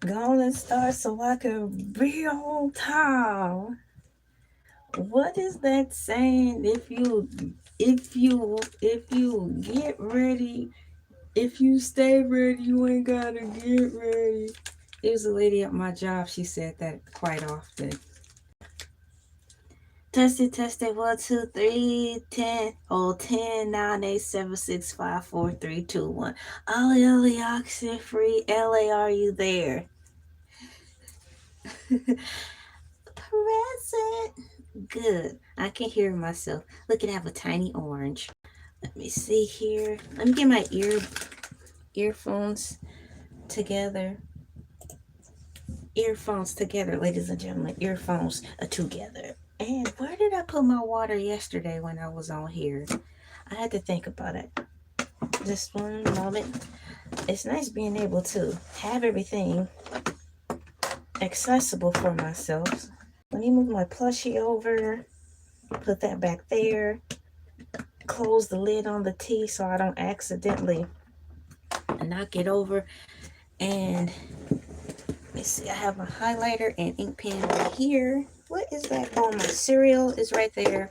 Gonna start so I can be on time. What is that saying? If you get ready, if you stay ready, you ain't gotta get ready. It was a lady at my job. She said that quite often. Tested 1 2 3 10. Oh, 10 9 8 7 6 5 4 3 2 1. Ollie Ollie oxen free. LA, are you there? Present. Good. I can hear myself. Look at, I have a tiny orange. Let me see here. Let me get my earphones together. Earphones together, ladies and gentlemen. Earphones are together. And where did I put my water yesterday when I was on here? I had to think about it. Just one moment. It's nice being able to have everything accessible for myself. Let me move my plushie over. Put that back there. Close the lid on the tea so I don't accidentally knock it over. And let me see, I have my highlighter and ink pen right here. What is that? Oh, my cereal is right there.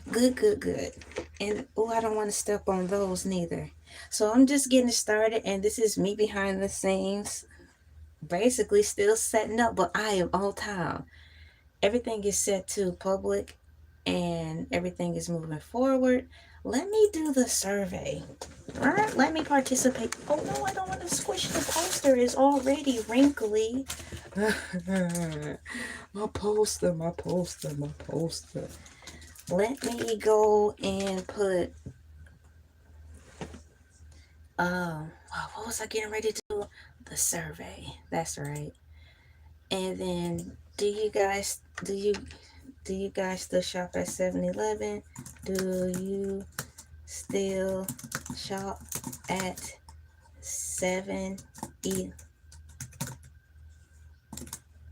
Good, good, good. And oh, I don't want to step on those neither. So I'm just getting started, and this is me behind the scenes, basically still setting up, but I am on time. Everything is set to public and everything is moving forward. Let me do the survey. All right, let me participate. Oh no, I don't want to squish the poster. It's already wrinkly. My poster, my poster, my poster. Let me go and put what was I getting ready to do? The survey. That's right. And then do you guys still shop at 7-Eleven? Do you still shop at 7-E?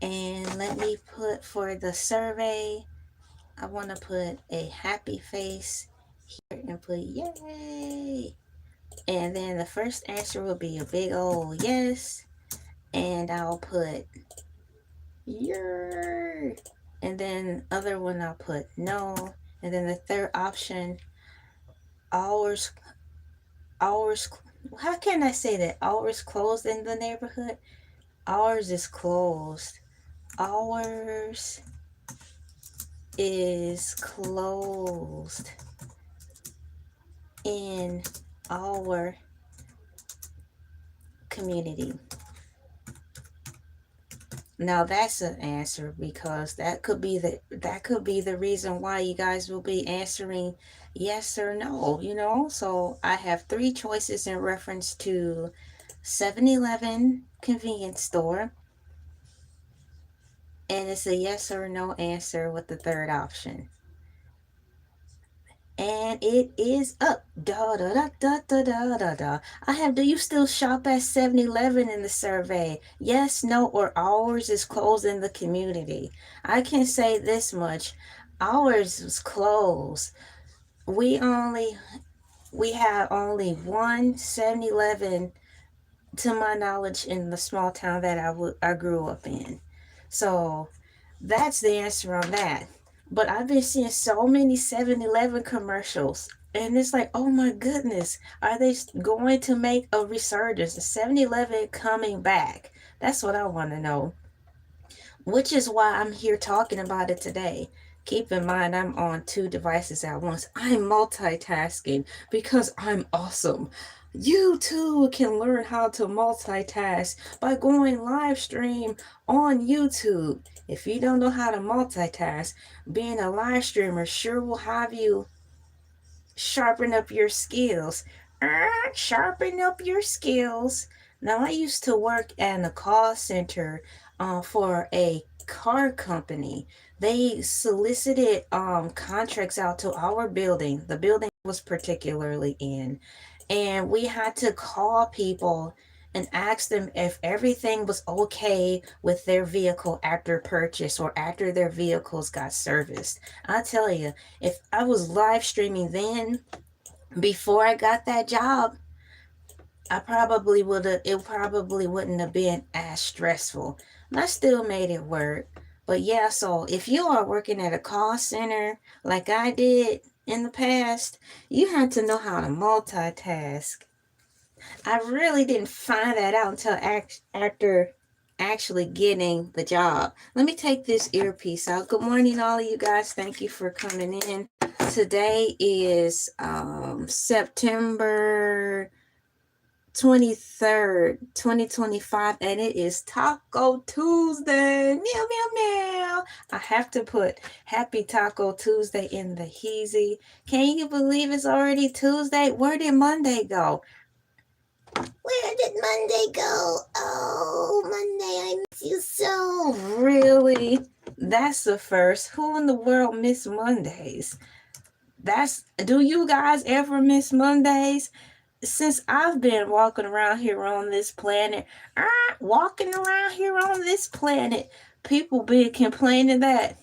And let me put for the survey, I want to put a happy face here and put yay. And then the first answer will be a big old yes. And I'll put yay. And then other one I'll put no. And then the third option, hours, hours, how can I say that? Hours closed in the neighborhood? Ours is closed. Ours is closed in our community. Now that's an answer, because that could be the reason why you guys will be answering yes or no. So I have three choices in reference to 7-Eleven convenience store, and it's a yes or no answer with the third option. And it is up. Da da da da da da da da. I have, do you still shop at 7-Eleven in the survey? Yes, no, or ours is closed in the community. I can say this much. Ours was closed. We only we have only one 7-Eleven, to my knowledge, in the small town that I grew up in. So that's the answer on that. But I've been seeing so many 7-Eleven commercials. And it's like, oh my goodness, are they going to make a resurgence? The 7-Eleven coming back? That's what I want to know. Which is why I'm here talking about it today. Keep in mind, I'm on two devices at once. I'm multitasking because I'm awesome. You too can learn how to multitask by going live stream on YouTube. If you don't know how to multitask, being a live streamer sure will have you sharpen up your skills. Sharpen up your skills. Now, I used to work at a call center for a car company. They solicited contracts out to our building, the building I was particularly in, and we had to call people and ask them if everything was okay with their vehicle after purchase or after their vehicles got serviced. I tell you, if I was live streaming then, before I got that job, it probably wouldn't have been as stressful. But I still made it work. But yeah, so if you are working at a call center like I did in the past, you have to know how to multitask. I really didn't find that out until after actually getting the job. Let me take this earpiece out. Good morning, all of you guys. Thank you for coming in. Today is September 23rd, 2025, and it is Taco Tuesday. Meow, meow, meow. I have to put Happy Taco Tuesday in the heezy. Can you believe it's already Tuesday? Where did Monday go? Where did Monday go? Oh, Monday, I miss you so. Really? That's the first. Who in the world miss Mondays? Do you guys ever miss Mondays? Since I've been walking around here on this planet, people been complaining that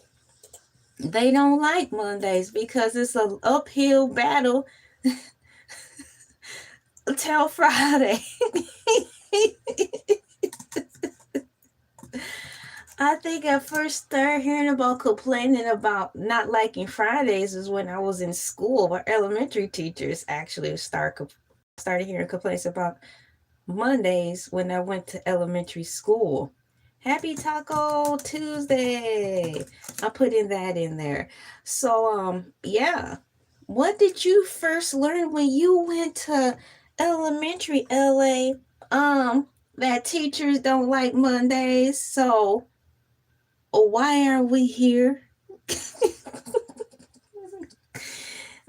they don't like Mondays because it's an uphill battle till Friday. I think I first started hearing about complaining about not liking Fridays is when I was in school, where elementary teachers actually started hearing complaints about Mondays when I went to elementary school. Happy Taco Tuesday. I put that in there. So yeah. What did you first learn when you went to elementary, LA? That teachers don't like Mondays. So why are we here?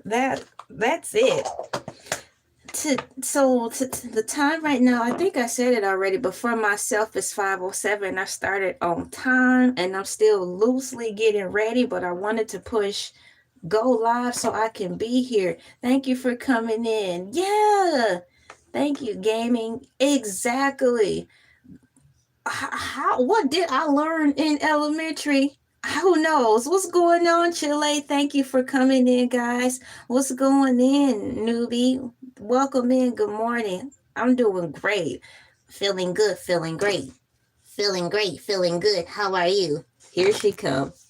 That's it. The time right now, I think I said it already, but for myself it's 5:07. I started on time and I'm still loosely getting ready, but I wanted to push go live so I can be here. Thank you for coming in. Yeah. Thank you, gaming. Exactly. What did I learn in elementary? Who knows? What's going on, Chile? Thank you for coming in, guys. What's going in, newbie? Welcome in. Good morning. I'm doing great. Feeling good, feeling great. Feeling great, feeling good. How are you? Here she comes.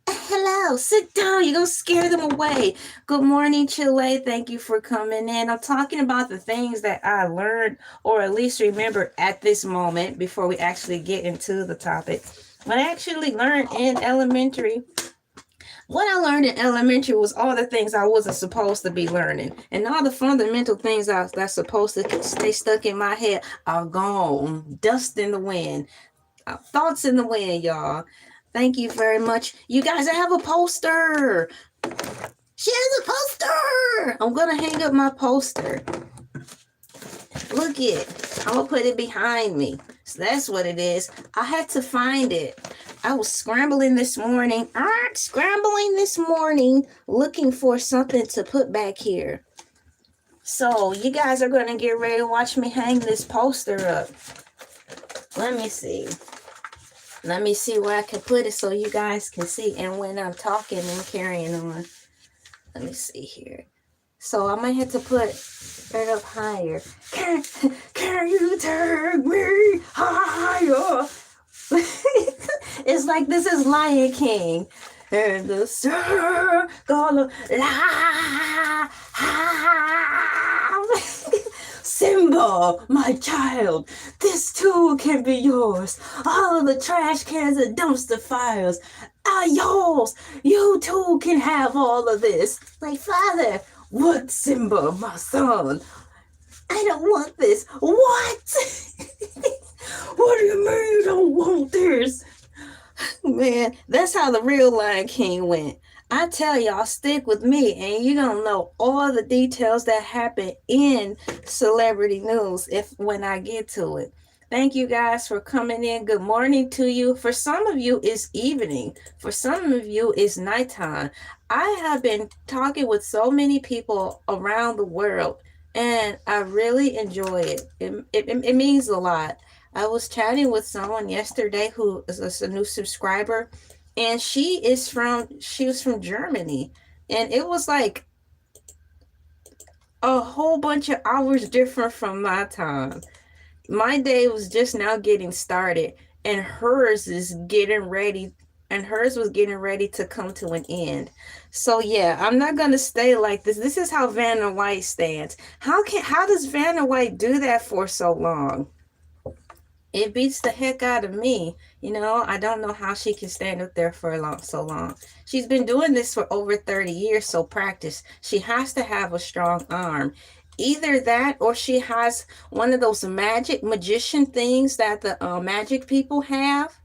Hello, sit down. You're going to scare them away. Good morning, Chile. Thank you for coming in. I'm talking about the things that I learned or at least remember at this moment before we actually get into the topic. What I actually learned in elementary, what I learned in elementary was all the things I wasn't supposed to be learning. And all the fundamental things that's supposed to stay stuck in my head are gone. Dust in the wind. Thoughts in the wind, y'all. Thank you very much. You guys, I have a poster. She has a poster. I'm going to hang up my poster. Look it. I'm going to put it behind me. So that's what it is. I had to find it. I was scrambling this morning, looking for something to put back here. So you guys are going to get ready to watch me hang this poster up. Let me see. Let me see where I can put it so you guys can see. And when I'm talking and carrying on, let me see here. So I might have to put it up higher. Can you take me higher? It's like this is Lion King. And the circle of life. Simba, my child, this too can be yours. All of the trash cans and dumpster fires are yours. You too can have all of this. Like, Father, what, Simba, my son? I don't want this. What? What do you mean you don't want this? Man, that's how the real Lion King went. I tell y'all, stick with me and you don't know all the details that happen in celebrity news when I get to it. Thank you guys for coming in. Good morning to you. For some of you, it's evening. For some of you, it's nighttime. I have been talking with so many people around the world and I really enjoy it. It means a lot. I was chatting with someone yesterday who is a new subscriber. And she was from Germany. And it was like a whole bunch of hours different from my time. My day was just now getting started, and hers was getting ready to come to an end. So yeah, I'm not gonna stay like this. This is how Vanna White stands. How does Vanna White do that for so long? It beats the heck out of me. I don't know how she can stand up there for so long. She's been doing this for over 30 years, so practice. She has to have a strong arm. Either that or she has one of those magician things that the magic people have,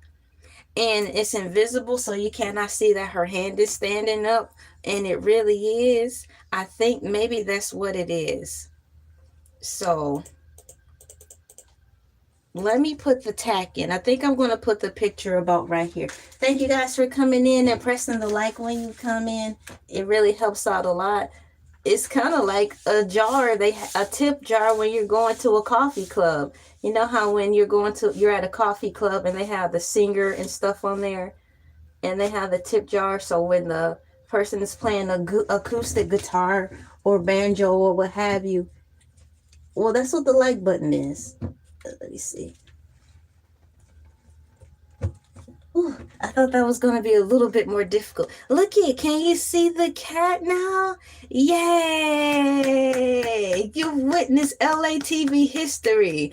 and it's invisible, so you cannot see that her hand is standing up, and it really is. I think maybe that's what it is. So let me put the tack in. I think I'm going to put the picture about right here. Thank you guys for coming in and pressing the like when you come in. It really helps out a lot. It's kind of like a jar, a tip jar when you're going to a coffee club. You know how when you're at a coffee club and they have the singer and stuff on there, and they have the tip jar, so when the person is playing acoustic guitar or banjo or what have you, well, that's what the like button is. Let me see. Ooh, I thought that was going to be a little bit more difficult. Look it, can you see the cat now? Yay! You've witnessed LA TV history.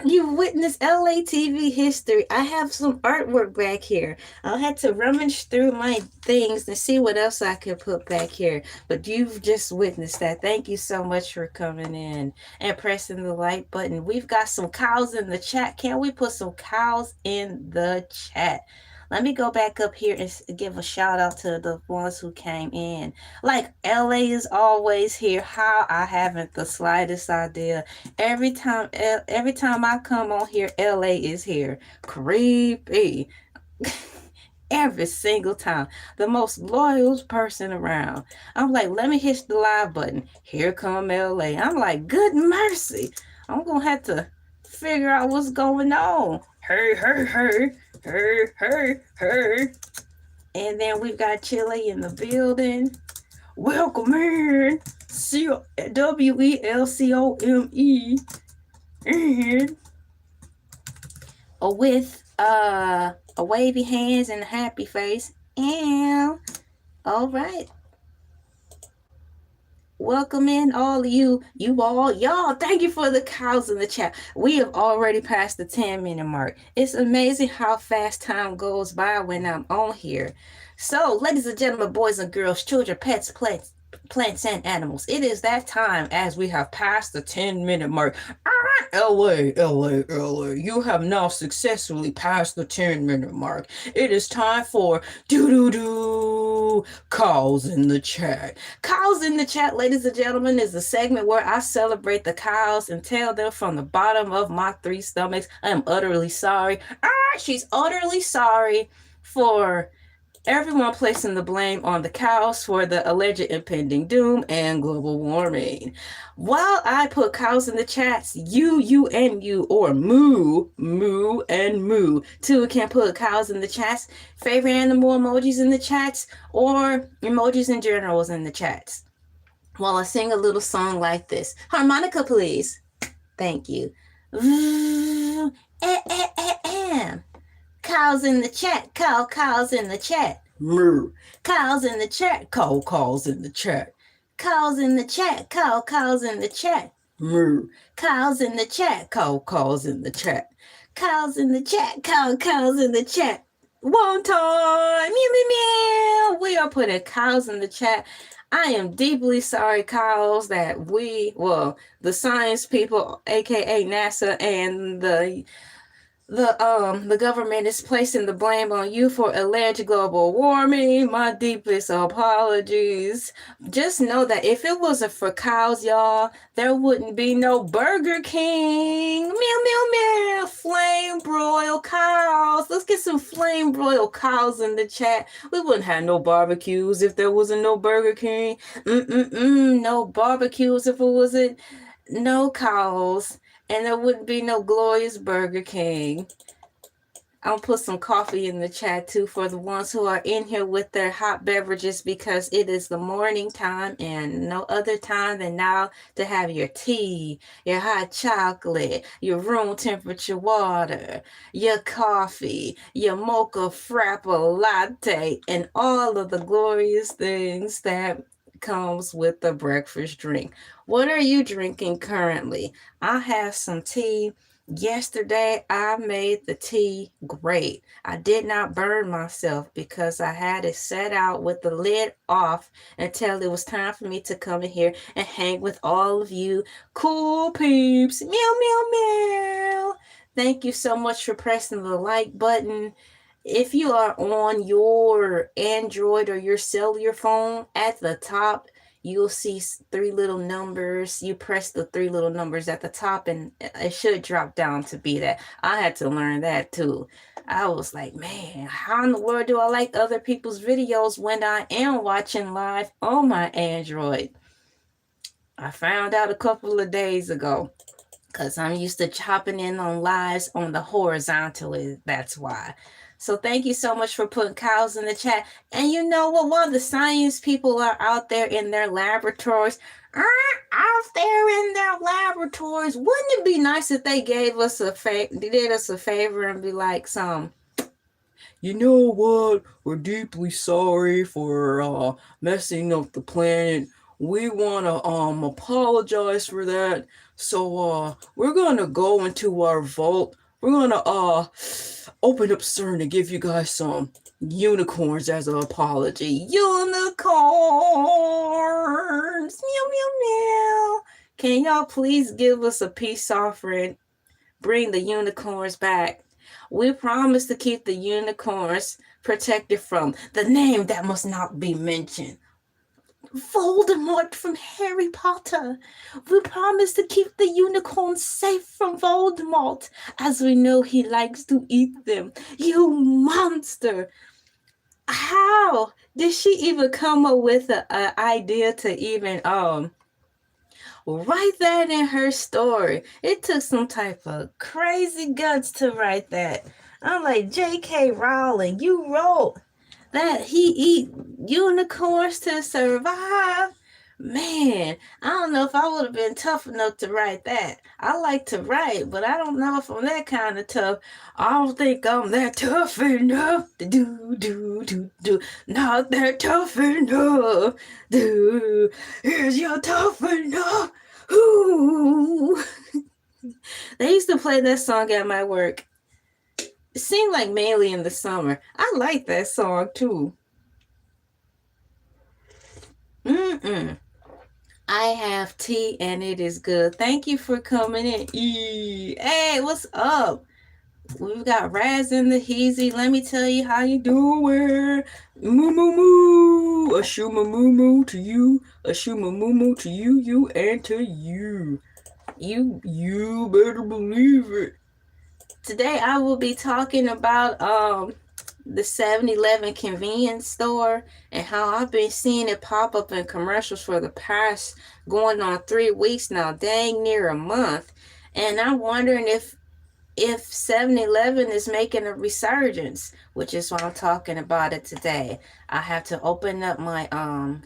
You witnessed LA TV history. I have some artwork back here. I'll have to rummage through my things to see what else I could put back here. But you've just witnessed that. Thank you so much for coming in and pressing the like button. We've got some cows in the chat. Can we put some cows in the chat? Let me go back up here and give a shout out to the ones who came in. Like LA is always here. How? I haven't the slightest idea. Every time I come on here, LA is here. Creepy. Every single time. The most loyal person around. I'm like, let me hit the live button. Here come LA. I'm like, good mercy. I'm gonna have to figure out what's going on. Hey, hey, hey. Hey, hey, hey. And then we've got Chile in the building. Welcome in. WELCOME. And with a wavy hands and a happy face. And all right. Welcome in all of y'all. Thank you for the cows in the chat. We have already passed the 10-minute mark. It's amazing how fast time goes by when I'm on here. So, ladies and gentlemen, boys and girls, children, pets, plants, and animals, it is that time as we have passed the 10-minute mark. LA, you have now successfully passed the 10-minute mark. It is time for cows in the chat. Cows in the chat, ladies and gentlemen, is the segment where I celebrate the cows and tell them from the bottom of my 3 stomachs, I am utterly sorry. She's utterly sorry for everyone placing the blame on the cows for the alleged impending doom and global warming. While I put cows in the chats, you, and you, or moo, and moo, too, can put cows in the chats, favorite animal emojis in the chats, or emojis in general in the chats. While I sing a little song like this. Harmonica, please. Thank you. Cows in the chat. Cows in the chat. Moo. Cows in the chat. Cows in the chat. Cows in the chat. Cows in the chat. Moo. Cows in the chat. Cows in the chat. Cows in the chat. Cows in the chat. One time. Meow, meow, meow. We are putting cows in the chat. I am deeply sorry, cows, that the science people, aka NASA, and the government is placing the blame on you for alleged global warming. My deepest apologies. Just know that if it wasn't for cows, y'all, there wouldn't be no Burger King. Meow, meow, meow. Flame broiled cows. Let's get some flame broiled cows in the chat. We wouldn't have no barbecues if there wasn't no Burger King. No barbecues if it wasn't no cows. And there wouldn't be no glorious Burger King. I'll put some coffee in the chat too for the ones who are in here with their hot beverages, because it is the morning time and no other time than now to have your tea, your hot chocolate, your room temperature water, your coffee, your mocha frappa latte, and all of the glorious things that comes with the breakfast drink. What are you drinking currently? I have some tea. Yesterday, I made the tea great. I did not burn myself because I had it set out with the lid off until it was time for me to come in here and hang with all of you cool peeps. Meow, meow, meow. Thank you so much for pressing the like button. If you are on your Android or your cellular phone, at the top, you'll see three little numbers. You press the three little numbers at the top and it should drop down to be that. I had to learn that too. I was like, man, how in the world do I like other people's videos when I am watching live on my Android? I found out a couple of days ago, because I'm used to chopping in on lives on the horizontally. That's why. So thank you so much for putting cows in the chat. And you know what? While the science people are out there in their laboratories, out there in their laboratories, wouldn't it be nice if they gave us did us a favor and be like, you know what? We're deeply sorry for messing up the planet. We want to apologize for that. So we're going to go into our vault. We're going to open up CERN and give you guys some unicorns as an apology. Unicorns! Meow, meow, meow. Can y'all please give us a peace offering? Bring the unicorns back. We promise to keep the unicorns protected from the name that must not be mentioned, Voldemort from Harry Potter. We promise to keep the unicorns safe from Voldemort, as we know he likes to eat them. You monster! How did she even come up with an idea to even write that in her story? It took some type of crazy guts to write that. I'm like, J.K. Rowling, you wrote that he eat unicorns to survive? Man, I don't know if I would have been tough enough to write that. I like to write, but I don't know if I'm that kind of tough. I don't think I'm that tough enough to do. Not that tough enough. Here's your tough enough. Ooh. They used to play that song at my work. It seemed like mainly in the summer. I like that song too. I have tea and it is good. Thank you for coming in. Hey, what's up? We've got Raz and the Heezy. Let me tell you how you doing. Moo moo moo. A shuma moo moo to you. A shuma moo moo to you, you, and to you. You better believe it. Today I will be talking about the 7-Eleven convenience store and how I've been seeing it pop up in commercials for the past going on 3 weeks now, dang near a month. And I'm wondering if 7-Eleven is making a resurgence, which is why I'm talking about it today. I have to open up my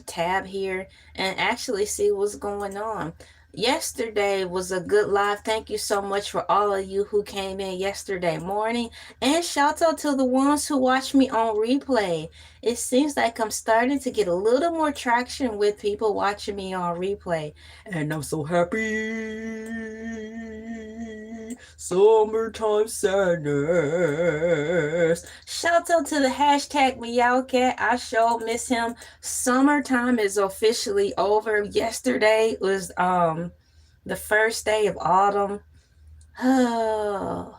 tab here and actually see what's going on. Yesterday was a good live. Thank you so much for all of you who came in yesterday morning. And shout out to the ones who watch me on replay. It seems like I'm starting to get a little more traction with people watching me on replay. And I'm so happy. Summertime sadness. Shout out to the hashtag Meowcat. I sure miss him. Summertime is officially over. Yesterday was the first day of autumn. Oh.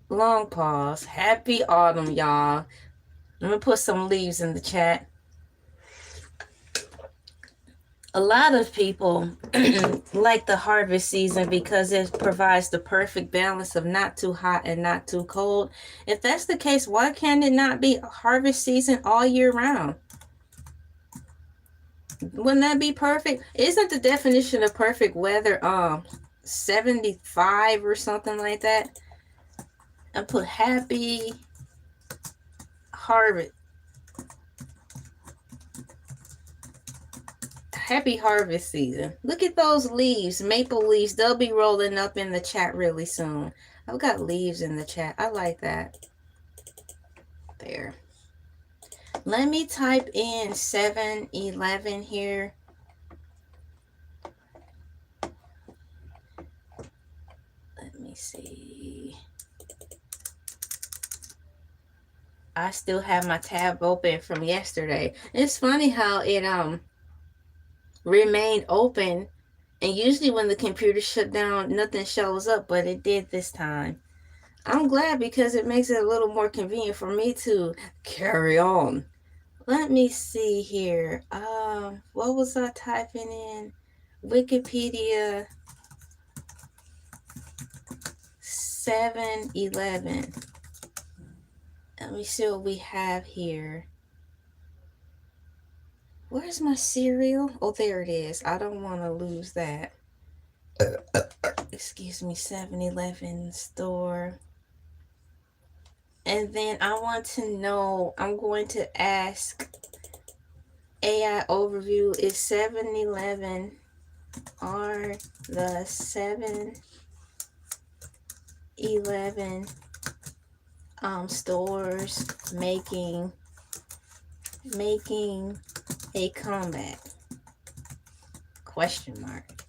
Long pause. Happy autumn, y'all. Let me put some leaves in the chat. A lot of people like the harvest season because it provides the perfect balance of not too hot and not too cold. If that's the case, why can't it not be harvest season all year round? Wouldn't that be perfect? Isn't the definition of perfect weather 75 or something like that. I put harvest happy harvest season. Look at those leaves, maple leaves. They'll be rolling up in the chat really soon. I've got leaves in the chat. I like that. There. Let me type in 7-Eleven here. Let me see. I still have my tab open from yesterday. It's funny how it remained open, and usually when the computer shut down, nothing shows up, but it did this time. I'm glad because it makes it a little more convenient for me to carry on. Let me see here. What was I typing in? Wikipedia 7-Eleven. Let me see what we have here. Where's my cereal? Oh, there it is. I don't want to lose that. Excuse me, 7-Eleven store. And then I want to know, I'm going to ask AI overview, is 7-Eleven, are the 7-Eleven stores making a comeback? Question mark.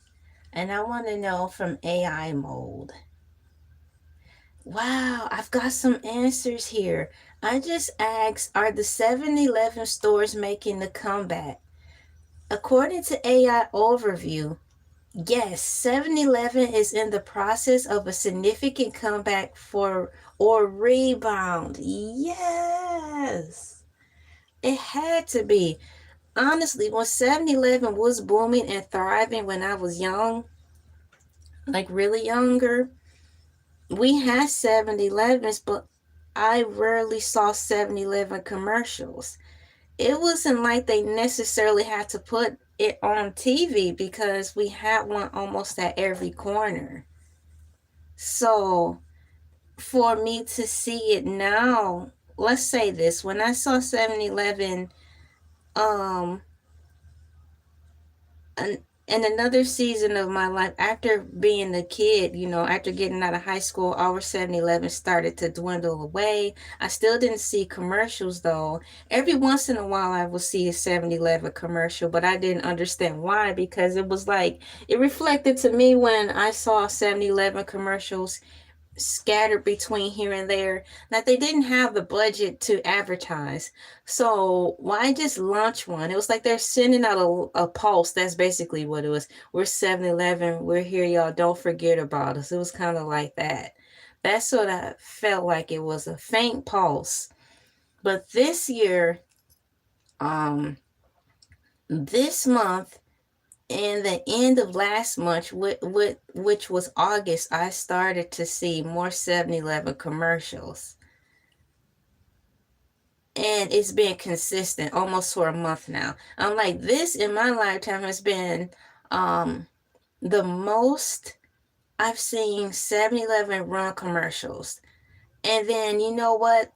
And I want to know from AI mode. Wow, I've got some answers here. I just asked, are the 7-Eleven stores making the comeback? According to AI overview, yes, 7-Eleven is in the process of a significant comeback or rebound. Yes, it had to be. Honestly, when 7-Eleven was booming and thriving when I was young, like really younger, we had 7-Elevens, but I rarely saw 7-Eleven commercials. It wasn't like they necessarily had to put it on TV because we had one almost at every corner. So for me to see it now, let's say this, when I saw 7-Eleven, um, in another season of my life, after being a kid, after getting out of high school, our 7-Eleven started to dwindle away. I still didn't see commercials though. Every once in a while I would see a 7-Eleven commercial, but I didn't understand why, because it was like, it reflected to me when I saw 7-Eleven commercials scattered between here and there, that they didn't have the budget to advertise. So why just launch one? It was like they're sending out a pulse. That's basically what it was. We're 7-Eleven. We're here, y'all. Don't forget about us. It was kind of like that. That's what I felt like. It was a faint pulse. But this year, this month, and the end of last month, which was August, I started to see more 7-Eleven commercials. And it's been consistent almost for a month now. I'm like, this in my lifetime has been the most I've seen 7-Eleven run commercials. And then you know what?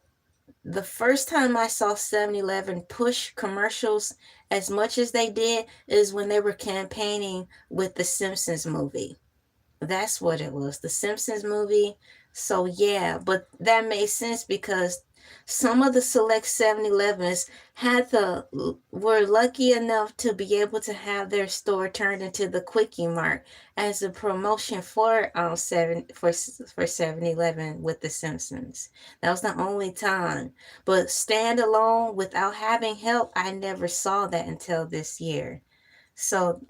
The first time I saw 7-Eleven push commercials as much as they did is when they were campaigning with the Simpsons movie. That's what it was, the Simpsons movie. So yeah, but that made sense because some of the select 7-Elevens were lucky enough to be able to have their store turned into the Quickie Mart as a promotion for 7-Eleven with the Simpsons. That was the only time. But standalone without having help, I never saw that until this year. So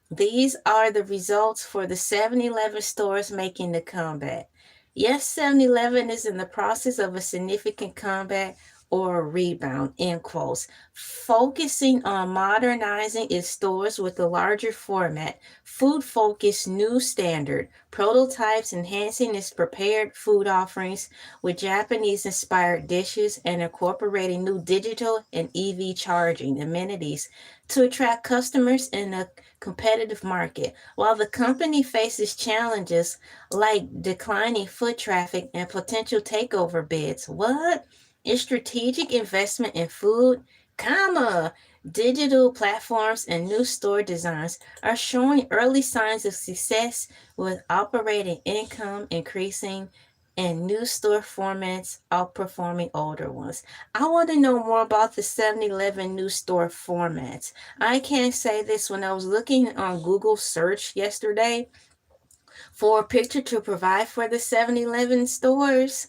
these are the results for the 7-Eleven stores making the comeback. Yes, 7-Eleven is in the process of a significant comeback or a rebound, end quotes, focusing on modernizing its stores with a larger format, food-focused new standard, prototypes enhancing its prepared food offerings with Japanese-inspired dishes, and incorporating new digital and EV charging amenities to attract customers in a competitive market. While the company faces challenges like declining foot traffic and potential takeover bids, what? Its strategic investment in food, comma, digital platforms and new store designs are showing early signs of success with operating income increasing and new store formats outperforming older ones. I want to know more about the 7-Eleven new store formats. I can say this: when I was looking on Google search yesterday for a picture to provide for the 7-Eleven stores,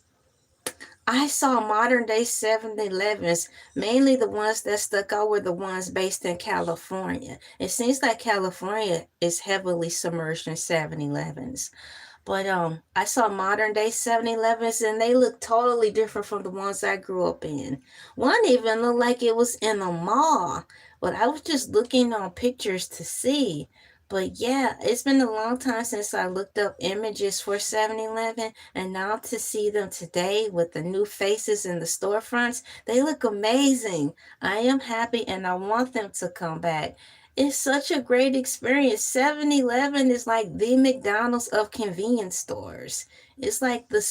I saw modern day 7-Elevens. Mainly the ones that stuck out were the ones based in California. It seems like California is heavily submerged in 7-Elevens. But I saw modern day 7-Elevens and they look totally different from the ones I grew up in. One even looked like it was in a mall, but I was just looking on pictures to see. But yeah, it's been a long time since I looked up images for 7-Eleven, and now to see them today with the new faces in the storefronts, they look amazing. I am happy and I want them to come back. It's such a great experience. 7-Eleven is like the McDonald's of convenience stores. It's like the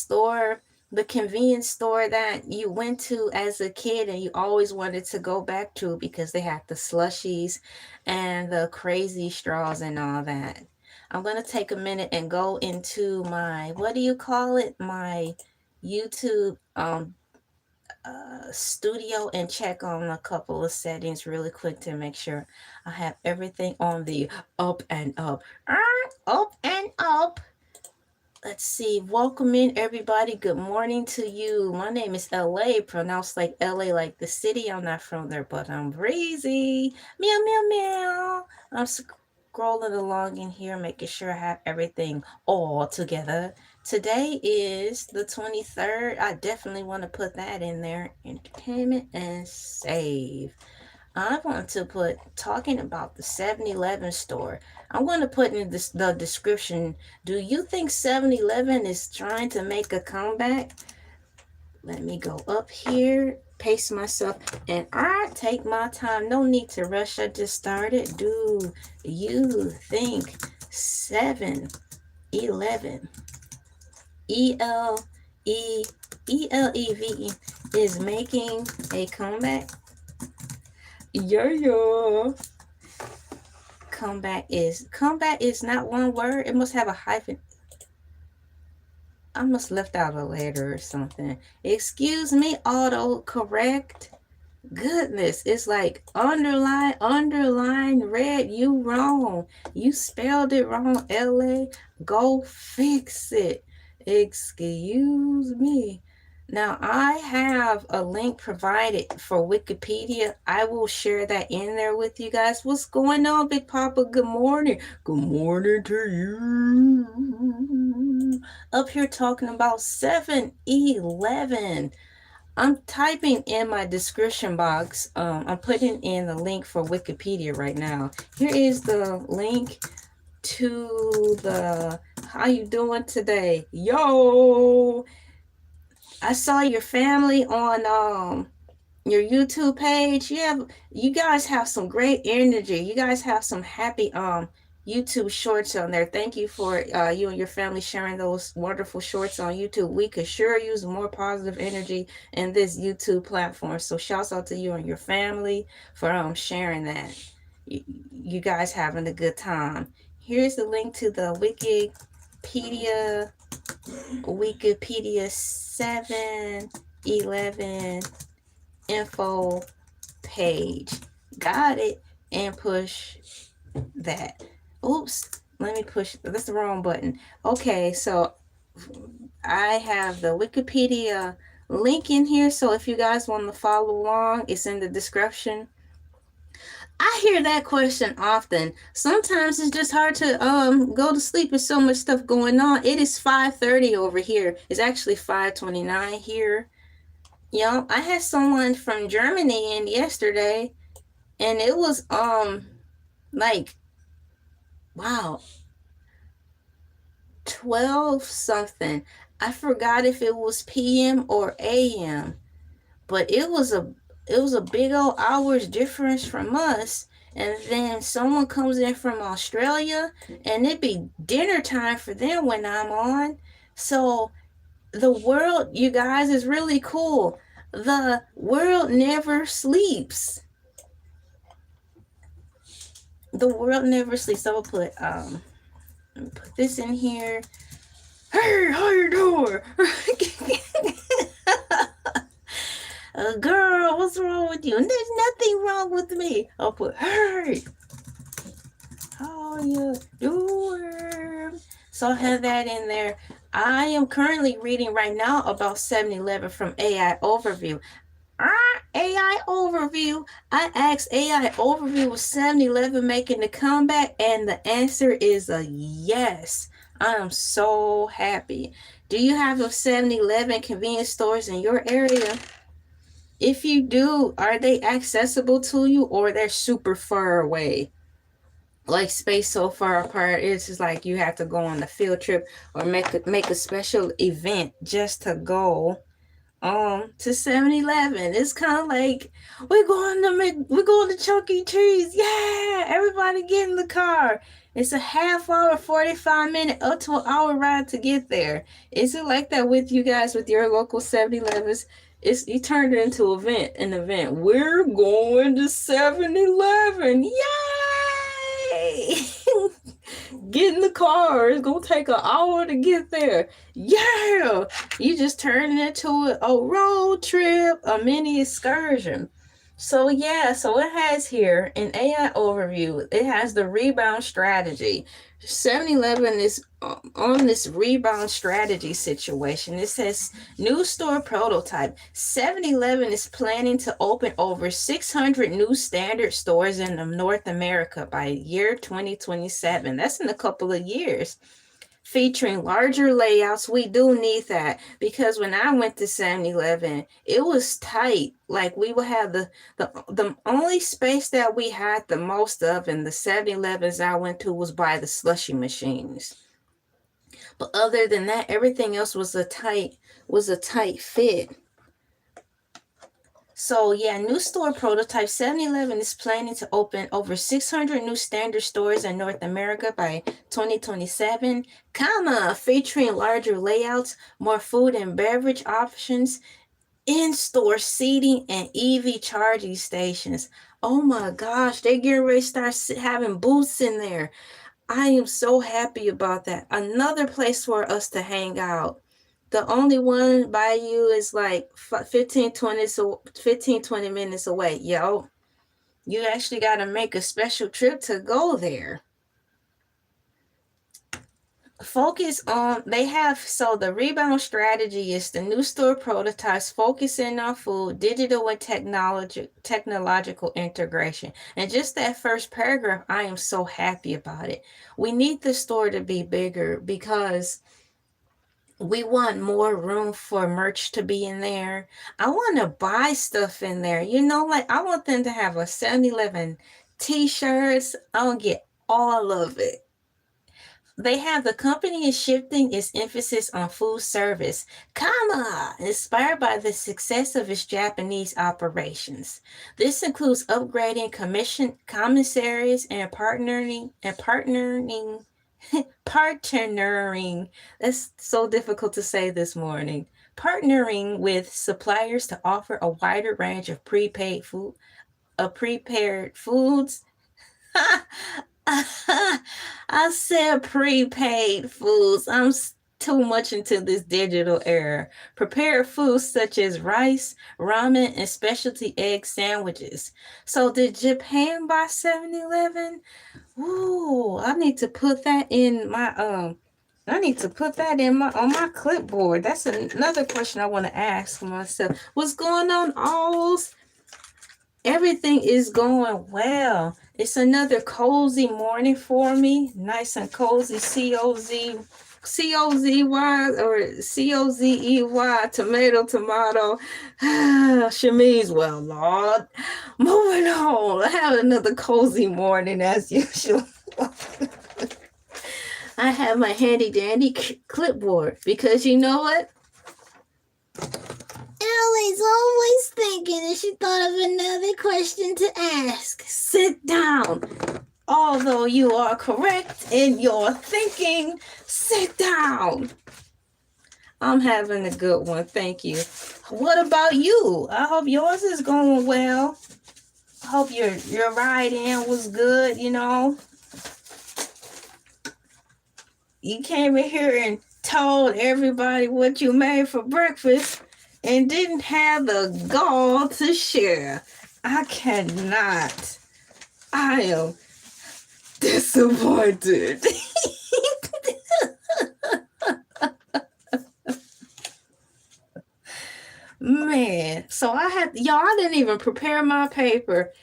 convenience store that you went to as a kid and you always wanted to go back to because they had the slushies and the crazy straws and all that. I'm going to take a minute and go into my, what do you call it? My YouTube studio and check on a couple of settings really quick to make sure I have everything on the up and up. Up and up. Let's see. Welcome in, everybody. Good morning to you. My name is LA, pronounced like LA, like the city. I'm not from there, but I'm breezy. Meow, meow, meow. I'm scrolling along in here, making sure I have everything all together. Today is the 23rd. I definitely want to put that in there. Entertainment and save. I want to put talking about the 7-Eleven store. I'm going to put in the description. Do you think 7-Eleven is trying to make a comeback? Let me go up here, pace myself, and I take my time. No need to rush. I just started. Do you think 7-Eleven, ELEV is making a comeback? Yeah. Comeback is not one word. It must have a hyphen. I must left out a letter or something. Excuse me, auto correct. Goodness, it's like underline, red. You wrong. You spelled it wrong, LA. Go fix it. Excuse me. Now, I have a link provided for Wikipedia. I will share that in there with you guys. What's going on, Big Papa? Good morning. Good morning to you. Up here talking about 7-Eleven. I'm typing in my description box. I'm putting in the link for Wikipedia right now. Here is the link to the how you doing today? Yo, I saw your family on your YouTube page. You guys have some great energy. You guys have some happy YouTube shorts on there. Thank you for you and your family sharing those wonderful shorts on YouTube. We could sure use more positive energy in this YouTube platform. So shouts out to you and your family for sharing that. You guys having a good time. Here's the link to the Wikipedia 7-Eleven info page. Got it. And push that. Oops, let me push, that's the wrong button. Okay, so I have the Wikipedia link in here, so if you guys want to follow along, it's in the description. I hear that question often. Sometimes it's just hard to go to sleep with so much stuff going on. It is 5:30 over here. It's actually 5:29 here. I had someone from Germany in yesterday, and it was like, wow, 12 something. I forgot if it was PM or AM, but it was a big old hours difference from us. and then someone comes in from Australia, and it be dinner time for them when I'm on. So the world, you guys, is really cool. The world never sleeps. The world never sleeps. So I'll put this in here. Hey, how you doing? Girl, what's wrong with you? And there's nothing wrong with me. I'll put, hey, how you doing? So I have that in there. I am currently reading right now about 7-Eleven from AI Overview. AI Overview. I asked AI Overview, was 7-Eleven making the comeback? And the answer is a yes. I am so happy. Do you have a 7-Eleven convenience stores in your area? If you do, are they accessible to you, or they're super far away? Like space so far apart, it's just like you have to go on a field trip or make a special event just to go to 7-Eleven. It's kind of like we're going to Chuck E. Cheese. Yeah, everybody get in the car. It's a half hour, 45 minute, up to an hour ride to get there. Is it like that with you guys with your local 7-Elevens? It's you turned it into an event. We're going to 7-Eleven. Yay! Get in the car. It's gonna take an hour to get there. Yeah, you just turn it into a road trip, a mini excursion. So yeah, so it has here in AI Overview, it has the rebound strategy. 7-Eleven is on this rebound strategy situation. It says new store prototype. 7-Eleven is planning to open over 600 new standard stores in North America by year 2027. That's in a couple of years. Featuring larger layouts. We do need that, because when I went to 7-Eleven, it was tight. Like we would have the only space that we had the most of in the 7-Elevens I went to was by the slushy machines. But other than that, everything else was a tight fit. So yeah, new store prototype. 7-Eleven is planning to open over 600 new standard stores in North America by 2027, featuring larger layouts, more food and beverage options, in-store seating, and EV charging stations. Oh my gosh, they're getting ready to start having booths in there. I am so happy about that. Another place for us to hang out. The only one by you is like 15, 20 minutes away. Yo, you actually got to make a special trip to go there. Focus on, the rebound strategy is the new store prototypes focusing on food, digital and technological integration. And just that first paragraph, I am so happy about it. We need the store to be bigger because we want more room for merch to be in there. I want to buy stuff in there. Like I want them to have a 7-Eleven t-shirts. I'll get all of it. The company is shifting its emphasis on food service, inspired by the success of its Japanese operations. This includes upgrading commissaries and partnering. That's so difficult to say this morning. Partnering with suppliers to offer a wider range of prepared foods. I said prepaid foods. I'm too much into this digital era. Prepared foods such as rice, ramen, and specialty egg sandwiches. So did Japan buy 7-Eleven? Ooh, I need to put that in my on my clipboard. That's another question I want to ask myself. What's going on, Alls? Everything is going well. It's another cozy morning for me. Nice and cozy. C-O-Z-Y or C-O-Z-E-Y, tomato. Chemise, well, Lord. Moving on. I have another cozy morning as usual. I have my handy dandy clipboard because you know what? always thinking, and she thought of another question to ask. Sit down. Although you are correct in your thinking, sit down. I'm having a good one, thank you. What about you? I hope yours is going well. I hope your ride in was good, you know. You came in here and told everybody what you made for breakfast and didn't have the gall to share. I cannot. I am disappointed. Man, so I didn't even prepare my paper.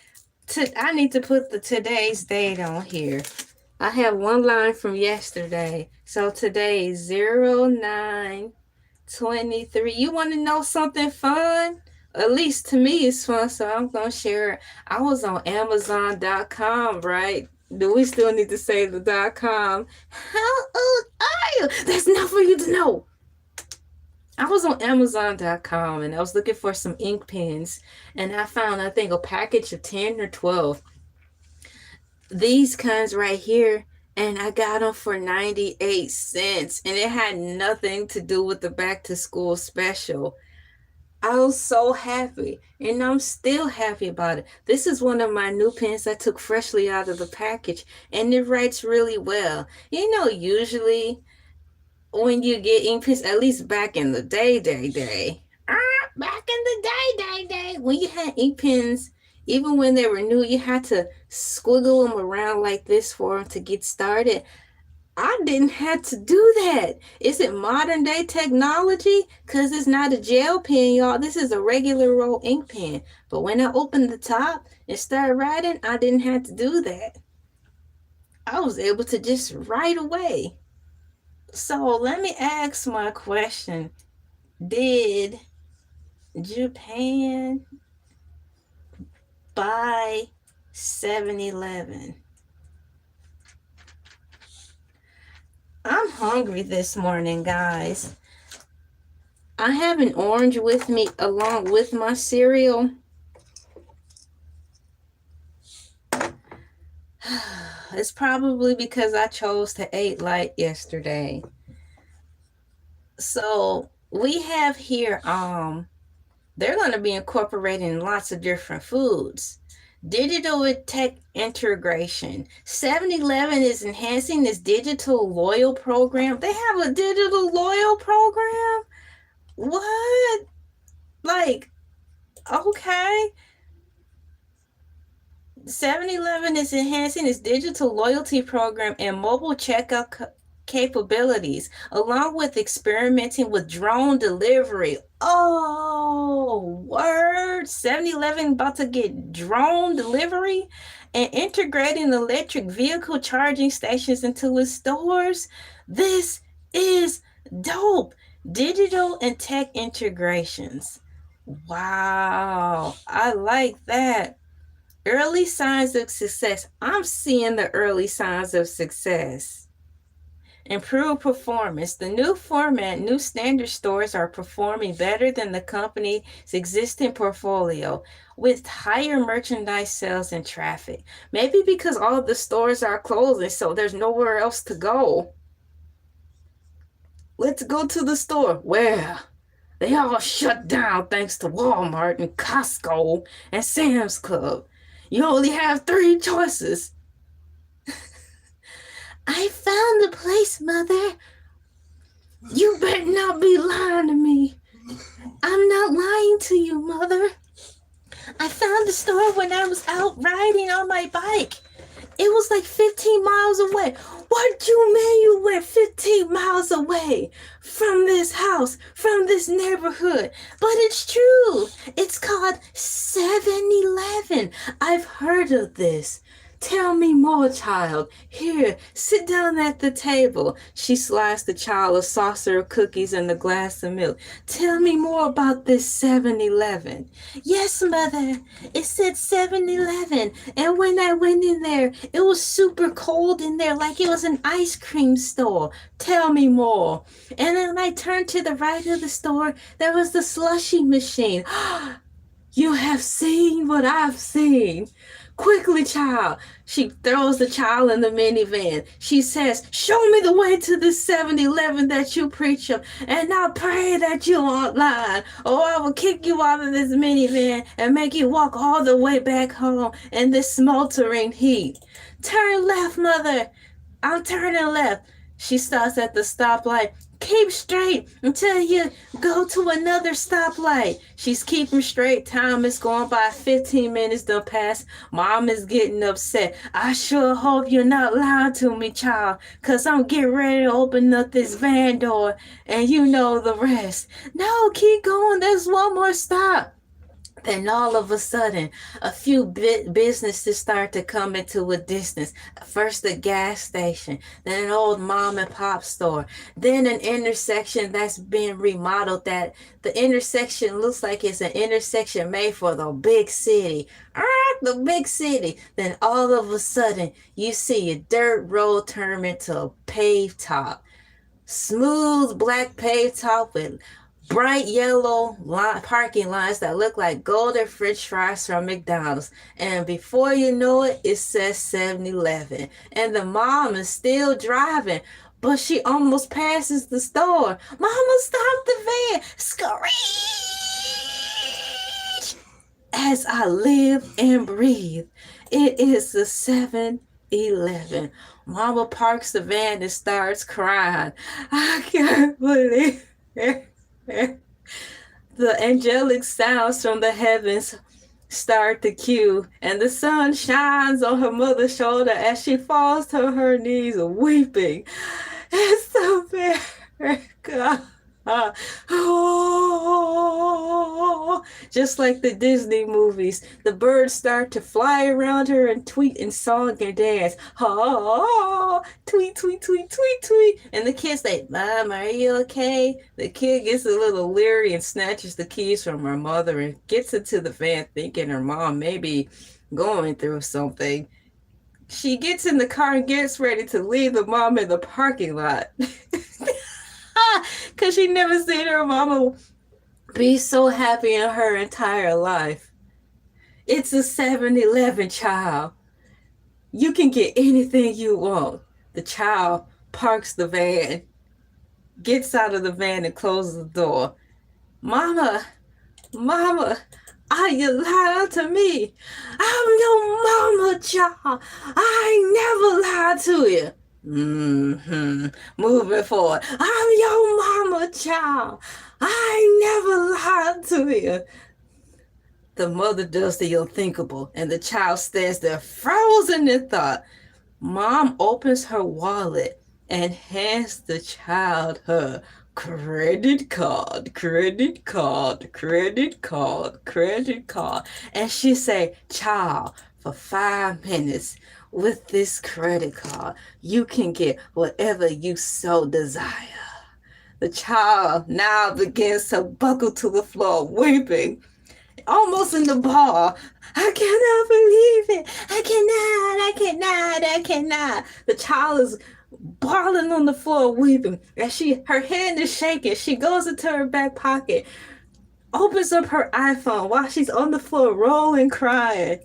I need to put the today's date on here. I have one line from yesterday. So today is 09/23. You want to know something fun? At least to me it's fun, so I'm going to share it. I was on Amazon.com, right? Do we still need to say the .com? How old are you? That's not for you to know. I was on Amazon.com and I was looking for some ink pens, and I found, I think, a package of 10 or 12. These kinds right here, and I got them for 98 cents, and it had nothing to do with the back to school special. I was so happy, and I'm still happy about it. This is one of my new pens I took freshly out of the package, and it writes really well. You know, usually when you get ink pens, at least back in the day, when you had ink pens, even when they were new, you had to squiggle them around like this for them to get started. I didn't have to do that. Is it modern day technology? Because it's not a gel pen, y'all. This is a regular roll ink pen. But when I opened the top and started writing, I didn't have to do that. I was able to just write away. So let me ask my question. Did Japan buy 7-Eleven? I'm hungry this morning, guys. I have an orange with me along with my cereal. It's probably because I chose to eat light yesterday. So we have here, they're going to be incorporating lots of different foods. Digital with tech integration. 7-Eleven is enhancing this digital loyal program. They have a digital loyal program? What? Like, okay. 7-Eleven is enhancing its digital loyalty program and mobile checkout capabilities, along with experimenting with drone delivery. Oh, word. 7-Eleven about to get drone delivery and integrating electric vehicle charging stations into its stores. This is dope. Digital and tech integrations. Wow, I like that. Early signs of success. I'm seeing the early signs of success. Improved performance. The new format, new standard stores are performing better than the company's existing portfolio with higher merchandise sales and traffic. Maybe because all of the stores are closing, so there's nowhere else to go. Let's go to the store. Where? They all shut down thanks to Walmart and Costco and Sam's Club. You only have 3 choices. I found the place, Mother. You better not be lying to me. I'm not lying to you, Mother. I found the store when I was out riding on my bike. It was like 15 miles away. What do you mean you went 15 miles away from this house, from this neighborhood? But it's true. It's called 7-Eleven. I've heard of this. Tell me more, child. Here, sit down at the table. She sliced the child a saucer of cookies and a glass of milk. Tell me more about this 7-Eleven. Yes, mother. It said 7-Eleven. And when I went in there, it was super cold in there, like it was an ice cream store. Tell me more. And then when I turned to the right of the store, there was the slushy machine. You have seen what I've seen. Quickly, child. She throws the child in the minivan. She says, show me the way to this 7-Eleven that you preach of, and I pray that you aren't lying, or I will kick you out of this minivan and make you walk all the way back home in this smoldering heat. Turn left, mother. I'm turning left. She stops at the stoplight. Keep straight until you go to another stoplight. She's keeping straight. Time is going by. 15 minutes done passed. Mom is getting upset. I sure hope you're not lying to me, child, because I'm getting ready to open up this van door, and you know the rest. No, keep going. There's one more stop. Then all of a sudden, a few businesses start to come into a distance. First, a gas station, then an old mom and pop store, then an intersection that's been remodeled. That the intersection looks like it's an intersection made for the big city. The big city. Then all of a sudden, you see a dirt road turn into a paved top. Smooth black paved top with bright yellow parking lines that look like golden french fries from McDonald's. And before you know it, it says 7-Eleven. And the mom is still driving, but she almost passes the store. Mama, stop the van. Screech! As I live and breathe, it is the 7-Eleven. Mama parks the van and starts crying. I can't believe it. The angelic sounds from the heavens start to cue, and the sun shines on her mother's shoulder as she falls to her knees weeping. It's America. Oh, just like the Disney movies, the birds start to fly around her and tweet in song and dance. Oh, tweet, tweet, tweet, tweet, tweet. And the kids say, Mom, are you okay? The kid gets a little leery and snatches the keys from her mother and gets into the van thinking her mom may be going through something. She gets in the car and gets ready to leave the mom in the parking lot. Because she never seen her mama be so happy in her entire life. It's a 7-Eleven, child. You can get anything you want. The child parks the van, gets out of the van and closes the door. Mama, are you lying to me? I'm your mama, child. I ain't never lied to you. Moving forward. I'm your mama, child. I never lied to you. The mother does the unthinkable, and the child stands there frozen in thought. Mom opens her wallet and hands the child her credit card. And she say, child, for 5 minutes, with this credit card, you can get whatever you so desire. The child now begins to buckle to the floor, weeping, almost in the ball. I cannot believe it. I cannot. The child is bawling on the floor, weeping. And her hand is shaking. She goes into her back pocket, opens up her iPhone while she's on the floor, rolling, crying.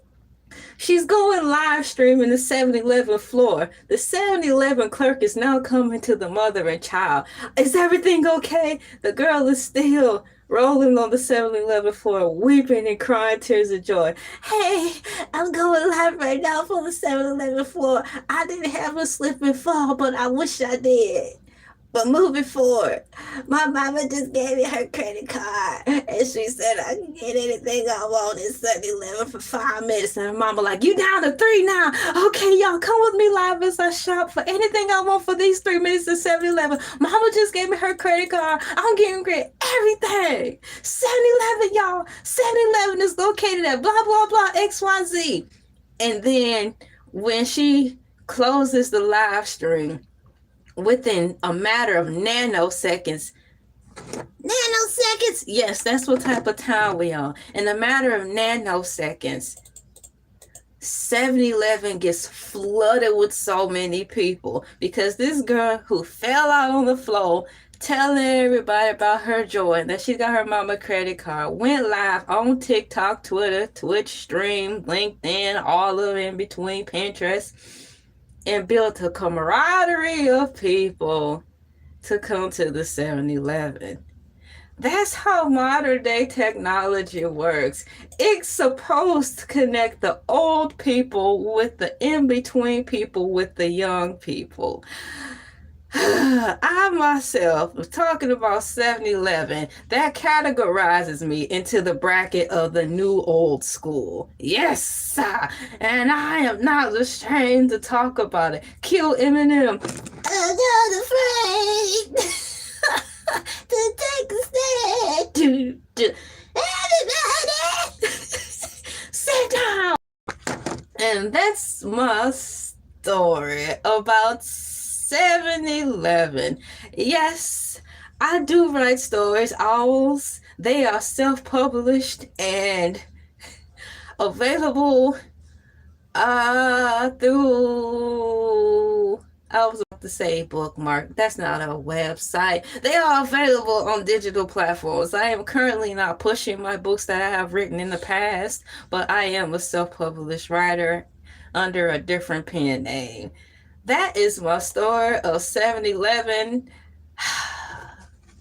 She's going live streaming the 7-Eleven floor. The 7-Eleven clerk is now coming to the mother and child. Is everything okay? The girl is still rolling on the 7-Eleven floor, weeping and crying tears of joy. Hey, I'm going live right now for the 7-Eleven floor. I didn't have a slip and fall, but I wish I did. But moving forward, my mama just gave me her credit card, and she said I can get anything I want in 7-Eleven for 5 minutes. And her mama like, you down to 3 now? Okay, y'all, come with me live as I shop for anything I want for these 3 minutes at 7-Eleven. Mama just gave me her credit card. I'm getting great everything. 7-Eleven, y'all. 7-Eleven is located at blah, blah, blah, XYZ. And then when she closes the live stream, within a matter of nanoseconds, yes, that's what type of time we on. In a matter of nanoseconds, 7-Eleven gets flooded with so many people because this girl who fell out on the floor telling everybody about her joy and that she got her mama credit card went live on TikTok, Twitter, Twitch stream, LinkedIn, all of it in between, Pinterest, and built a camaraderie of people to come to the 7-Eleven. That's how modern day technology works. It's supposed to connect the old people with the in-between people with the young people. I myself was talking about 7-Eleven. That categorizes me into the bracket of the new old school. Yes, and I am not ashamed to talk about it. Kill Eminem. I'm not afraid to take the stand. Everybody, sit down. And that's my story about 7-Eleven. Yes, I do write stories, owls. They are self-published and available through, I was about to say bookmark. That's not a website. They are available on digital platforms. I am currently not pushing my books that I have written in the past, but I am a self-published writer under a different pen name. That is my story of 7-Eleven.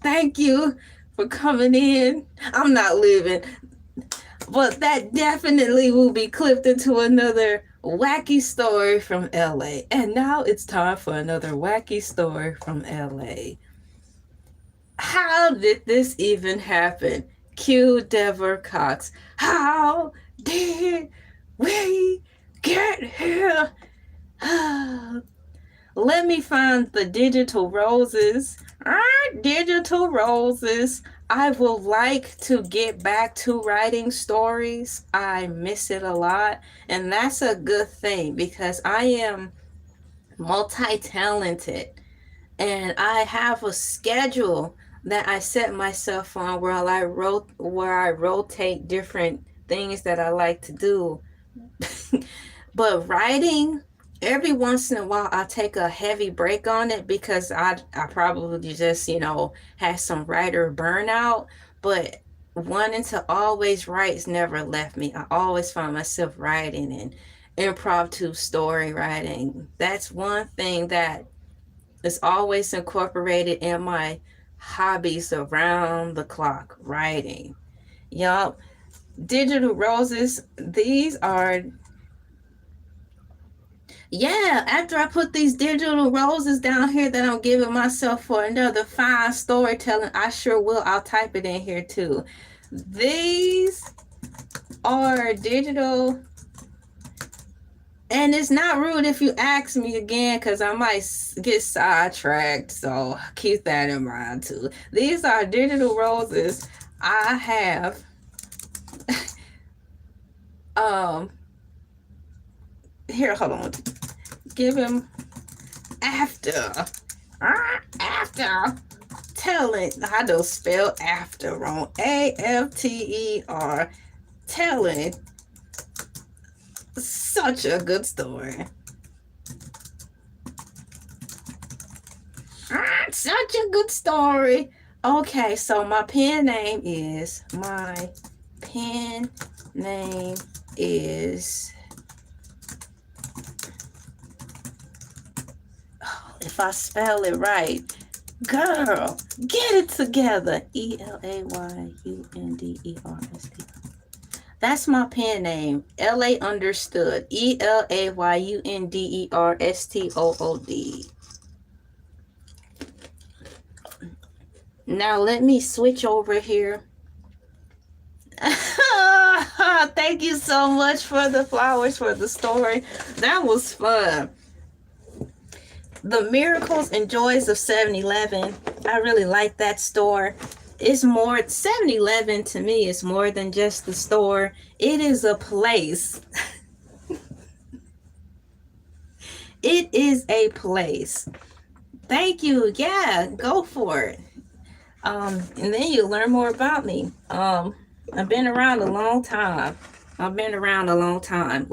Thank you for coming in. I'm not leaving, but that definitely will be clipped into another wacky story from LA. And now it's time for another wacky story from LA. How did this even happen? Q. Dever Cox. How did we get here? Let me find the digital roses. Digital roses. I would like to get back to writing stories. I miss it a lot. And that's a good thing because I am multi-talented and I have a schedule that I set myself on where I rotate different things that I like to do. But writing, every once in a while I'll take a heavy break on it because I probably just, had some writer burnout. But wanting to always write's never left me. I always find myself writing and impromptu story writing. That's one thing that is always incorporated in my hobbies around the clock, writing. Yup. Digital roses, these are, yeah, after I put these digital roses down here that I'm giving myself for another 5 storytelling, I sure will. I'll type it in here too. These are digital, and it's not rude if you ask me again because I might get sidetracked, so keep that in mind too. These are digital roses I have here, hold on. Give him after. After. Telling. I don't spell after wrong. AFTER. Telling. Such a good story. Such a good story. Okay, so my pen name is. If I spell it right, girl, get it together. ELAYUNDERST. That's my pen name. LA understood. ELAYUNDERSTOOD. Now let me switch over here. Thank you so much for the flowers for the story. That was fun. The miracles and joys of 7-Eleven. I really like that store. It's more, 7-Eleven to me is more than just the store. It is a place. It is a place. Thank you. Yeah, go for it. And then you learn more about me. I've been around a long time. I've been around a long time.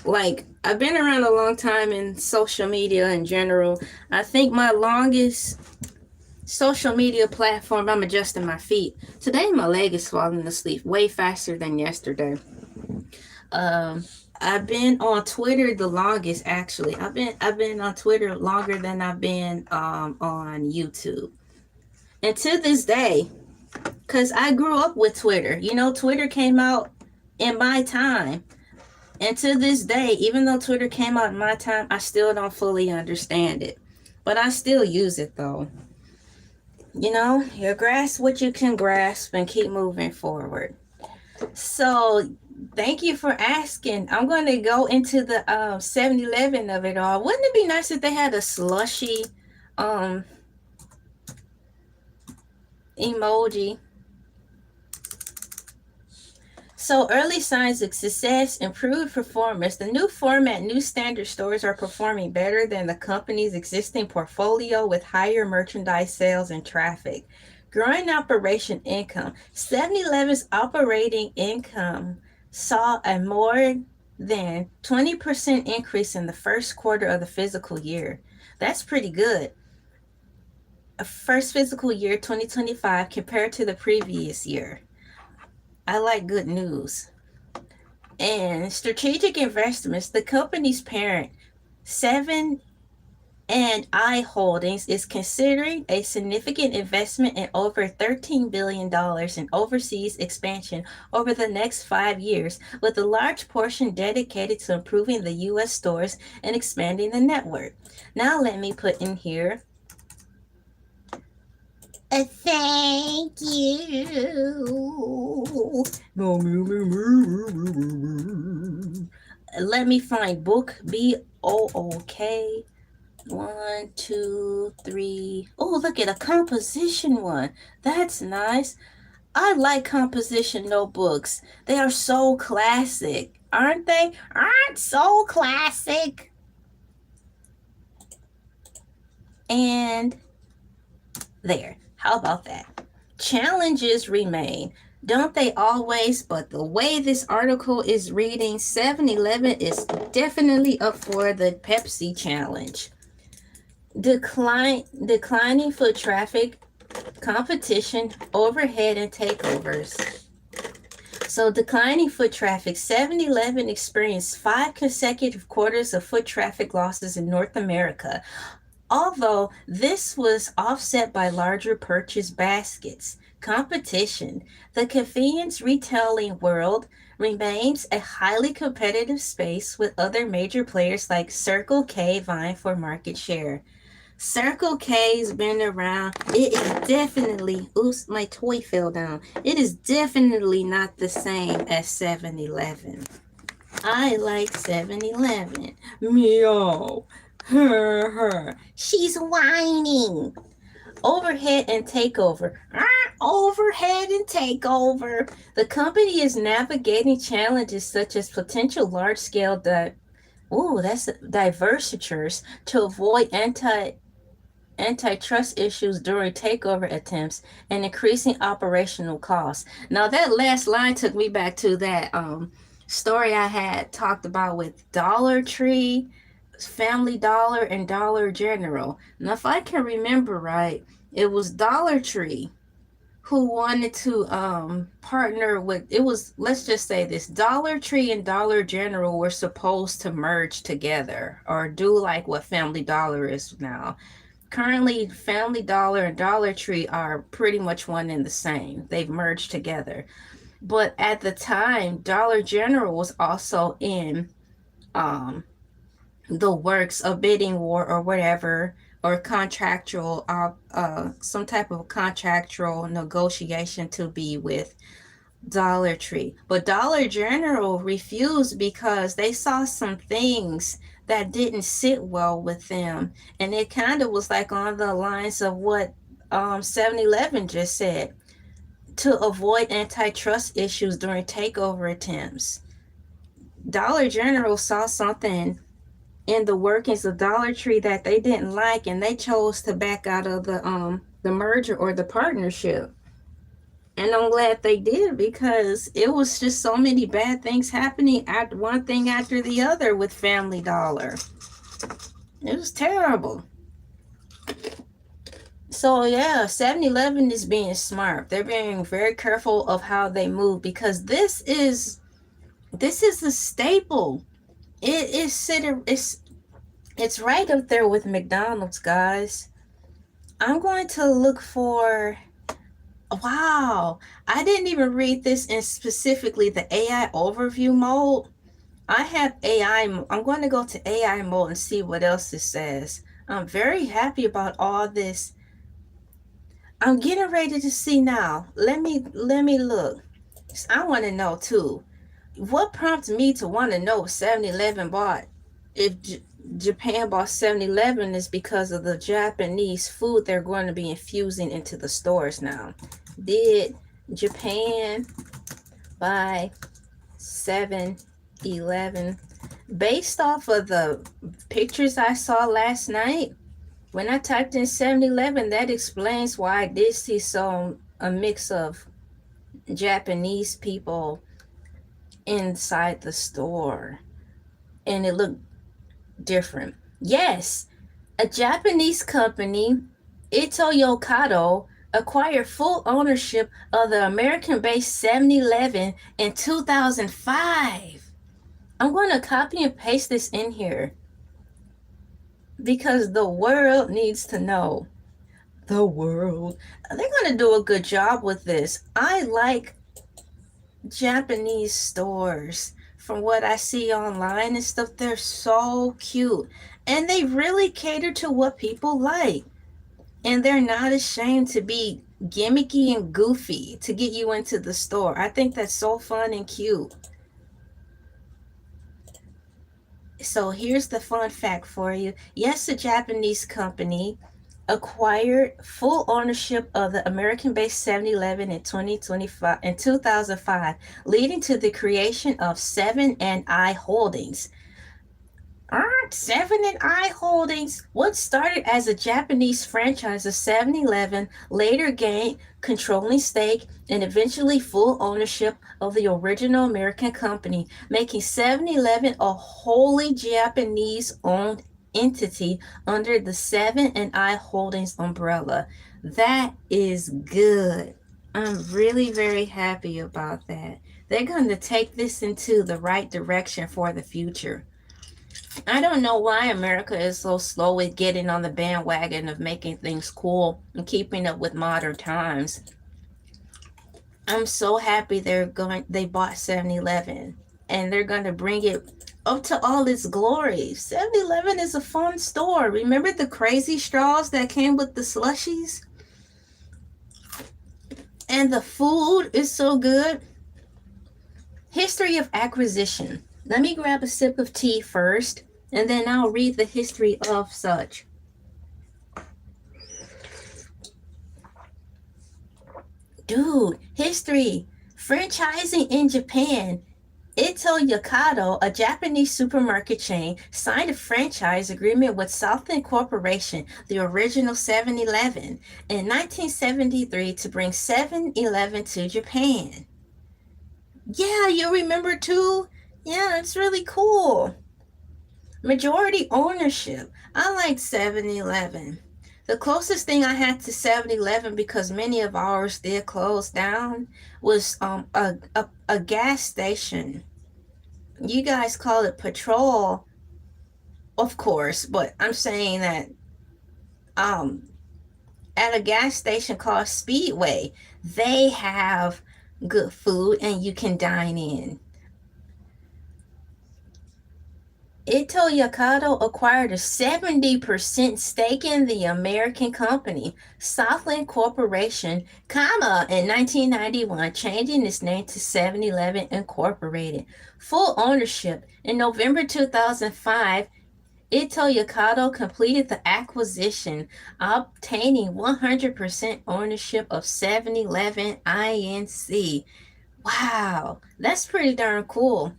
Like I've been around a long time in social media in general. I think my longest social media platform, I'm adjusting my feet. Today my leg is falling asleep way faster than yesterday. Um, I've been on Twitter the longest actually. I've been on Twitter longer than I've been on YouTube. And to this day, cuz I grew up with Twitter. You know, Twitter came out in my time. And to this day, even though Twitter came out in my time, I still don't fully understand it. But I still use it though. You know, you grasp what you can grasp and keep moving forward. So, thank you for asking. I'm going to go into the 7-Eleven of it all. Wouldn't it be nice if they had a slushy um, emoji? So, early signs of success, improved performance. The new format, new standard stores are performing better than the company's existing portfolio with higher merchandise sales and traffic. Growing operation income. 7-Eleven's operating income saw a more than 20% increase in the first quarter of the fiscal year. That's pretty good. First fiscal year 2025 compared to the previous year. I like good news. And strategic investments, the company's parent, Seven and I Holdings, is considering a significant investment in over $13 billion in overseas expansion over the next 5 years, with a large portion dedicated to improving the U.S. stores and expanding the network. Now, let me put in here a thank you. Let me find book BOOK. 1, 2, 3. Oh, look at a composition one. That's nice. I like composition notebooks. They are so classic, aren't they? Aren't so classic. And there. How about that? Challenges remain. Don't they always? But the way this article is reading, 7-Eleven is definitely up for the Pepsi challenge. Declining foot traffic, competition, overhead, and takeovers. So, declining foot traffic. 7-Eleven experienced 5 consecutive quarters of foot traffic losses in North America, although this was offset by larger purchase baskets. Competition. The convenience retailing world remains a highly competitive space with other major players like Circle K vying for market share. Circle K's been around. It is definitely, oops, my toy fell down. It is definitely not the same as 7-Eleven. I like 7-Eleven. Meow. Her. She's whining. Overhead and takeover. Overhead and takeover. The company is navigating challenges such as potential large-scale divestitures to avoid antitrust issues during takeover attempts and increasing operational costs. Now that last line took me back to that story I had talked about with Dollar Tree, Family Dollar, and Dollar General. Now if I can remember right, it was Dollar Tree who wanted to partner with, it was, let's just say this, Dollar Tree and Dollar General were supposed to merge together or do like what Family Dollar is now. Currently, Family Dollar and Dollar Tree are pretty much one and the same. They've merged together. But at the time, Dollar General was also in um, the works of bidding war or whatever, or contractual, some type of contractual negotiation to be with Dollar Tree. But Dollar General refused because they saw some things that didn't sit well with them. And it kind of was like on the lines of what 7-Eleven just said, to avoid antitrust issues during takeover attempts. Dollar General saw something in the workings of Dollar Tree that they didn't like, and they chose to back out of the merger or the partnership. And I'm glad they did, because it was just so many bad things happening at one thing after the other with Family Dollar. It was terrible. So yeah, 7-Eleven is being smart. They're being very careful of how they move, because this is a staple. It is it's right up there with McDonald's, guys. I'm going to look for, wow, I didn't even read this in specifically the AI overview mode. I have AI. I'm going to go to AI mode and see what else it says. I'm very happy about all this. I'm getting ready to see now. Let me look. I want to know too. What prompted me to want to know if 7-Eleven bought, if Japan bought 7-Eleven, is because of the Japanese food they're going to be infusing into the stores now. Did Japan buy 7-Eleven? Based off of the pictures I saw last night, when I typed in 7-Eleven, that explains why I did see a mix of Japanese people inside the store, and it looked different. Yes, a Japanese company, Ito Yokado, acquired full ownership of the American-based 7-Eleven in 2005. I'm going to copy and paste this in here because the world needs to know. The world. They're going to do a good job with this. I like Japanese stores. From what I see online and stuff, they're so cute. And they really cater to what people like. And they're not ashamed to be gimmicky and goofy to get you into the store. I think that's so fun and cute. So here's the fun fact for you. Yes, a Japanese company acquired full ownership of the American-based 7-Eleven in 2005, leading to the creation of 7 and I Holdings. 7 and I Holdings, what started as a Japanese franchise of 7-Eleven, later gained controlling stake and eventually full ownership of the original American company, making 7-Eleven a wholly Japanese-owned entity under the 7 and I Holdings umbrella. That is good. I'm really very happy about that. They're going to take this into the right direction for the future. I don't know why America is so slow with getting on the bandwagon of making things cool and keeping up with modern times. I'm so happy they bought 7-Eleven, and they're going to bring it up to all its glory. 7-Eleven is a fun store. Remember the crazy straws that came with the slushies? And the food is so good. History of acquisition. Let me grab a sip of tea first, and then I'll read the history of such. Dude, history. Franchising in Japan. Ito Yokado, a Japanese supermarket chain, signed a franchise agreement with Southland Corporation, the original 7-Eleven, in 1973 to bring 7-Eleven to Japan. Yeah, you remember too? Yeah, it's really cool. Majority ownership. I like 7-Eleven. The closest thing I had to 7-Eleven, because many of ours did close down, was a gas station. You guys call it Patrol, of course, but I'm saying that at a gas station called Speedway, they have good food and you can dine in. Ito Yokado acquired a 70% stake in the American company, Southland Corporation, in 1991, changing its name to 7-Eleven Incorporated. Full ownership. In November 2005, Ito Yokado completed the acquisition, obtaining 100% ownership of 7-Eleven Inc. Wow, that's pretty darn cool.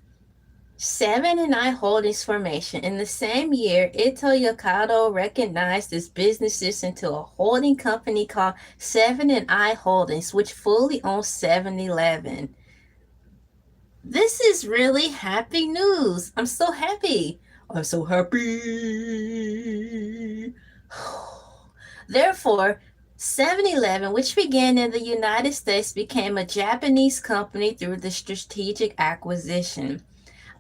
Seven and I Holdings formation. In the same year, Ito Yokado recognized its businesses into a holding company called Seven and I Holdings, which fully owns 7-Eleven. This is really happy news. I'm so happy. I'm so happy. Therefore, 7-Eleven, which began in the United States, became a Japanese company through the strategic acquisition.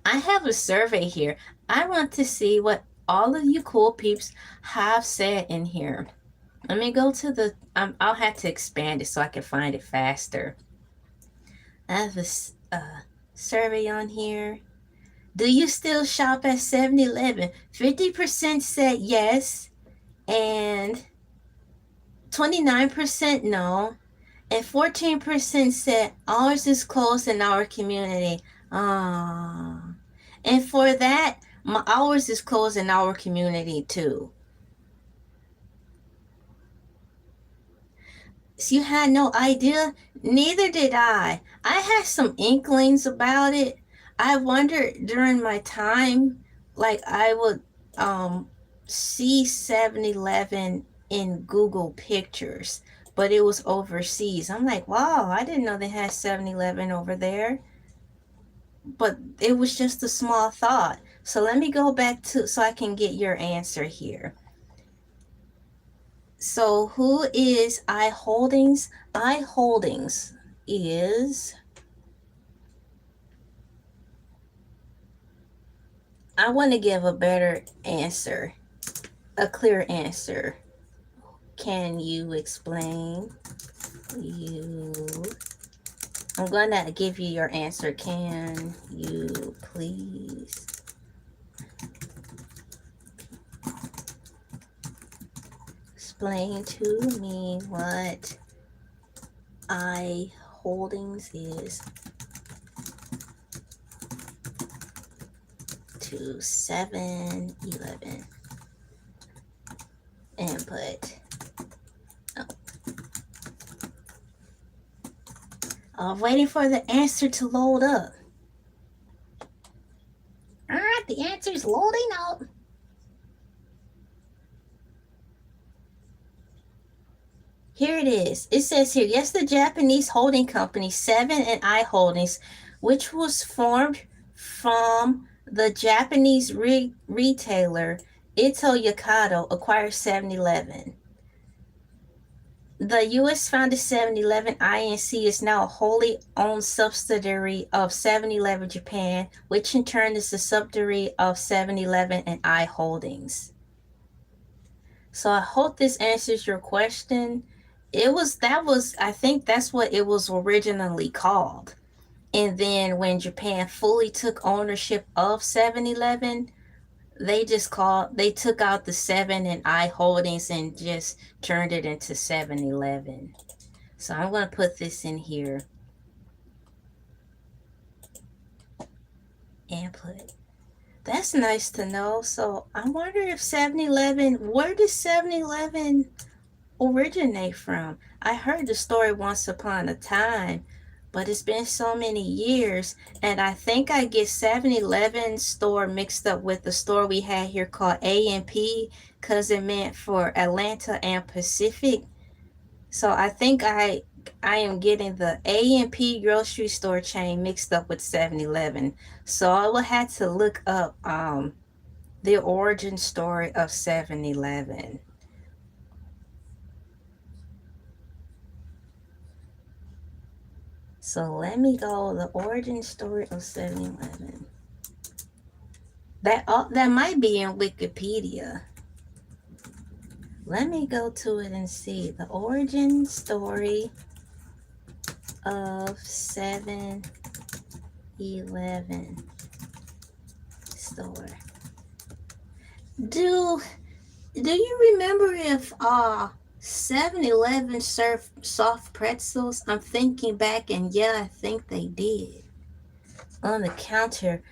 I have a survey here. I want to see what all of you cool peeps have said in here. Let me go to the, I'll have to expand it so I can find it faster. I have a survey on here. Do you still shop at 7-Eleven? 50% said yes, and 29% no, and 14% said ours is closed in our community. Ah. And for that, ours is closed in our community too. So you had no idea? Neither did I. I had some inklings about it. I wondered during my time, like I would see 7-Eleven in Google Pictures, but it was overseas. I'm like, wow, I didn't know they had 7-Eleven over there. But it was just a small thought. So let me go back to so I can get your answer here. So who is I Holdings? I Holdings is, I want to give a better answer, a clear answer. Can you explain? I'm going to give you your answer. Can you please explain to me what I Holdings is to 7-Eleven? Input. I'm waiting for the answer to load up. Alright, the answer is loading up. Here it is. It says here, yes, the Japanese holding company 7 and I Holdings, which was formed from the Japanese retailer Ito Yokado, acquired 7-Eleven. The U.S. founded 7-Eleven Inc. is now a wholly owned subsidiary of 7-Eleven Japan, which in turn is a subsidiary of 7-Eleven and I Holdings. So I hope this answers your question. I think that's what it was originally called. And then when Japan fully took ownership of 7-Eleven, they took out the 7 and I Holdings and just turned it into 7-Eleven. So I'm going to put this in here. And put, that's nice to know. So I wonder if 7-Eleven, where does 7-Eleven originate from? I heard the story once upon a time, but it's been so many years, and I think I get 7-Eleven store mixed up with the store we had here called A&P because it meant for Atlanta and Pacific. So I think I am getting the A&P grocery store chain mixed up with 7-Eleven. So I will have to look up the origin story of 7-Eleven. So let me go the origin story of 7-Eleven. That might be in Wikipedia. Let me go to it and see the origin story of 7-Eleven store. Do you remember if 7-Eleven served soft pretzels? I'm thinking back, and yeah, I think they did. On the counter,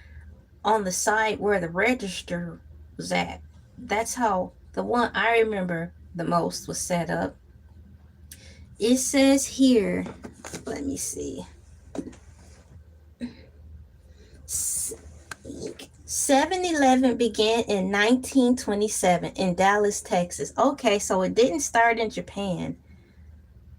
on the side where the register was at. That's how the one I remember the most was set up. It says here, let me see. 7-Eleven began in 1927 in Dallas, Texas. Okay, so it didn't start in Japan.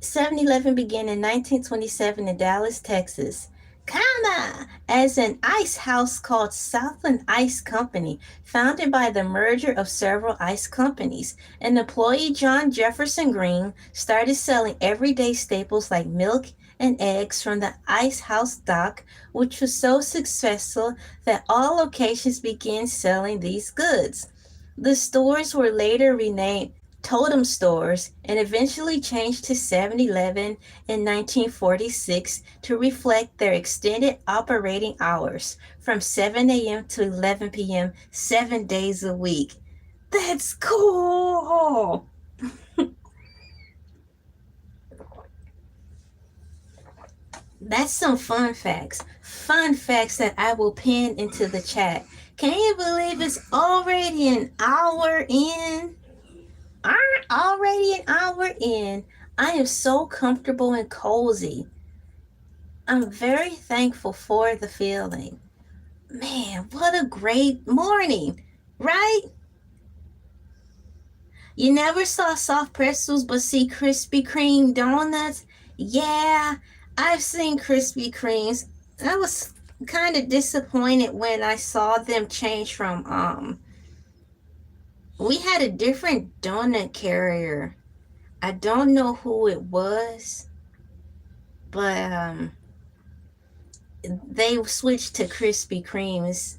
7-Eleven began in 1927 in Dallas, Texas, comma, as an ice house called Southland Ice Company, founded by the merger of several ice companies. An employee, John Jefferson Green, started selling everyday staples like milk and eggs from the ice house dock, which was so successful that all locations began selling these goods. The stores were later renamed Totem Stores and eventually changed to 7-Eleven in 1946 to reflect their extended operating hours from 7 a.m. to 11 p.m. 7 days a week. That's cool! That's some fun facts. Fun facts that I will pin into the chat. Can you believe it's already an hour in? Already an hour in. I am so comfortable and cozy. I'm very thankful for the feeling. Man, what a great morning, right? You never saw soft pretzels but see Krispy Kreme donuts? Yeah, I've seen Krispy Kremes. I was kind of disappointed when I saw them change from we had a different donut carrier. I don't know who it was, but they switched to Krispy Kremes.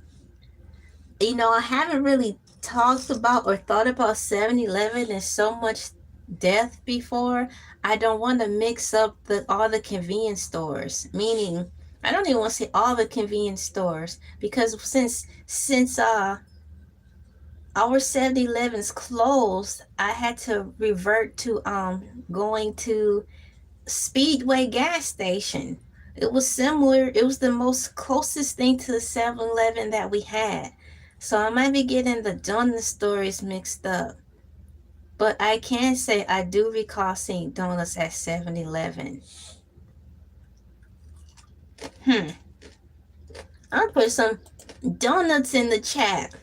I haven't really talked about or thought about 7-Eleven and so much death before. I don't want to mix up all the convenience stores, meaning I don't even want to say all the convenience stores because since our 7-Elevens closed, I had to revert to going to Speedway gas station. It was similar. It was the most closest thing to the 7-Eleven that we had. So I might be getting the donut stories mixed up. But I can say I do recall seeing donuts at 7-Eleven. I'll put some donuts in the chat.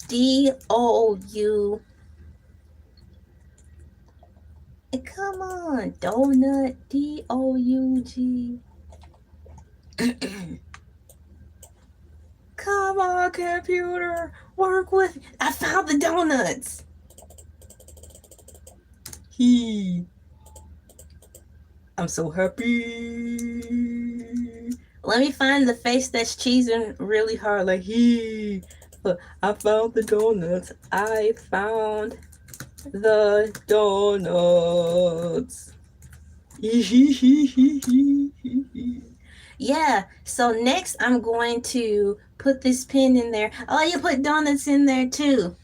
D-O-U. Come on, donut. D-O-U-G. Come on, computer. Work with. I found the donuts. I'm so happy. Let me find the face that's cheesing really hard, like Look, I found the donuts. I found the donuts. Yeah, so next I'm going to put this pin in there. Oh, you put donuts in there too.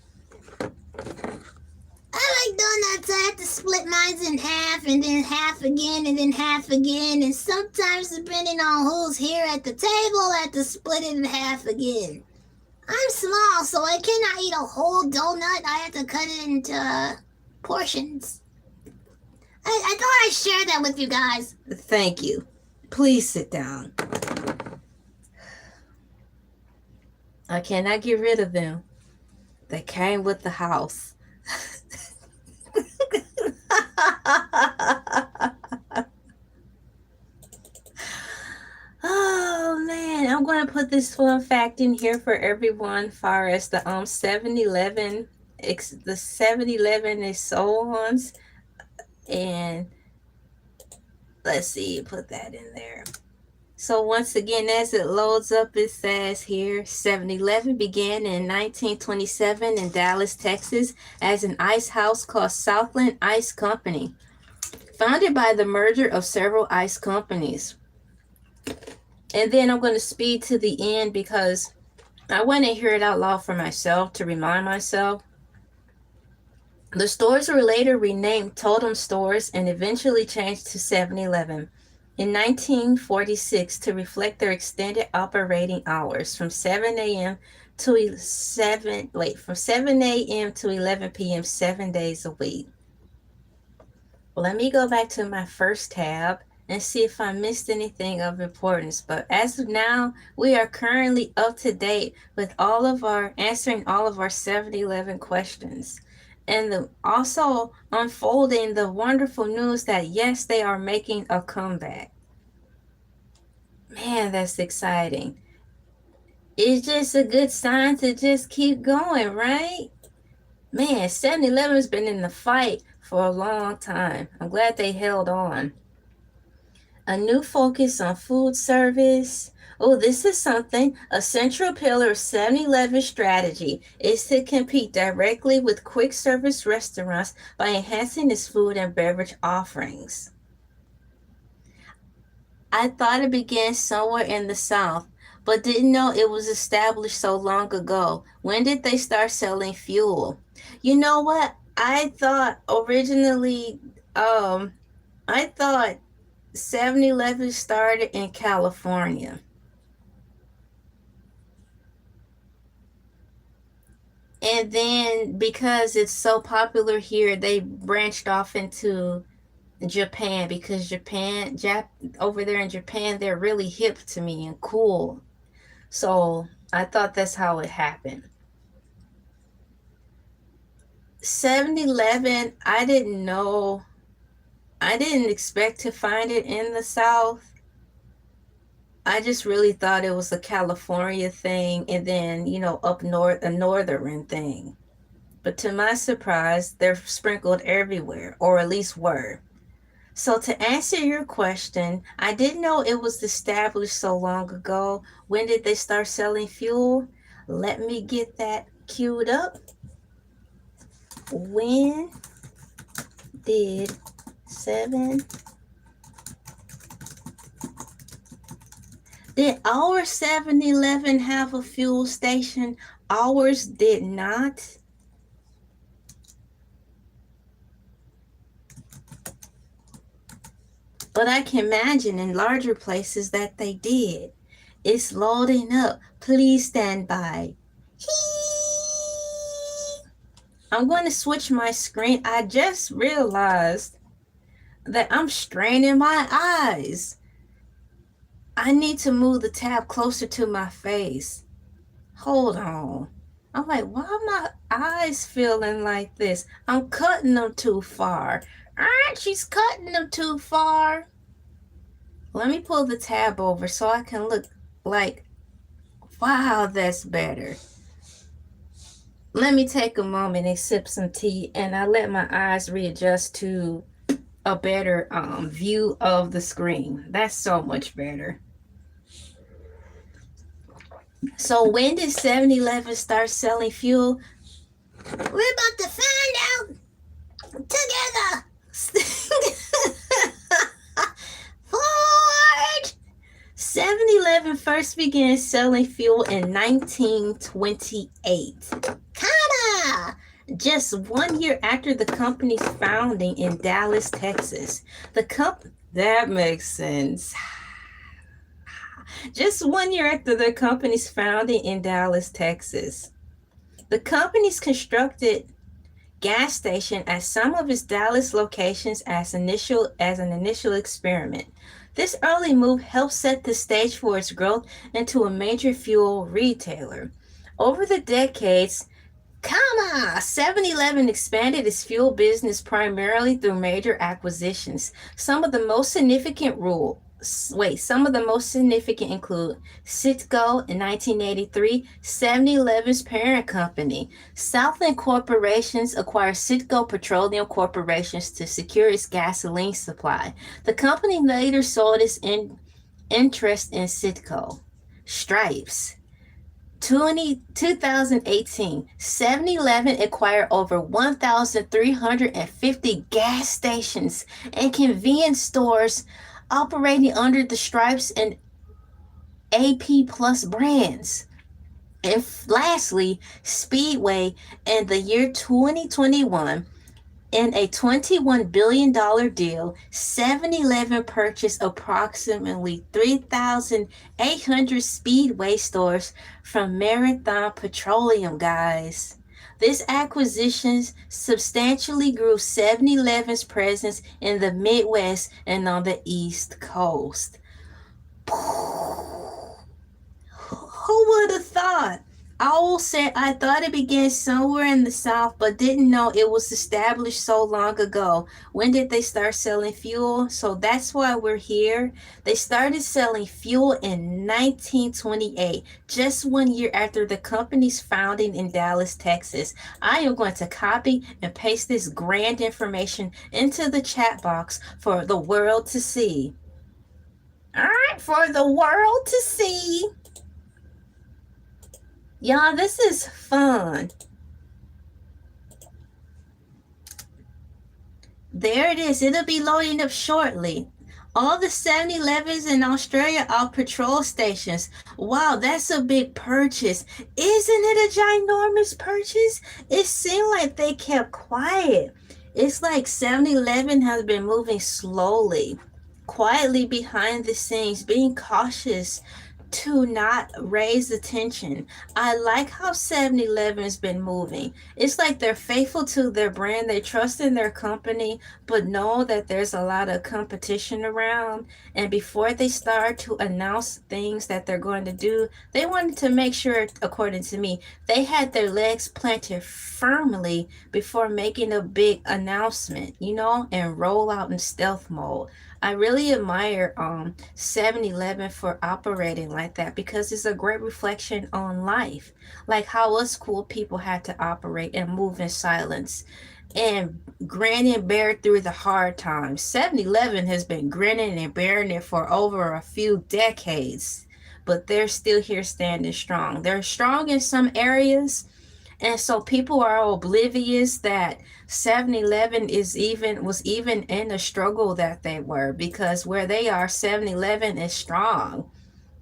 I like donuts. I have to split mine in half and then half again and then half again. And sometimes, depending on who's here at the table, I have to split it in half again. I'm small, so I cannot eat a whole donut. I have to cut it into portions. I thought I'd share that with you guys. Thank you. Please sit down. I cannot get rid of them. They came with the house. Oh man, I'm going to put this fun fact in here for everyone. Far as the 7-Eleven, the 7-Eleven is Solon's, and let's see, put that in there. So once again, as it loads up, it says here, 7-Eleven began in 1927 in Dallas, Texas, as an ice house called Southland Ice Company, founded by the merger of several ice companies. And then I'm going to speed to the end because I want to hear it out loud for myself to remind myself. The stores were later renamed Totem Stores and eventually changed to 7-Eleven in 1946 to reflect their extended operating hours from 7 a.m. to 7 a.m. to 11 p.m. 7 days a week. Well, let me go back to my first tab and see if I missed anything of importance. But as of now, we are currently up to date with answering all of our 7-Eleven questions. And also unfolding the wonderful news that yes, they are making a comeback. Man, that's exciting. It's just a good sign to just keep going, right? Man, 7-Eleven's been in the fight for a long time. I'm glad they held on. A new focus on food service. Oh, this is something. A central pillar of 7-Eleven strategy is to compete directly with quick service restaurants by enhancing its food and beverage offerings. I thought it began somewhere in the South, but didn't know it was established so long ago. When did they start selling fuel? You know what? I thought originally, I thought 7-Eleven started in California. And then because it's so popular here, they branched off into Japan because over there in Japan, they're really hip to me and cool. So I thought that's how it happened. 7-Eleven, I didn't know. I didn't expect to find it in the South. I just really thought it was a California thing and then, up north, a northern thing. But to my surprise, they're sprinkled everywhere, or at least were. So to answer your question, I didn't know it was established so long ago. When did they start selling fuel? Let me get that queued up. When did 7 Did our 7-Eleven have a fuel station? Ours did not. But I can imagine in larger places that they did. It's loading up. Please stand by. I'm going to switch my screen. I just realized that I'm straining my eyes. I need to move the tab closer to my face. Hold on. I'm like, why are my eyes feeling like this? I'm cutting them too far. She's cutting them too far. Let me pull the tab over so I can look like, wow, that's better. Let me take a moment and sip some tea, and I let my eyes readjust to a better view of the screen. That's so much better. So when did 7-Eleven start selling fuel? We're about to find out together. Ford! 7-Eleven first began selling fuel in 1928. Kinda! Just 1 year after the company's founding in Dallas, Texas. That makes sense. Just 1 year after the company's founding in Dallas, Texas. The company's constructed gas station at some of its Dallas locations as an initial experiment. This early move helped set the stage for its growth into a major fuel retailer. Over the decades, 7-Eleven expanded its fuel business primarily through major acquisitions. Some of the most significant include Citgo in 1983, 7-Eleven's parent company. Southland Corporations acquired Citgo Petroleum Corporations to secure its gasoline supply. The company later sold its interest in Citgo. Stripes. 2018, 7-Eleven acquired over 1,350 gas stations and convenience stores operating under the Stripes and AP Plus brands. And lastly, Speedway in the year 2021, in a $21 billion deal, 7-Eleven purchased approximately 3,800 Speedway stores from Marathon Petroleum, guys. This acquisition substantially grew 7-Eleven's presence in the Midwest and on the East Coast. Who would have thought? Owl said, I thought it began somewhere in the South, but didn't know it was established so long ago. When did they start selling fuel? So that's why we're here. They started selling fuel in 1928, just 1 year after the company's founding in Dallas, Texas. I am going to copy and paste this grand information into the chat box for the world to see. All right, for the world to see. Y'all, this is fun. There it is. It'll be loading up shortly. All the 7-Elevens in Australia are patrol stations. Wow, that's a big purchase. Isn't it a ginormous purchase? It seemed like they kept quiet. It's like 7-Eleven has been moving slowly, quietly behind the scenes, being cautious to not raise attention. I like how 7-Eleven's been moving. It's like they're faithful to their brand. They trust in their company, but know that there's a lot of competition around. And before they start to announce things that they're going to do, they wanted to make sure, according to me, they had their legs planted firmly before making a big announcement, and roll out in stealth mode. I really admire 7-Eleven for operating like that because it's a great reflection on life, like how us cool people had to operate and move in silence and grin and bear through the hard times. 7-Eleven has been grinning and bearing it for over a few decades, but they're still here standing strong. They're strong in some areas, and so people are oblivious that 7-Eleven was even in the struggle that they were, because where they are, 7-Eleven is strong.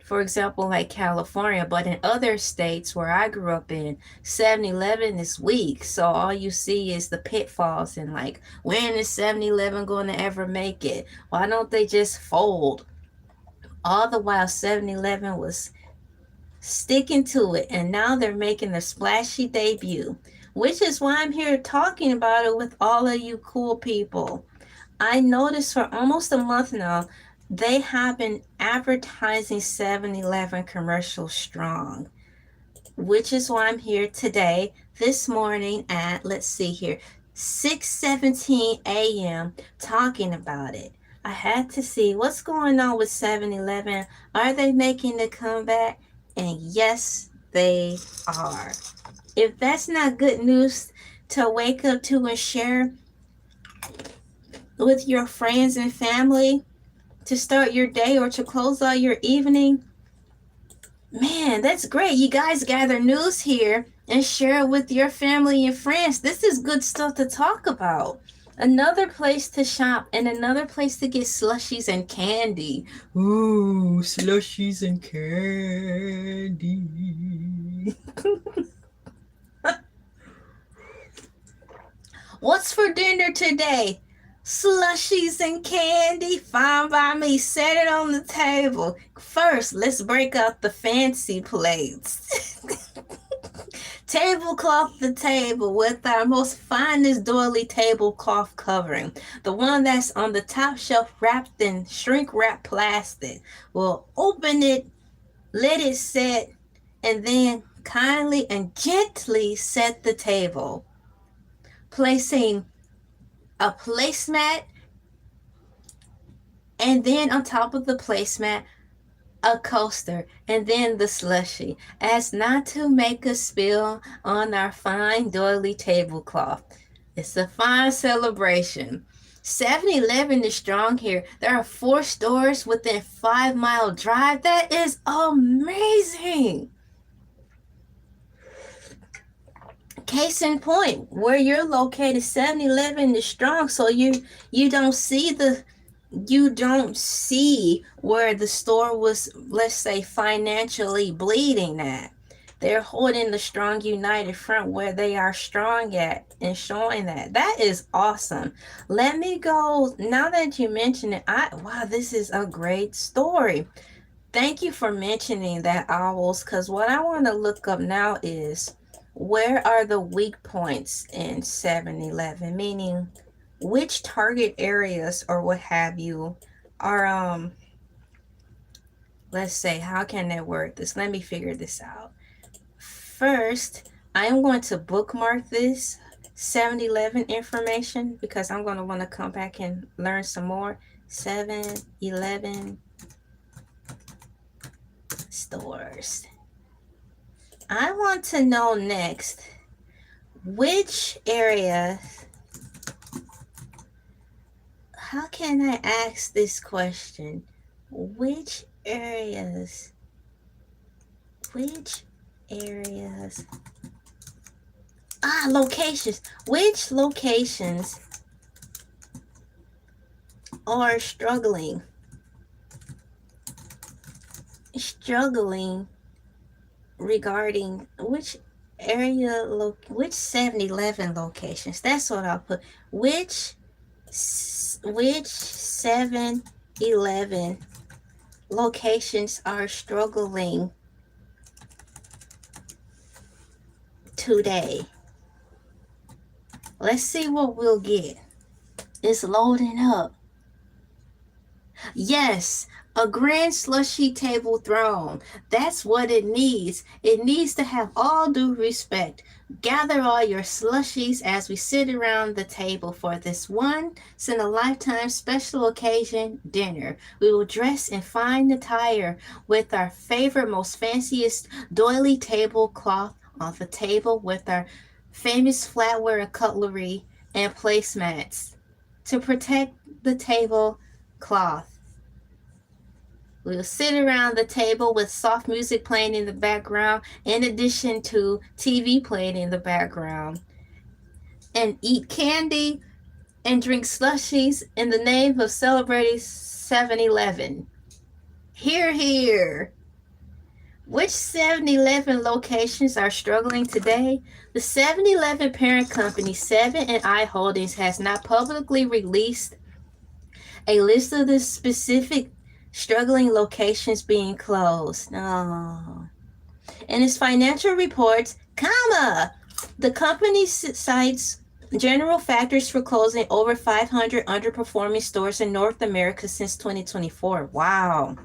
For example, like California, but in other states where I grew up in, 7-Eleven is weak. So all you see is the pitfalls and like, when is 7-Eleven going to ever make it? Why don't they just fold? All the while 7-Eleven was sticking to it, and now they're making a splashy debut, which is why I'm here talking about it with all of you cool people. I noticed for almost a month now, they have been advertising 7-Eleven commercials strong, which is why I'm here today, this morning at, let's see here, 6:17 a.m. talking about it. I had to see what's going on with 7-Eleven. Are they making a comeback? And yes, they are. If that's not good news to wake up to and share with your friends and family to start your day or to close out your evening, man, that's great. You guys gather news here and share it with your family and friends. This is good stuff to talk about. Another place to shop and another place to get slushies and candy. Ooh, slushies and candy. What's for dinner today? Slushies and candy, fine by me. Set it on the table. First, let's break out the fancy plates. Tablecloth the table with our most finest doily tablecloth covering. The one that's on the top shelf wrapped in shrink wrap plastic. We'll open it, let it set, and then kindly and gently set the table. Placing a placemat, and then on top of the placemat, a coaster, and then the slushie, as not to make a spill on our fine doily tablecloth. It's a fine celebration. 7-Eleven is strong here. There are 4 stores within 5-mile drive. That is amazing. Case in point, where you're located, 7-Eleven is strong, so you don't see where the store was, let's say, financially bleeding at. They're holding the strong united front where they are strong at and showing that. That is awesome. Let me go, now that you mention it, wow, this is a great story. Thank you for mentioning that, Owls, because what I want to look up now is Where are the weak points in 7-Eleven? Meaning, which target areas or what have you are let's say, how can I word this? Let me figure this out. First, I am going to bookmark this 7-Eleven information because I'm going to want to come back and learn some more. 7-Eleven stores. I want to know next which area. How can I ask this question? Which areas? Which areas? Locations. Which locations are struggling regarding which which 7-Eleven locations? That's what I'll put. Which 7-Eleven locations are struggling today? Let's see what we'll get. It's loading up. Yes, a grand slushy table throne. That's what it needs. It needs to have all due respect. Gather all your slushies as we sit around the table for this once in a lifetime special occasion dinner. We will dress in fine attire with our favorite, most fanciest doily tablecloth on the table with our famous flatware and cutlery and placemats to protect the tablecloth. We'll sit around the table with soft music playing in the background, in addition to TV playing in the background, and eat candy and drink slushies in the name of celebrating 7-Eleven. Hear, hear. Which 7-Eleven locations are struggling today? The 7-Eleven parent company, 7&I Holdings, has not publicly released a list of the specific struggling locations being closed. No. In its financial reports, the company cites general factors for closing over 500 underperforming stores in North America since 2024. Wow.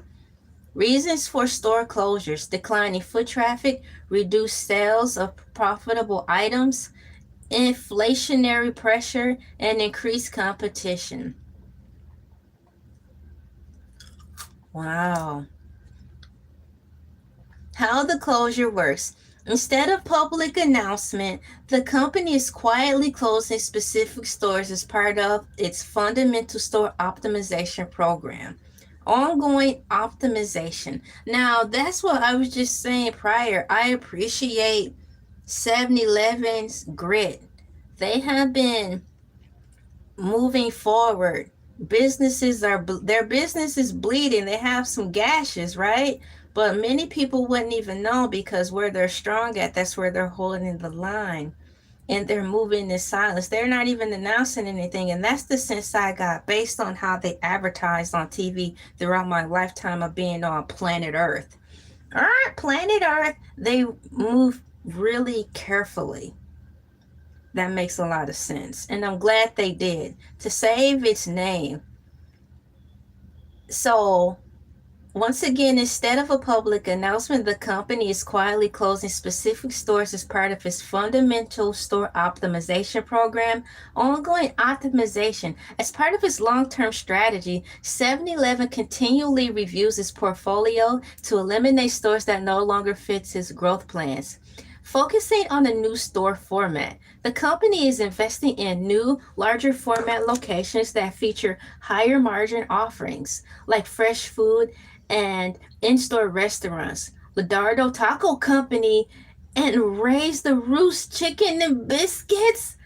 Reasons for store closures: declining foot traffic, reduced sales of profitable items, inflationary pressure, and increased competition. Wow. How the closure works. Instead of public announcement, the company is quietly closing specific stores as part of its fundamental store optimization program. Ongoing optimization. Now, that's what I was just saying prior. I appreciate 7-Eleven's grit. They have been moving forward. Their business is bleeding. They have some gashes, right? But many people wouldn't even know because where they're strong at, that's where they're holding the line. And they're moving in silence. They're not even announcing anything. And that's the sense I got based on how they advertised on TV throughout my lifetime of being on planet Earth. All right, planet Earth, they move really carefully. That makes a lot of sense. And I'm glad they did to save its name. So, once again, instead of a public announcement, the company is quietly closing specific stores as part of its fundamental store optimization program. Ongoing optimization. As part of its long-term strategy, 7-Eleven continually reviews its portfolio to eliminate stores that no longer fit its growth plans. Focusing on a new store format, the company is investing in new, larger format locations that feature higher margin offerings like fresh food and in-store restaurants. Ladardo Taco Company and Raise the Roost Chicken and Biscuits.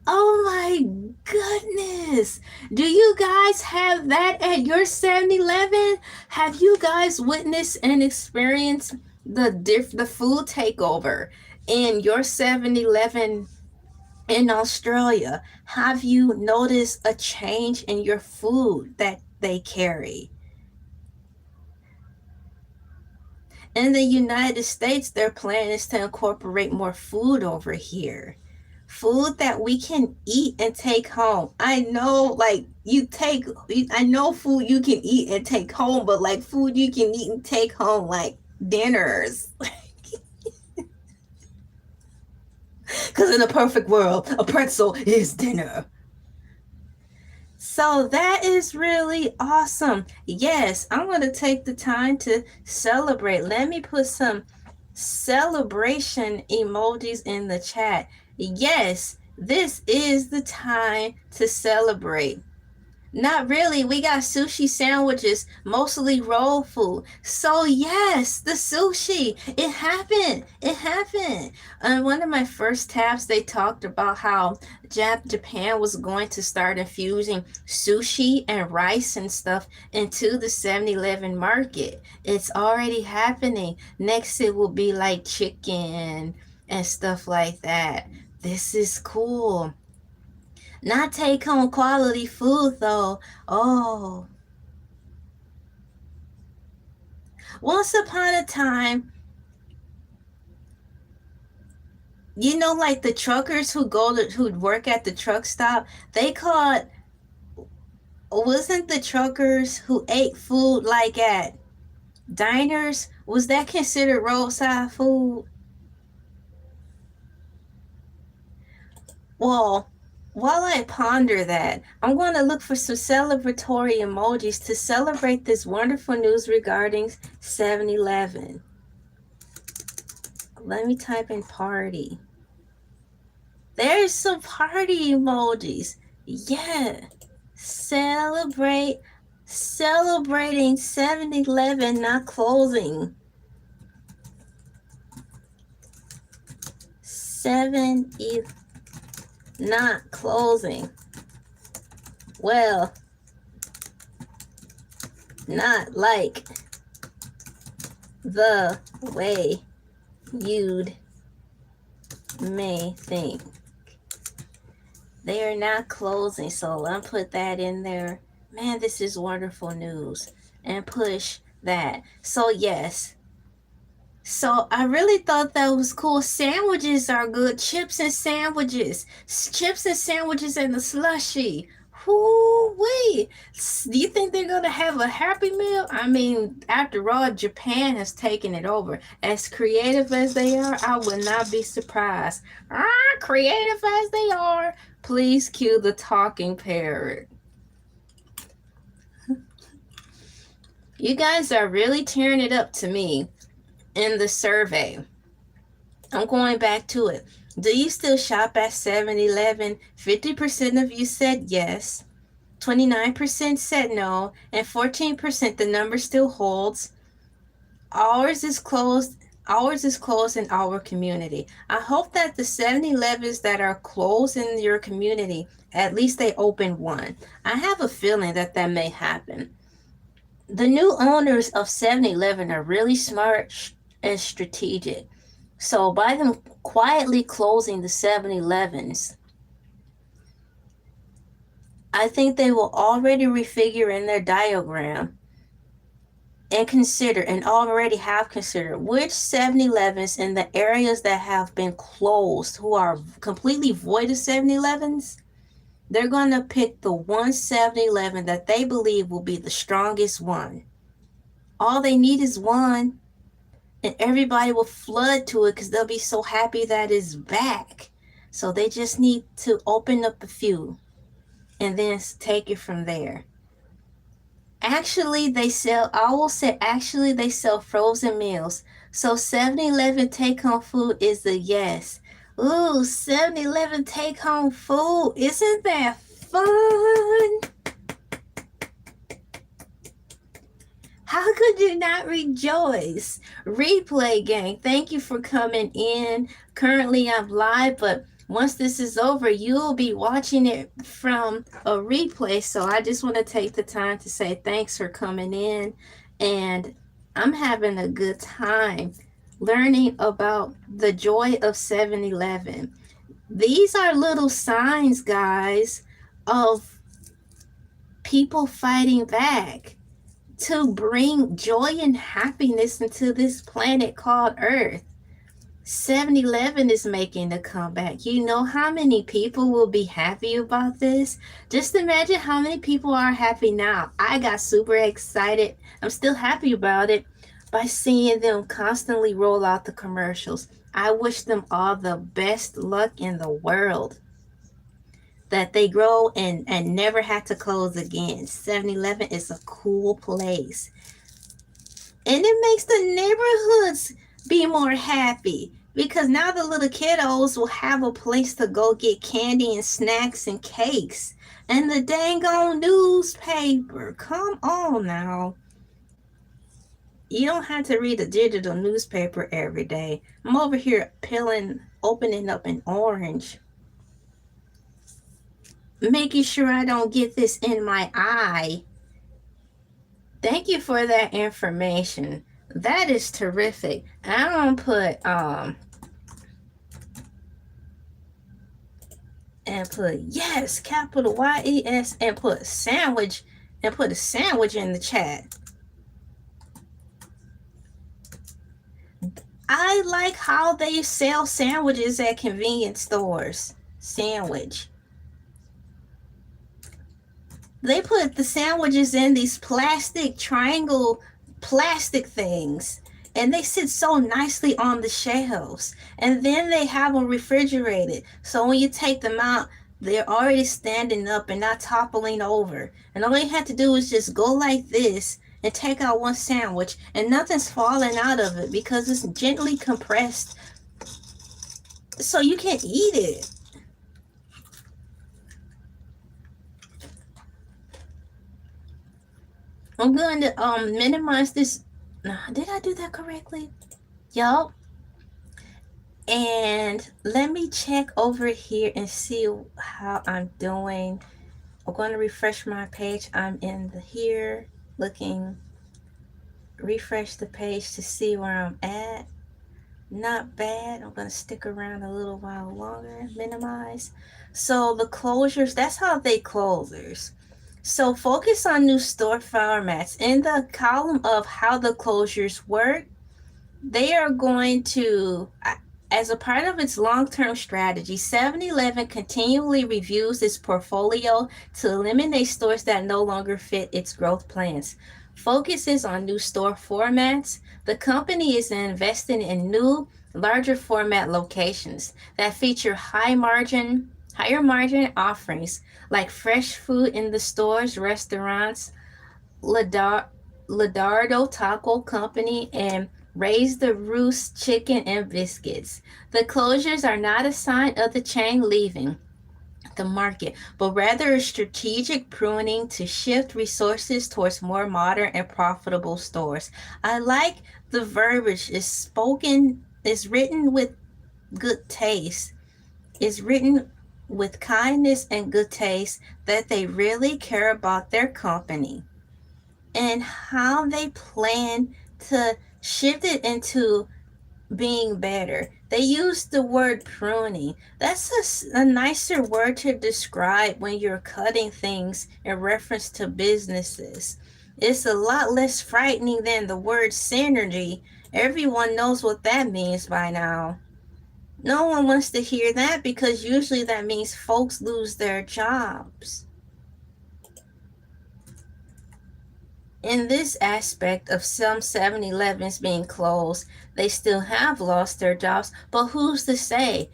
Oh my goodness. Do you guys have that at your 7-Eleven? Have you guys witnessed and experienced the food takeover in your 7-Eleven in Australia? Have you noticed a change in your food that they carry? In the United States, their plan is to incorporate more food over here. Food that we can eat and take home. I know, like, I know food you can eat and take home, but like food you can eat and take home, like dinners. Because in a perfect world, a pretzel is dinner. So that is really awesome. Yes, I'm going to take the time to celebrate. Let me put some celebration emojis in the chat. Yes, this is the time to celebrate. Not really. We got sushi sandwiches, mostly roll food. So yes, the sushi. It happened. It happened. On one of my first tabs, they talked about how Japan was going to start infusing sushi and rice and stuff into the 7-Eleven market. It's already happening. Next, it will be like chicken and stuff like that. This is cool. Not take home quality food though. Oh, once upon a time, like the truckers who'd work at the truck stop, they called, wasn't the truckers who ate food like at diners, was that considered roadside food? Well, while I ponder that, I'm going to look for some celebratory emojis to celebrate this wonderful news regarding 7-Eleven. Let me type in party. There's some party emojis. Yeah. Celebrating 7-Eleven not closing. 7 not closing. Well, not like the way you'd may think. They are not closing, so I'll put that in there. Man, this is wonderful news. And push that. So yes. So I really thought that was cool. Sandwiches are good. Chips and sandwiches. Chips and sandwiches and the slushy. Whoo-wee. Do you think they're going to have a Happy Meal? I mean, after all, Japan has taken it over. As creative as they are, I would not be surprised. Creative as they are, please cue the talking parrot. You guys are really tearing it up to me in the survey. I'm going back to it. Do you still shop at 7-Eleven? 50% of you said yes. 29% said no. And 14%, the number still holds. Ours is closed in our community. I hope that the 7-Elevens that are closed in your community, at least they open one. I have a feeling that may happen. The new owners of 7-Eleven are really smart and strategic. So by them quietly closing the 7-Elevens, I think they will already refigure in their diagram and already have considered which 7-Elevens in the areas that have been closed, who are completely void of 7-Elevens, they're going to pick the one 7-Eleven that they believe will be the strongest one. All they need is one, and everybody will flood to it because they'll be so happy that it's back. So they just need to open up a few and then take it from there. Actually, they sell frozen meals. So 7-Eleven take-home food is a yes. Ooh, 7-Eleven take-home food. Isn't that fun? How could you not rejoice? Replay gang, thank you for coming in. Currently, I'm live, but once this is over, you'll be watching it from a replay. So I just want to take the time to say thanks for coming in. And I'm having a good time learning about the joy of 7-Eleven. These are little signs, guys, of people fighting back. to bring joy and happiness into this planet called Earth. 7-Eleven is making a comeback. You know how many people will be happy about this? Just imagine how many people are happy now. I got super excited. I'm still happy about it by seeing them constantly roll out the commercials. I wish them all the best luck in the world. That they grow and never have to close again. 7-Eleven is a cool place. And it makes the neighborhoods be more happy because now the little kiddos will have a place to go get candy and snacks and cakes. And the dang on newspaper. Come on now. You don't have to read a digital newspaper every day. I'm over here opening up an orange, making sure I don't get this in my eye. Thank you for that information. That is terrific. I'm gonna put and put yes, capital YES, and put sandwich, and put a sandwich in the chat. I like how they sell sandwiches at convenience stores. Sandwich. They put the sandwiches in these triangle plastic things, and they sit so nicely on the shelves, and then they have them refrigerated, so when you take them out, they're already standing up and not toppling over, and all you have to do is just go like this and take out one sandwich, and nothing's falling out of it because it's gently compressed so you can eat it. I'm going to minimize this. Did I do that correctly? Yup. And let me check over here and see how I'm doing. I'm going to refresh my page. I'm in here looking. Refresh the page to see where I'm at. Not bad. I'm going to stick around a little while longer. Minimize. So the closures, that's how they closers. So focus on new store formats. In the column of how the closures work, they are going to, as a part of its long-term strategy, 7-Eleven continually reviews its portfolio to eliminate stores that no longer fit its growth plans. Focuses on new store formats. The company is investing in new, larger format locations that feature higher margin offerings like fresh food in the stores, restaurants, Ladardo Taco Company, and Raise the Roost Chicken and Biscuits. The closures are not a sign of the chain leaving the market, but rather a strategic pruning to shift resources towards more modern and profitable stores. I like the verbiage is written with good taste. It's written with kindness and good taste that they really care about their company and how they plan to shift it into being better. They use the word pruning. That's a nicer word to describe when you're cutting things in reference to businesses. It's a lot less frightening than the word synergy. Everyone knows what that means by now. No one wants to hear that because usually that means folks lose their jobs. In this aspect of some 7-Elevens being closed, they still have lost their jobs, but who's to say?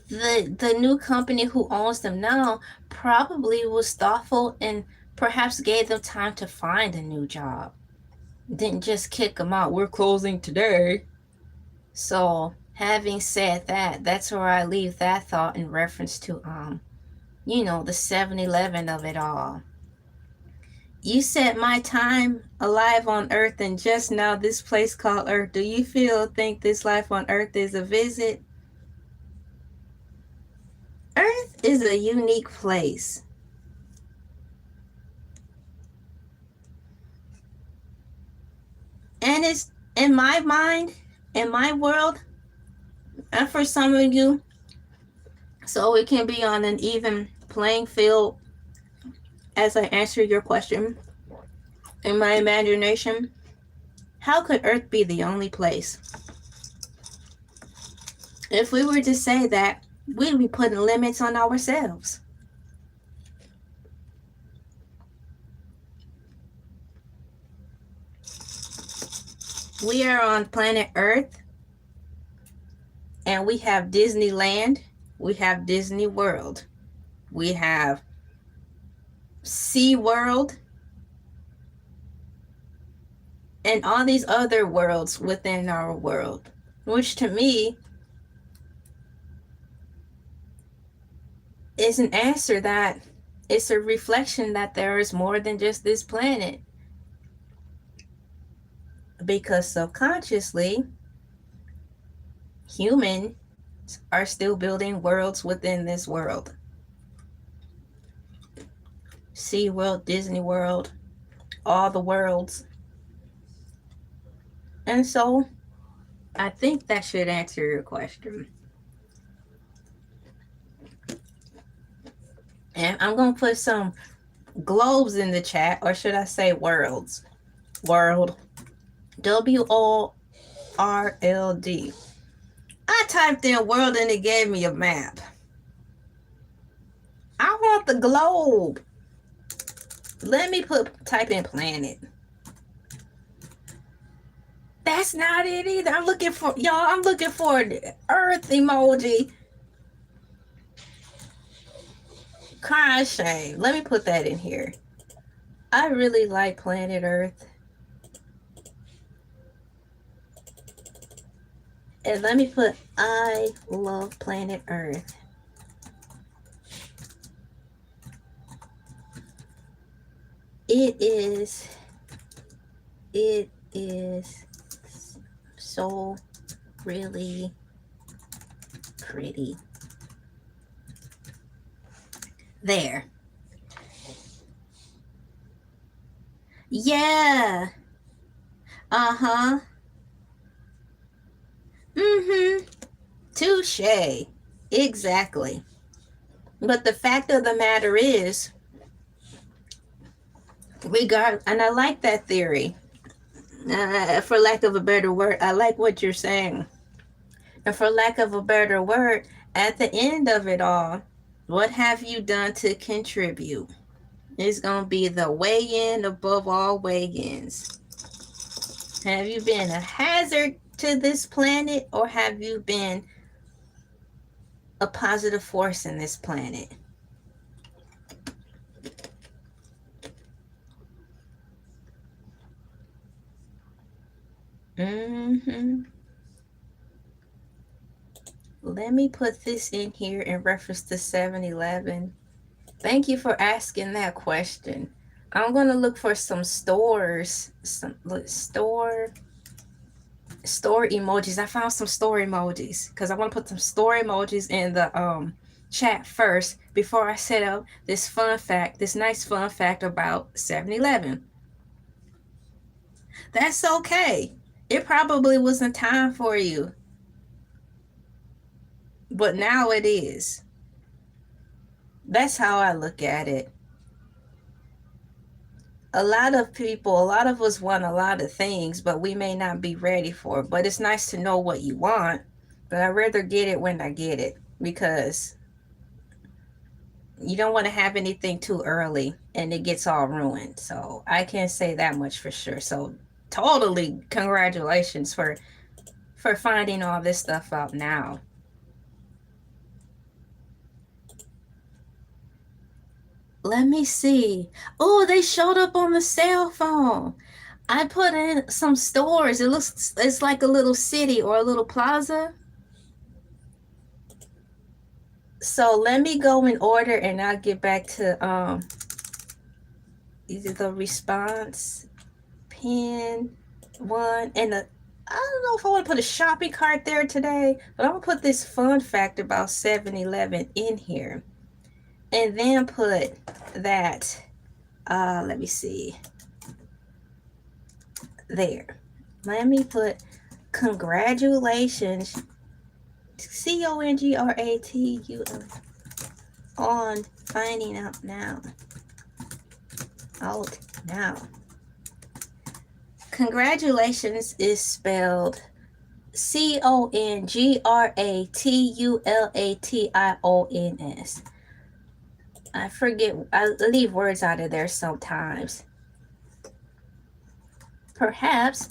The new company who owns them now probably was thoughtful and perhaps gave them time to find a new job. Didn't just kick them out. We're closing today. So, having said that, that's where I leave that thought in reference to the 7-Eleven of it all. You said my time alive on Earth, and just now this place called Earth. Do you think this life on Earth is a visit? Earth is a unique place. And it's, in my mind, in my world, and for some of you, so it can be on an even playing field as I answer your question. In my imagination, how could Earth be the only place? If we were to say that, we'd be putting limits on ourselves. We are on planet Earth, and we have Disneyland, we have Disney World, we have Sea World, and all these other worlds within our world, which to me is an answer that it's a reflection that there is more than just this planet. Because subconsciously, humans are still building worlds within this world. Sea World, Disney World, all the worlds. And so I think that should answer your question. And I'm going to put some globes in the chat, or should I say worlds? World. WORLD. I typed in world and it gave me a map. I want the globe. Let me type in planet. That's not it either. I'm looking for the Earth emoji. Crying shame. Let me put that in here. I really like planet Earth. And let me put I love planet Earth. It is so really pretty. There. Yeah. Uh-huh. Mm-hmm. Touche. Exactly. But the fact of the matter is, and I like that theory. For lack of a better word, I like what you're saying. And for lack of a better word, at the end of it all, what have you done to contribute? It's going to be the weigh-in above all weigh-ins. Have you been a hazard to this planet, or have you been a positive force in this planet? Mm-hmm. Let me put this in here in reference to 7-Eleven. Thank you for asking that question. I'm going to look for some stores, store emojis. I found some store emojis because I want to put some store emojis in the chat first before I set up this nice fun fact about 7-Eleven. That's okay. It probably wasn't time for you, but now it is. That's how I look at it. A lot of us want a lot of things, but we may not be ready for it. But it's nice to know what you want, but I'd rather get it when I get it, because you don't want to have anything too early and it gets all ruined. So I can't say that much for sure. So totally congratulations for finding all this stuff out now. Let me see. Oh, they showed up on the cell phone. I put in some stores. It's like a little city or a little plaza. So let me go in order and I'll get back to either the response pin one and I don't know if I want to put a shopping cart there today, but I'm gonna put this fun fact about 7-Eleven in here. And then put that, let me see, there. Let me put congratulations, CONGRATU, on finding out now. Congratulations is spelled Congratulations. I forget, I leave words out of there sometimes. Perhaps.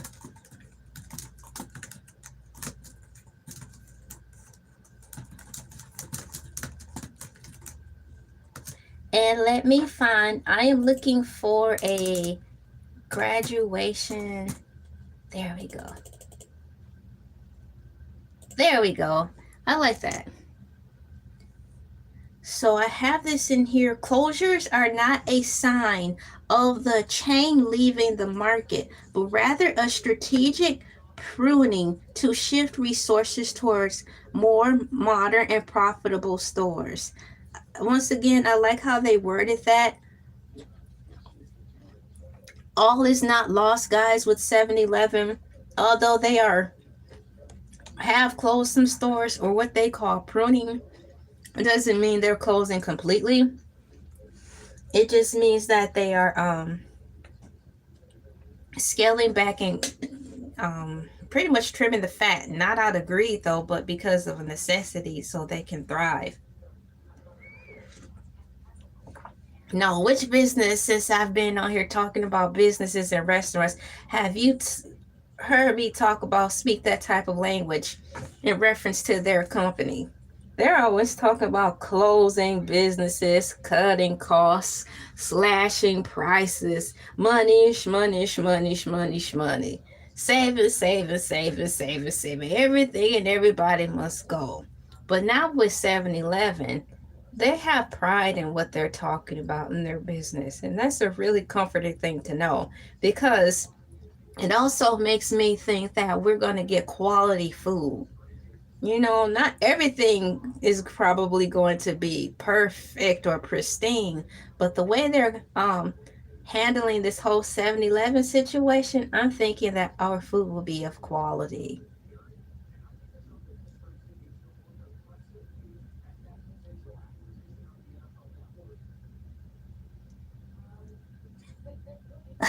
And let me find, I am looking for a graduation. There we go. There we go. I like that. So I have this in here. Closures are not a sign of the chain leaving the market, but rather a strategic pruning to shift resources towards more modern and profitable stores. Once again, I like how they worded that. All is not lost, guys, with 7-Eleven. Although they have closed some stores, or what they call pruning, it doesn't mean they're closing completely. It just means that they are scaling back and pretty much trimming the fat. Not out of greed, though, but because of a necessity so they can thrive. Now, which business, since I've been on here talking about businesses and restaurants, have you heard me speak that type of language in reference to their company? They're always talking about closing businesses, cutting costs, slashing prices, money, money. Saving. Everything and everybody must go. But now with 7-Eleven, they have pride in what they're talking about in their business. And that's a really comforting thing to know, because it also makes me think that we're going to get quality food. You know, not everything is probably going to be perfect or pristine, but the way they're handling this whole 7-Eleven situation, I'm thinking that our food will be of quality.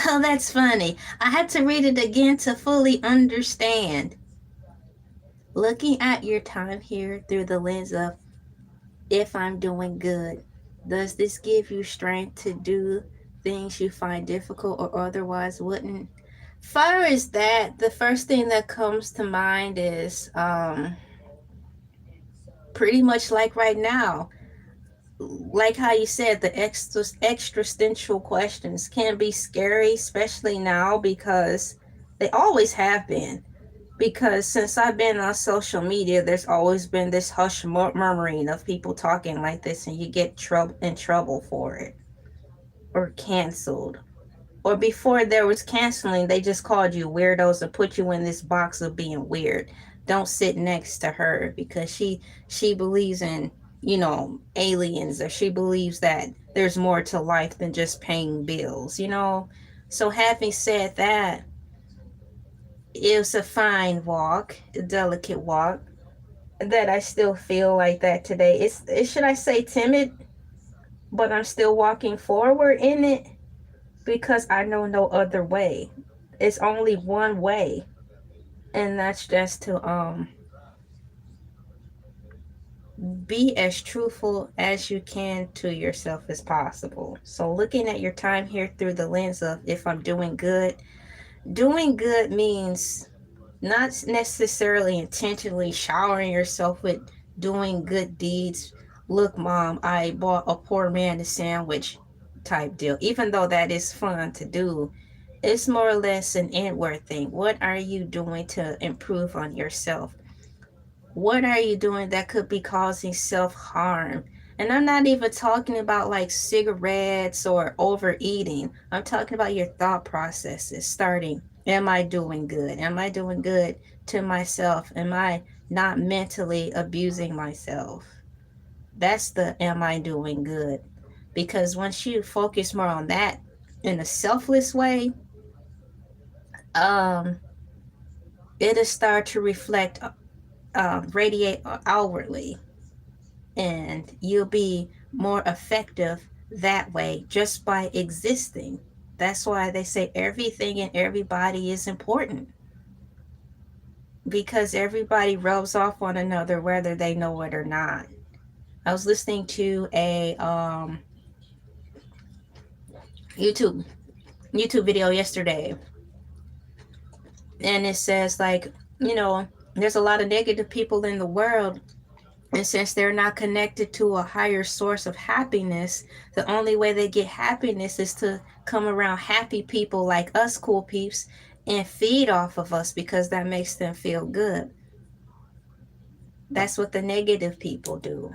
Oh, that's funny. I had to read it again to fully understand. Looking at your time here through the lens of if I'm doing good, does this give you strength to do things you find difficult or otherwise wouldn't? Far as that, the first thing that comes to mind is pretty much like right now. Like how you said, the existential questions can be scary, especially now, because they always have been. Because since I've been on social media, there's always been this hush murmuring of people talking like this, and you get in trouble for it, or canceled. Or before there was canceling, they just called you weirdos and put you in this box of being weird. Don't sit next to her because she believes in, aliens, or she believes that there's more to life than just paying bills. So having said that, it was a fine walk, a delicate walk, that I still feel like that today. Should I say timid, but I'm still walking forward in it, because I know no other way. It's only one way, and that's just to be as truthful as you can to yourself as possible. So looking at your time here through the lens of if I'm doing good, doing good means not necessarily intentionally showering yourself with doing good deeds. Look, mom, I bought a poor man a sandwich type deal. Even though that is fun to do, it's more or less an inward thing. What are you doing to improve on yourself? What are you doing that could be causing self-harm? And I'm not even talking about like cigarettes or overeating. I'm talking about your thought processes. Starting, am I doing good? Am I doing good to myself? Am I not mentally abusing myself? That's the am I doing good? Because once you focus more on that in a selfless way, um, it'll start to reflect, radiate outwardly, and you'll be more effective that way just by existing. That's why they say everything and everybody is important, because everybody rubs off one another whether they know it or not. I was listening to a YouTube YouTube video yesterday, and it says, like, you know, there's a lot of negative people in the world, and since they're not connected to a higher source of happiness, the only way they get happiness is to come around happy people like us cool peeps and feed off of us, because that makes them feel good. That's what the negative people do.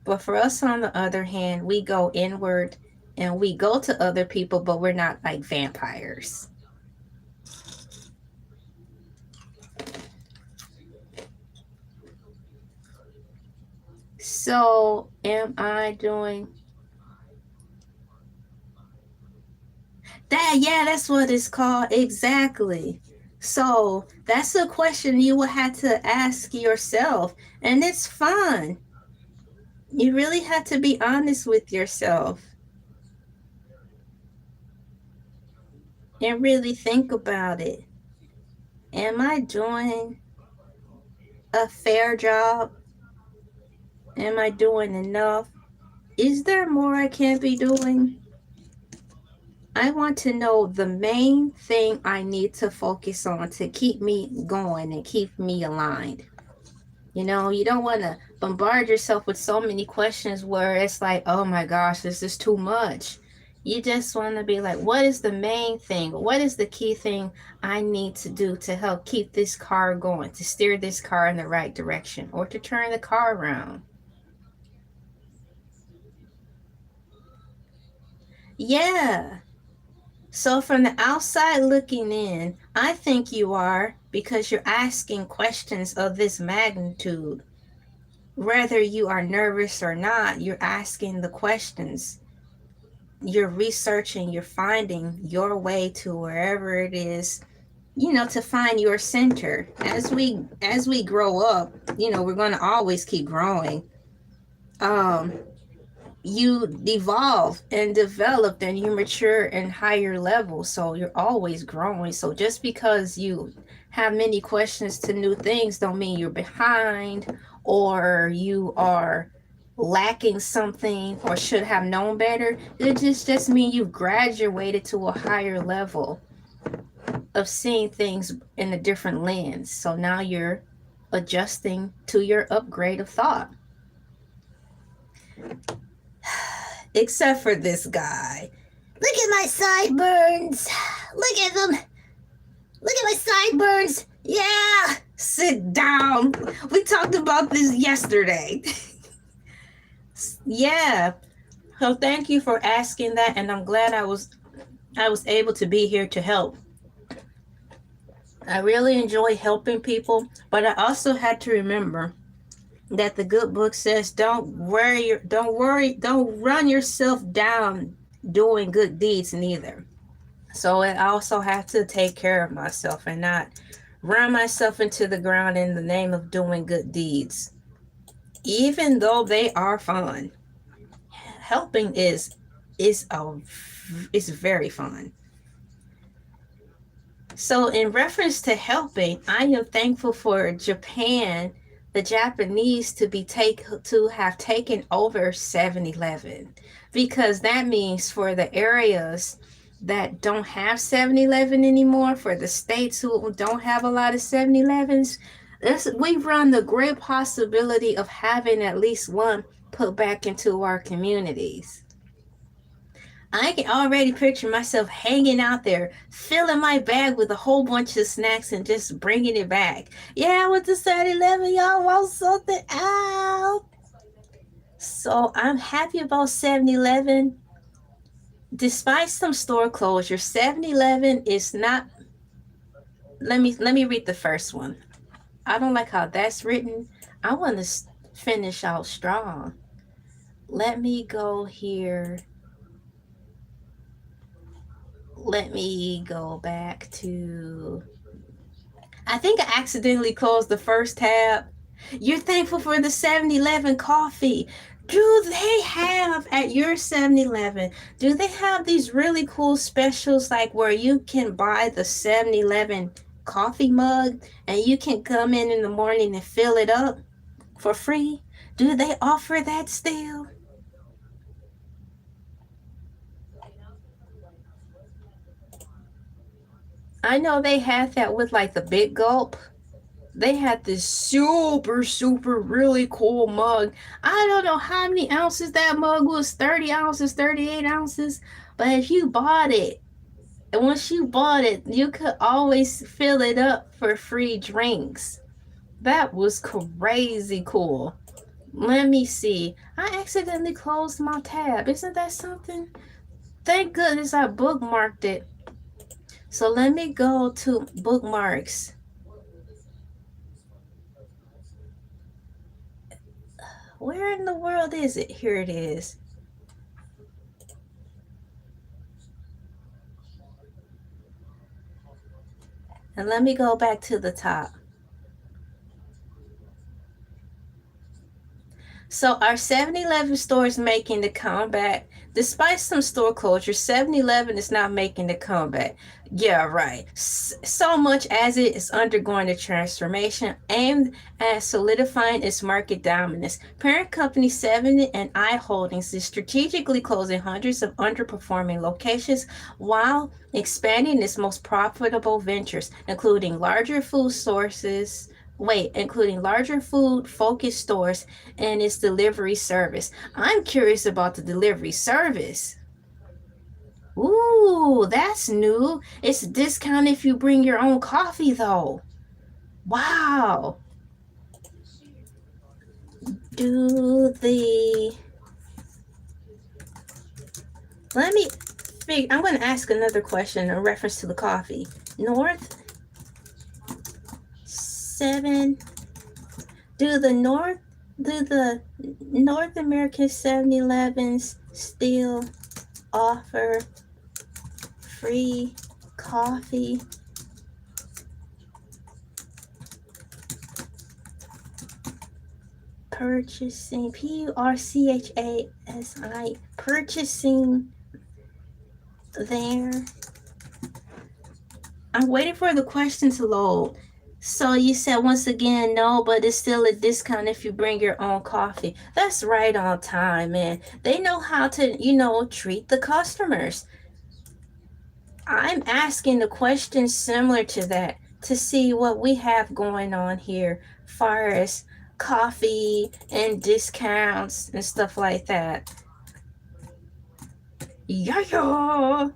But for us, on the other hand, we go inward and we go to other people, but we're not like vampires. So, am I doing that? Yeah, that's what it's called. Exactly. So, that's a question you will have to ask yourself, and it's fun. You really have to be honest with yourself and really think about it. Am I doing a fair job? Am I doing enough? Is there more I can be doing? I want to know the main thing I need to focus on to keep me going and keep me aligned. You know, you don't want to bombard yourself with so many questions where it's like, oh my gosh, this is too much. You just want to be like, what is the main thing? What is the key thing I need to do to help keep this car going, to steer this car in the right direction, or to turn the car around? Yeah. So, from the outside looking in, I think you are, because you're asking questions of this magnitude. Whether you are nervous or not, you're asking the questions. You're researching, you're finding your way to wherever it is, you know, to find your center. As we grow up, you know, we're going to always keep growing. Um you evolve and develop and you mature in higher levels, so you're always growing. So just because you have many questions to new things don't mean you're behind, or you are lacking something, or should have known better. It just means you've graduated to a higher level of seeing things in a different lens. So now you're adjusting to your upgrade of thought. Except for this guy. Look at my sideburns. Look at them. Look at my sideburns. Yeah. Sit down. We talked about this yesterday. Yeah. So thank you for asking that, and I'm glad I was able to be here to help. I really enjoy helping people, but I also had to remember that the good book says don't run yourself down doing good deeds neither. So I also have to take care of myself and not run myself into the ground in the name of doing good deeds, even though they are fun. Helping is very fun. So, in reference to helping, I am thankful for Japan, the Japanese, to have taken over 7-Eleven, because that means for the areas that don't have 7-Eleven anymore, for the states who don't have a lot of 7-Elevens, we run the great possibility of having at least one put back into our communities. I can already picture myself hanging out there, filling my bag with a whole bunch of snacks and just bringing it back. Yeah, I went to 7-Eleven, y'all want something out? So I'm happy about 7-Eleven. Despite some store closures, 7-Eleven is not. Let me read the first one. I don't like how that's written. I want to finish out strong. Let me go here. Let me go back to. I think I accidentally closed the first tab. You're thankful for the 7-Eleven coffee. Do they have at your 7-Eleven, do they have these really cool specials like where you can buy the 7-Eleven coffee mug and you can come in the morning and fill it up for free? Do they offer that still? I know they had that with like the big gulp. They had this super, super, really cool mug. I don't know how many ounces that mug was, 30 ounces, 38 ounces. But if you bought it, and once you bought it, you could always fill it up for free drinks. That was crazy cool. Let me see. I accidentally closed my tab. Isn't that something? Thank goodness I bookmarked it. So let me go to bookmarks. Where in the world is it? Here it is. And let me go back to the top. So our 7-Eleven store is making the comeback. Despite some store closures, 7-Eleven is not making the comeback. Yeah, right. So much as it is undergoing a transformation aimed at solidifying its market dominance. Parent company 7 and I Holdings is strategically closing hundreds of underperforming locations while expanding its most profitable ventures, including larger food focused stores and its delivery service. I'm curious about the delivery service. Ooh, that's new. It's a discount if you bring your own coffee, though. Wow. Do the. Let me. I'm going to ask another question in reference to the coffee. North 7. Do the North. Do the North American 7-Elevens still offer free coffee? Purchasing, PURCHASI, purchasing there. I'm waiting for the question to load. So you said once again no, but it's still a discount if you bring your own coffee. That's right on time, man. They know how to, treat the customers. I'm asking the question similar to that to see what we have going on here, far as coffee and discounts and stuff like that. Yeah.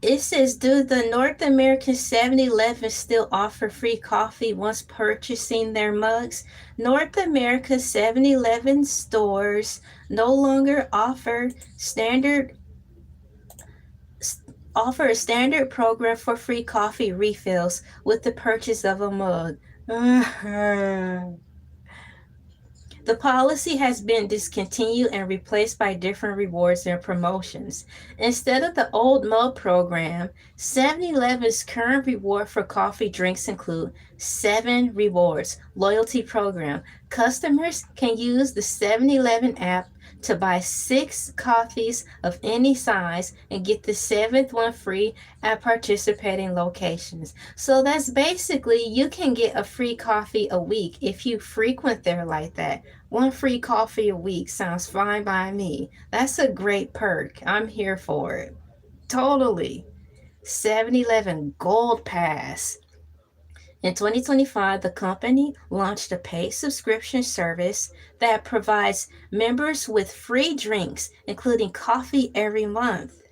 It says, do the North American 7-Eleven still offer free coffee once purchasing their mugs? North America 7-Eleven stores no longer offer a standard program for free coffee refills with the purchase of a mug. The policy has been discontinued and replaced by different rewards and promotions. Instead of the old mug program, 7-Eleven's current reward for coffee drinks include 7 Rewards loyalty program. Customers can use the 7-Eleven app to buy 6 coffees of any size and get the 7th one free at participating locations. So that's basically you can get a free coffee a week if you frequent there like that. One free coffee a week sounds fine by me. That's a great perk. I'm here for it. Totally. 7-Eleven Gold Pass. In 2025, the company launched a paid subscription service that provides members with free drinks, including coffee every month.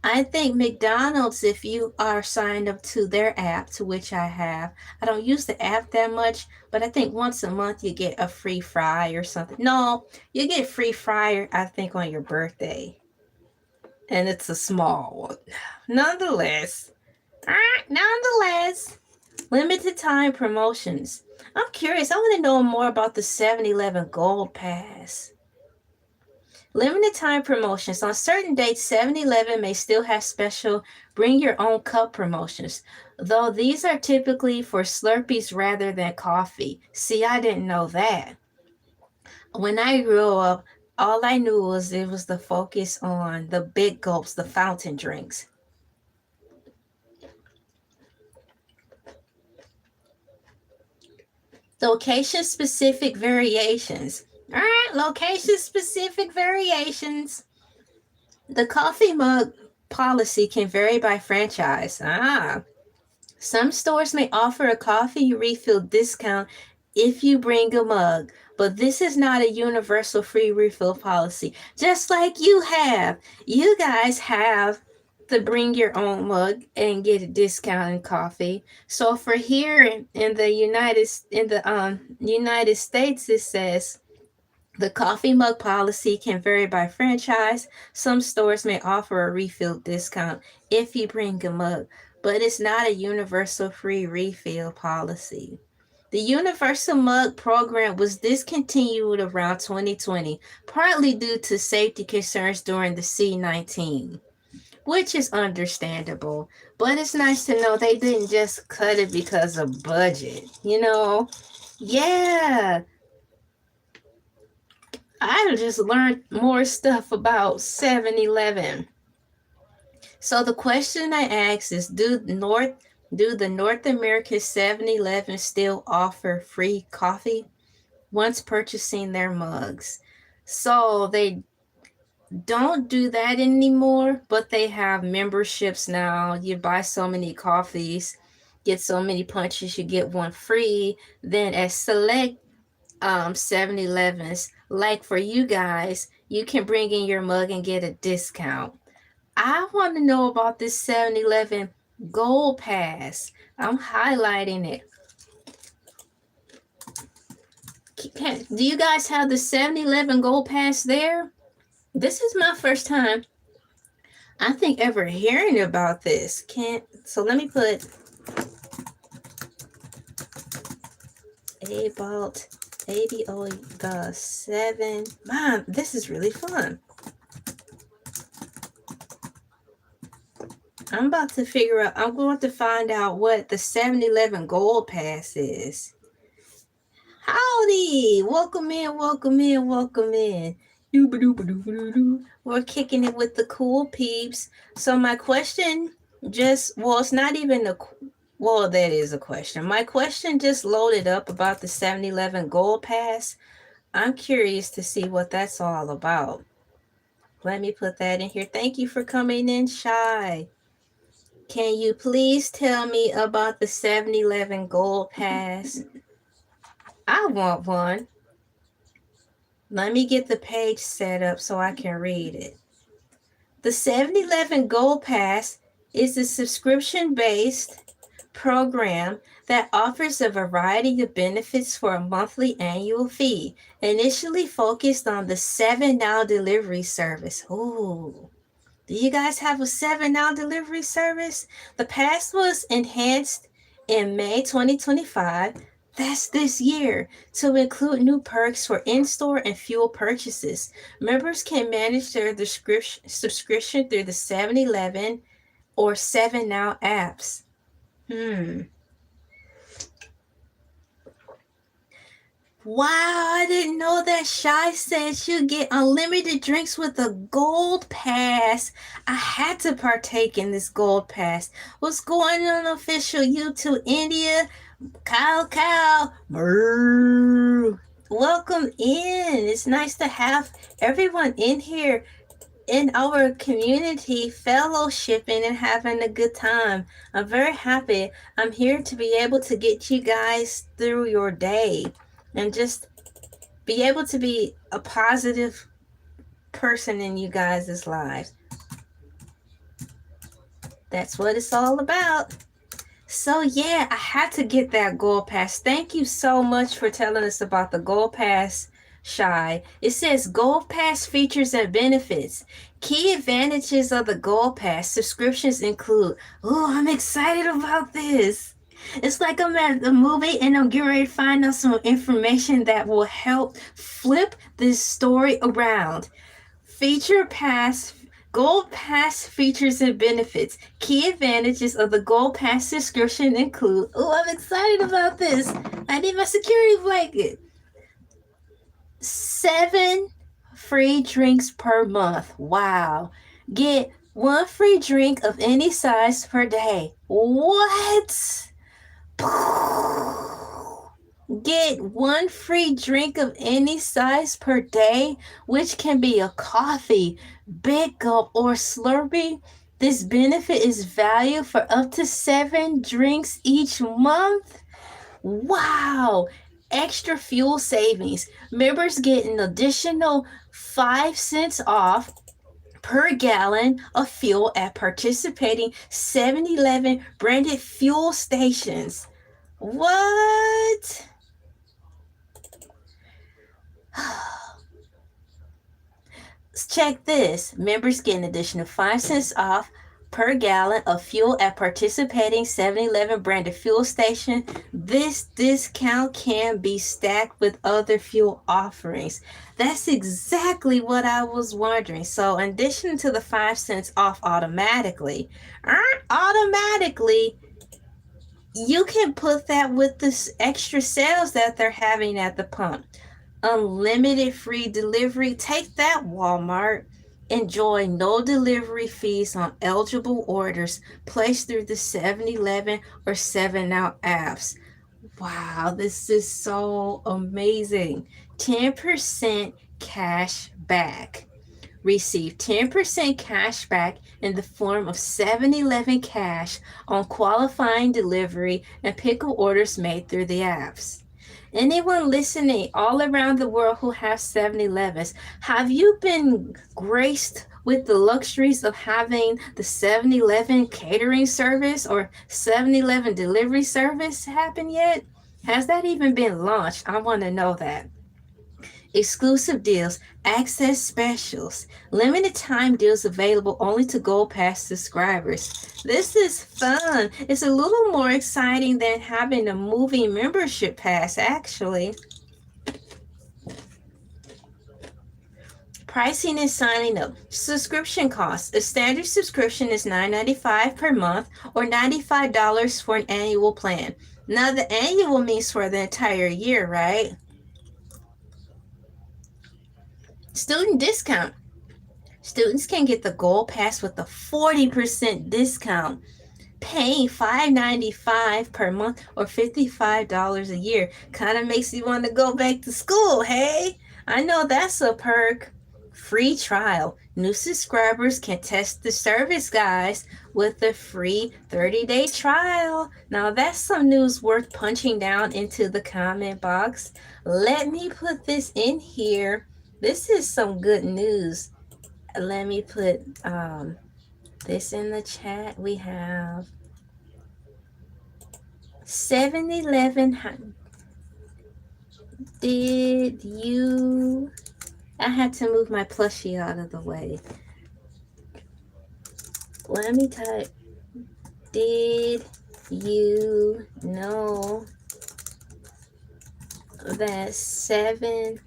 I think McDonald's, if you are signed up to their app, to which I have, I don't use the app that much, but I think once a month you get a free fry or something. No, you get free fryer, I think, on your birthday. And it's a small one. Nonetheless, limited time promotions. I'm curious. I want to know more about the 7-Eleven Gold Pass. Limited time promotions. On certain dates, 7-Eleven may still have special bring your own cup promotions, though these are typically for Slurpees rather than coffee. See, I didn't know that. When I grew up, all I knew was it was the focus on the big gulps, the fountain drinks. Location specific variations. All right, location specific variations. The coffee mug policy can vary by franchise. Some stores may offer a coffee refill discount if you bring a mug, but this is not a universal free refill policy. Just like you guys have to bring your own mug and get a discount in coffee. So for here in the United States, it says the coffee mug policy can vary by franchise. Some stores may offer a refill discount if you bring a mug, but it's not a universal free refill policy. The Universal Mug program was discontinued around 2020, partly due to safety concerns during the C-19, which is understandable. But it's nice to know they didn't just cut it because of budget, you know? Yeah, I just learned more stuff about 7-Eleven. So the question I asked is do the North American 7-Eleven still offer free coffee once purchasing their mugs? So they don't do that anymore, but they have memberships now. You buy so many coffees, get so many punches, you get one free. Then at select 7-Elevens, like for you guys, you can bring in your mug and get a discount. I want to know about this 7-Eleven Gold Pass. I'm highlighting it. Do you guys have the 7-Eleven Gold Pass there? This is my first time, I think, ever hearing about this. So let me put about ABO the 7. Mom, this is really fun. I'm going to find out what the 7-Eleven Gold Pass is. Howdy! Welcome in, welcome in, welcome in. We're kicking it with the cool peeps. So my question it's not even that is a question. My question just loaded up about the 7-Eleven Gold Pass. I'm curious to see what that's all about. Let me put that in here. Thank you for coming in, Shy. Can you please tell me about the 7-Eleven Gold Pass? I want one. Let me get the page set up so I can read it. The 7-Eleven Gold Pass is a subscription-based program that offers a variety of benefits for a monthly annual fee, initially focused on the 7-Now delivery service. Ooh. Do you guys have a 7-Now delivery service? The pass was enhanced in May 2025. That's this year, to include new perks for in-store and fuel purchases. Members can manage their subscription through the 7-Eleven or 7-Now apps. Wow, I didn't know that. Shy said she'll get unlimited drinks with a gold pass. I had to partake in this gold pass. What's going on, official YouTube India? Cow. Brrr. Welcome in. It's nice to have everyone in here in our community fellowshipping and having a good time. I'm very happy. I'm here to be able to get you guys through your day and just be able to be a positive person in you guys' lives. That's what it's all about. So yeah, I had to get that Gold Pass. Thank you so much for telling us about the Gold Pass, Shy. It says Gold Pass features and benefits. Key advantages of the Gold Pass subscriptions include, I'm excited about this. It's like I'm at the movie and I'm getting ready to find out some information that will help flip this story around. Feature Pass Gold Pass features and benefits. Key advantages of the Gold Pass subscription include, oh, I'm excited about this. I need my security blanket. 7 free drinks per month. Wow. Get 1 free drink of any size per day. What? Get 1 free drink of any size per day, which can be a coffee, Big Gulp, or Slurpee. This benefit is valued for up to 7 drinks each month. Wow! Extra fuel savings. Members get an additional 5 cents off per gallon of fuel at participating 7-Eleven branded fuel stations. What? Check this. Members get an additional 5 cents off per gallon of fuel at participating 7-Eleven branded fuel station. This discount can be stacked with other fuel offerings. That's exactly what I was wondering. So in addition to the 5 cents off automatically, you can put that with the extra sales that they're having at the pump. Unlimited free delivery. Take that, Walmart. Enjoy no delivery fees on eligible orders placed through the 7-Eleven or 7-Now apps. Wow, this is so amazing. 10% cash back. Receive 10% cash back in the form of 7-Eleven cash on qualifying delivery and pickup orders made through the apps. Anyone listening all around the world who have 7-Elevens, have you been graced with the luxuries of having the 7-Eleven catering service or 7-Eleven delivery service happen yet? Has that even been launched? I want to know that. Exclusive deals, access specials, limited time deals available only to Gold Pass subscribers. This is fun. It's a little more exciting than having a movie membership pass, actually. Pricing and signing up. Subscription costs. A standard subscription is $9.95 per month or $95 for an annual plan. Now, the annual means for the entire year, right? Student discount. Students can get the Gold Pass with a 40% discount, paying $5.95 per month or $55 a year. Kind of makes you want to go back to school, hey? I know that's a perk. Free trial. New subscribers can test the service, guys, with a free 30-day trial. Now, that's some news worth punching down into the comment box. Let me put this in here. This is some good news. Let me put this in the chat. We have 7-Eleven. Did you... I had to move my plushie out of the way. Let me type. Did you know that 7-Eleven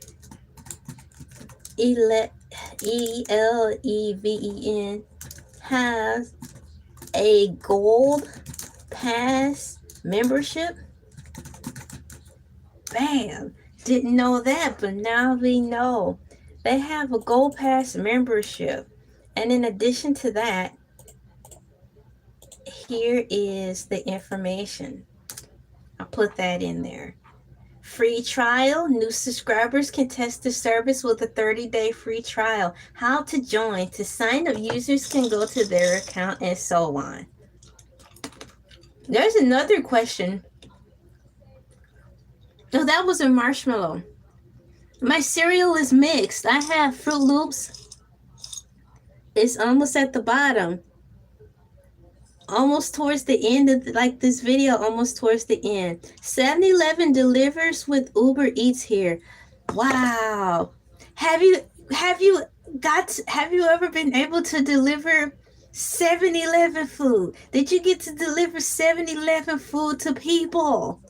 has a Gold Pass membership? Bam! Didn't know that, but now we know. They have a Gold Pass membership. And in addition to that, here is the information. I'll put that in there. Free trial. New subscribers can test the service with a 30-day free trial. How to join. To sign up, users can go to their account and so on. There's another question. Oh, that was a marshmallow. My cereal is mixed. I have Fruit Loops. It's almost at the bottom. Almost towards the end of this video, almost towards the end. 7-Eleven delivers with Uber Eats here. Wow. Have you ever been able to deliver 7-Eleven food? Did you get to deliver 7-Eleven food to people?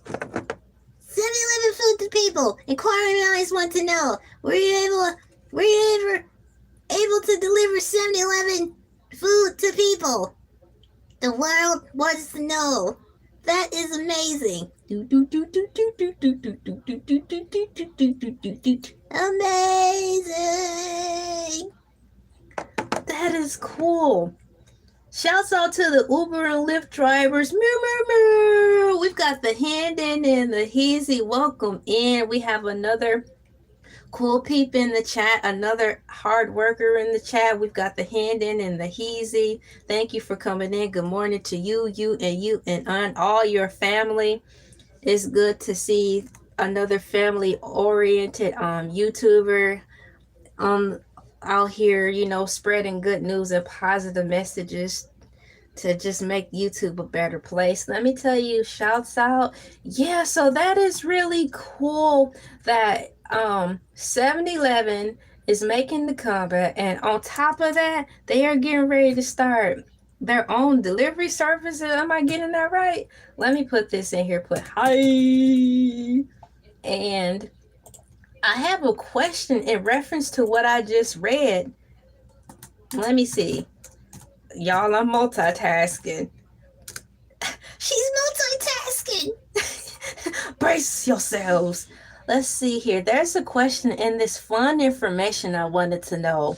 7-Eleven food to people. Inquiring eyes want to know. Were you ever able to deliver 7-Eleven food to people. The world wants to know. That is amazing. Amazing. That is cool. Shouts out to the Uber and Lyft drivers. We've got the Hendon and the Heezy. Welcome in. We have another cool peep in the chat, another hard worker in the chat. We've got the Hendon and the Heezy. Thank you for coming in. Good morning to you, and all your family. It's good to see another family-oriented YouTuber out here, spreading good news and positive messages to just make YouTube a better place. Let me tell you, shouts out. Yeah, so that is really cool that 7-Eleven is making the comeback, and on top of that, they are getting ready to start their own delivery service. Am I getting that right? Let me put this in here. Put hi. And I have a question in reference to what I just read. Let me see. Y'all, I'm multitasking. She's multitasking. Brace yourselves. Let's see here. There's a question in this fun information I wanted to know.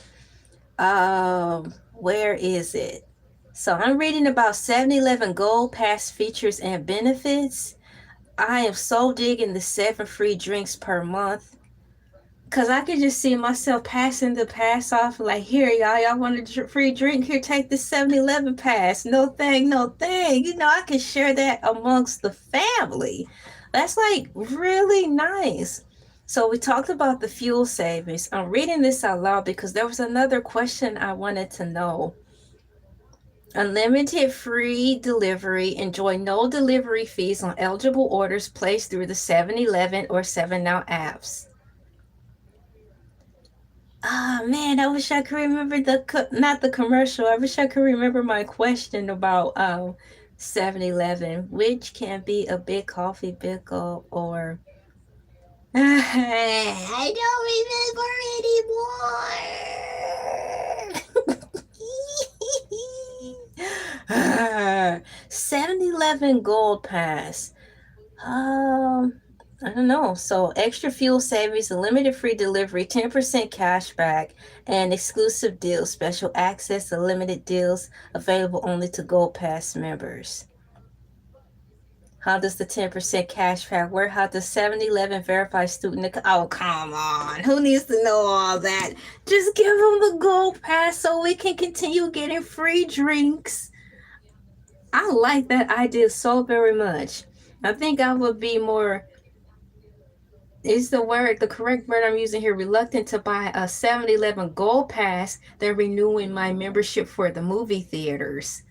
Where is it? So I'm reading about 7-Eleven Gold Pass features and benefits. I am so digging the 7 free drinks per month. Cause I could just see myself passing the pass off like, here, y'all want a free drink? Here, take the 7-Eleven pass. No thing. I can share that amongst the family. That's like really nice. So we talked about the fuel savings. I'm reading this out loud because there was another question I wanted to know. Unlimited free delivery. Enjoy no delivery fees on eligible orders placed through the 7-Eleven or 7NOW apps. Oh man, I wish I could remember not the commercial. I wish I could remember my question about 7-Eleven, which can be a big coffee pickle or I don't remember anymore. 7-Eleven Gold Pass. I don't know. So extra fuel savings, limited free delivery, 10% cash back, and exclusive deals, special access to limited deals available only to Gold Pass members. How does the 10% cash back work? How does 7-Eleven verify student? Oh, come on. Who needs to know all that? Just give them the Gold Pass so we can continue getting free drinks. I like that idea so very much. I think I would be more... Is the correct word I'm using here, reluctant to buy a 7-Eleven Gold Pass than renewing my membership for the movie theaters.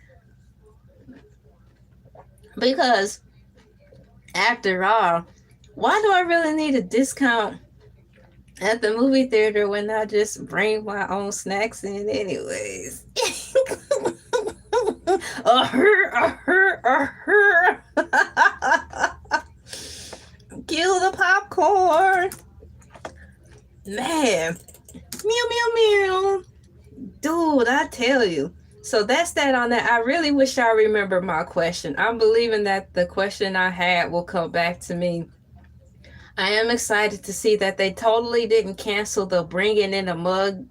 Because, after all, why do I really need a discount at the movie theater when I just bring my own snacks in anyways? Kill the popcorn. Man. Meow. Dude, I tell you. So that's that on that. I really wish I remember my question. I'm believing that the question I had will come back to me. I am excited to see that they totally didn't cancel the bringing in the mug,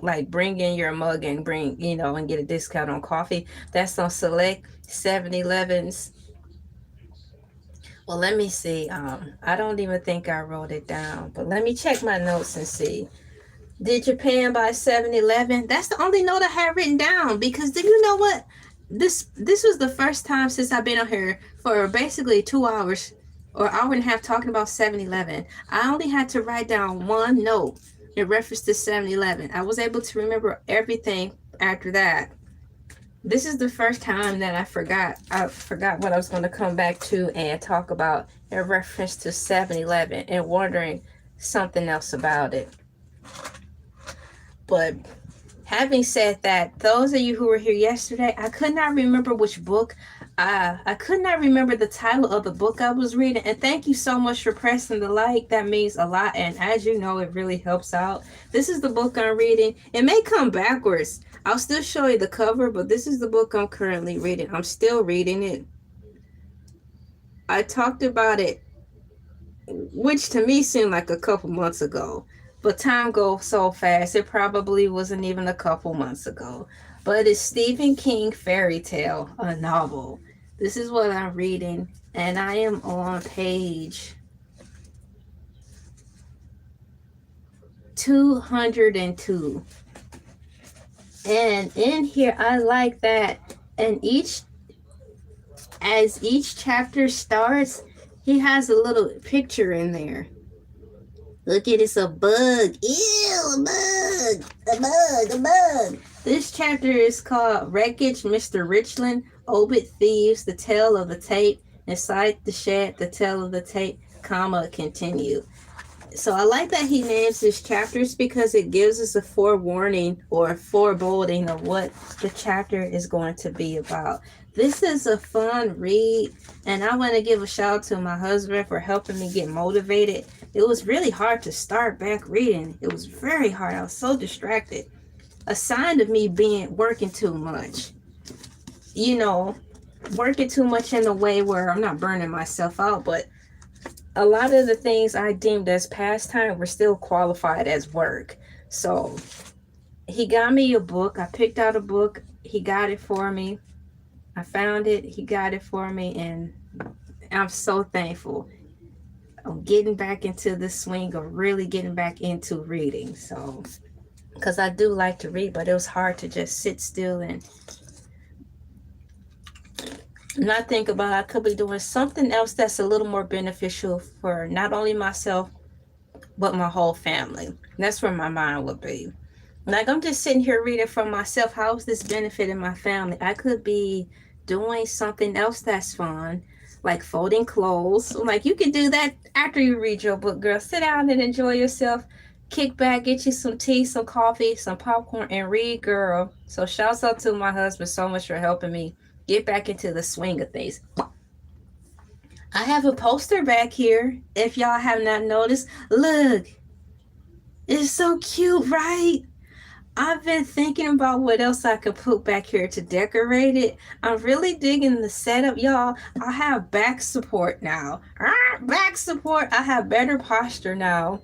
like bring in your mug and bring, and get a discount on coffee. That's on select 7-Elevens. Well, let me see. I don't even think I wrote it down, but let me check my notes and see. Did you pay by 7-Eleven? That's the only note I have written down, because do you know what? This was the first time since I've been on here for basically 2 hours or hour and a half talking about 7-Eleven. I only had to write down one note in reference to 7-Eleven. I was able to remember everything after that. This is the first time that I forgot what I was going to come back to and talk about in reference to 7-Eleven and wondering something else about it. But having said that, those of you who were here yesterday, I could not remember which book I could not remember the title of the book I was reading, and thank you so much for pressing the like. That means a lot, and as you know, it really helps out. This is the book I'm reading. It may come backwards. I'll still show you the cover, but this is the book I'm currently reading. I'm still reading it. I talked about it, which to me seemed like a couple months ago, but time goes so fast. It probably wasn't even a couple months ago. But it's Stephen King fairy tale, a novel. This is what I'm reading, and I am on page 202. And in here, I like that. And as each chapter starts, he has a little picture in there. Look at it's a bug. Ew, a bug. A bug, a bug. This chapter is called Wreckage, Mr. Richland, Obit Thieves, The Tale of the Tape, Inside the Shed, The Tale of the Tape, comma, continue. So I like that he names his chapters because it gives us a forewarning or a foreboding of what the chapter is going to be about. This is a fun read, and I want to give a shout out to my husband for helping me get motivated. It was really hard to start back reading. It was very hard. I was so distracted. A sign of me working too much. You know, working too much in a way where I'm not burning myself out, but a lot of the things I deemed as pastime were still qualified as work. So he got me a book. I picked out a book. He got it for me. I found it. He got it for me. And I'm so thankful. I'm getting back into the swing of really getting back into reading. So, because I do like to read, but it was hard to just sit still and not think about I could be doing something else that's a little more beneficial for not only myself but my whole family. That's where my mind would be. Like, I'm just sitting here reading for myself. How is this benefiting my family? I could be doing something else that's fun, like folding clothes. Like, you can do that after you read your book, girl. Sit down and enjoy yourself. Kick back, get you some tea, some coffee, some popcorn, and read, girl. So shouts out to my husband so much for helping me get back into the swing of things. I have a poster back here. If y'all have not noticed, look, it's so cute, right? I've been thinking about what else I could put back here to decorate it. I'm really digging the setup, y'all. I have back support now. Back support. I have better posture now.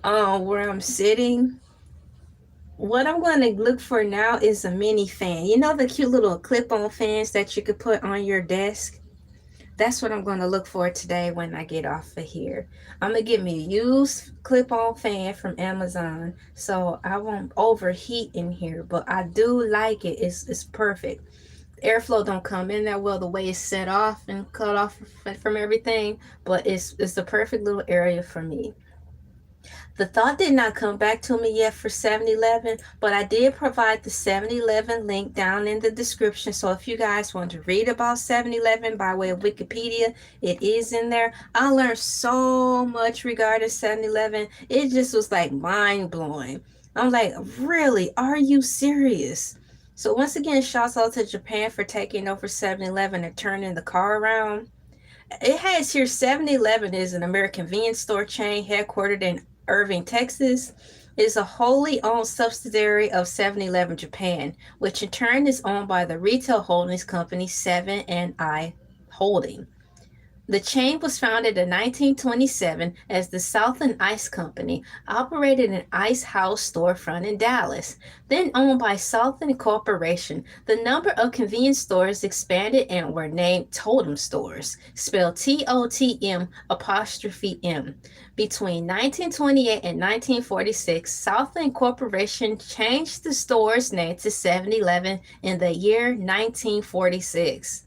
Where I'm sitting. What I'm going to look for now is a mini fan. You know the cute little clip-on fans that you could put on your desk? That's what I'm going to look for today when I get off of here. I'm going to get me a used clip-on fan from Amazon so I won't overheat in here. But I do like it. It's perfect. Airflow don't come in that well the way it's set off and cut off from everything. But it's the perfect little area for me. The thought did not come back to me yet for 7-Eleven, but I did provide the 7-Eleven link down in the description. So if you guys want to read about 7-Eleven by way of Wikipedia, it is in there. I learned so much regarding 7-Eleven. It just was like mind blowing. I'm like, really? Are you serious? So once again, shouts out to Japan for taking over 7-Eleven and turning the car around. It has here 7-Eleven is an American convenience store chain headquartered in Irving, Texas. It is a wholly owned subsidiary of 7-Eleven Japan, which in turn is owned by the retail holdings company 7&I Holding. The chain was founded in 1927 as the Southern Ice Company, operated an ice house storefront in Dallas. Then owned by Southern Corporation, the number of convenience stores expanded and were named Totem Stores, spelled TOTM'. Between 1928 and 1946, Southern Corporation changed the store's name to 7-Eleven in the year 1946.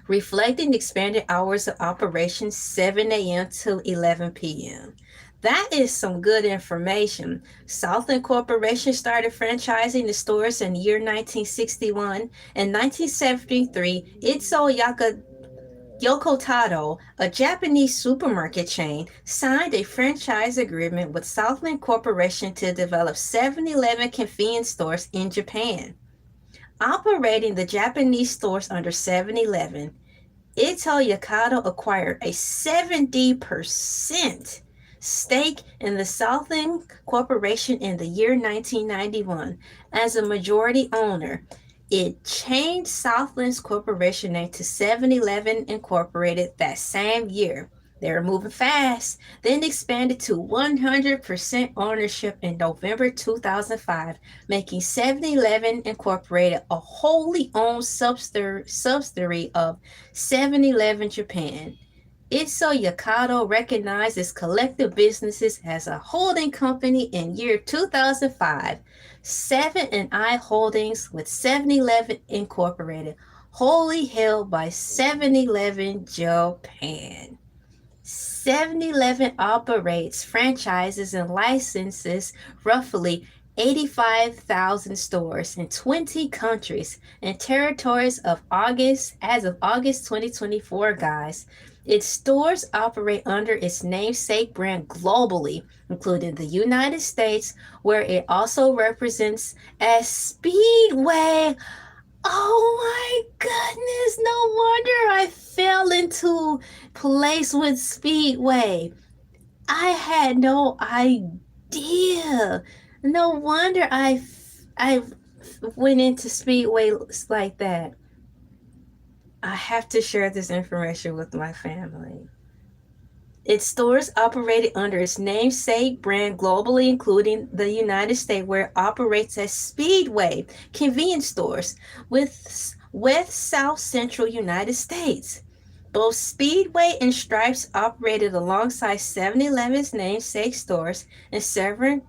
Reflecting expanded hours of operation 7 a.m. to 11 p.m. That is some good information. Southern Corporation started franchising the stores in the year 1961. In 1973, it sold Yoko Taro, a Japanese supermarket chain, signed a franchise agreement with Southern Corporation to develop 7-Eleven convenience stores in Japan. Operating the Japanese stores under 7-Eleven, Ito Yokado acquired a 70% stake in the Southland Corporation in the year 1991. As a majority owner, it changed Southland's corporation name to 7-Eleven Incorporated that same year. They were moving fast, then expanded to 100% ownership in November 2005, making 7-Eleven Incorporated a wholly owned subsidiary of 7-Eleven Japan. Itso Yokado recognized its collective businesses as a holding company in year 2005. 7&I Holdings with 7-Eleven Incorporated, wholly held by 7-Eleven Japan. 7-Eleven operates franchises and licenses roughly 85,000 stores in 20 countries and territories as of August 2024, guys. Its stores operate under its namesake brand globally, including the United States, where it also represents as Speedway. Oh my goodness, no wonder I fell into place with Speedway. I had no idea. No wonder I went into Speedway like that. I have to share this information with my family. Its stores operated under its namesake brand globally, including the United States, where it operates as Speedway convenience stores with South Central United States. Both Speedway and Stripes operated alongside 7-Eleven's namesake stores in several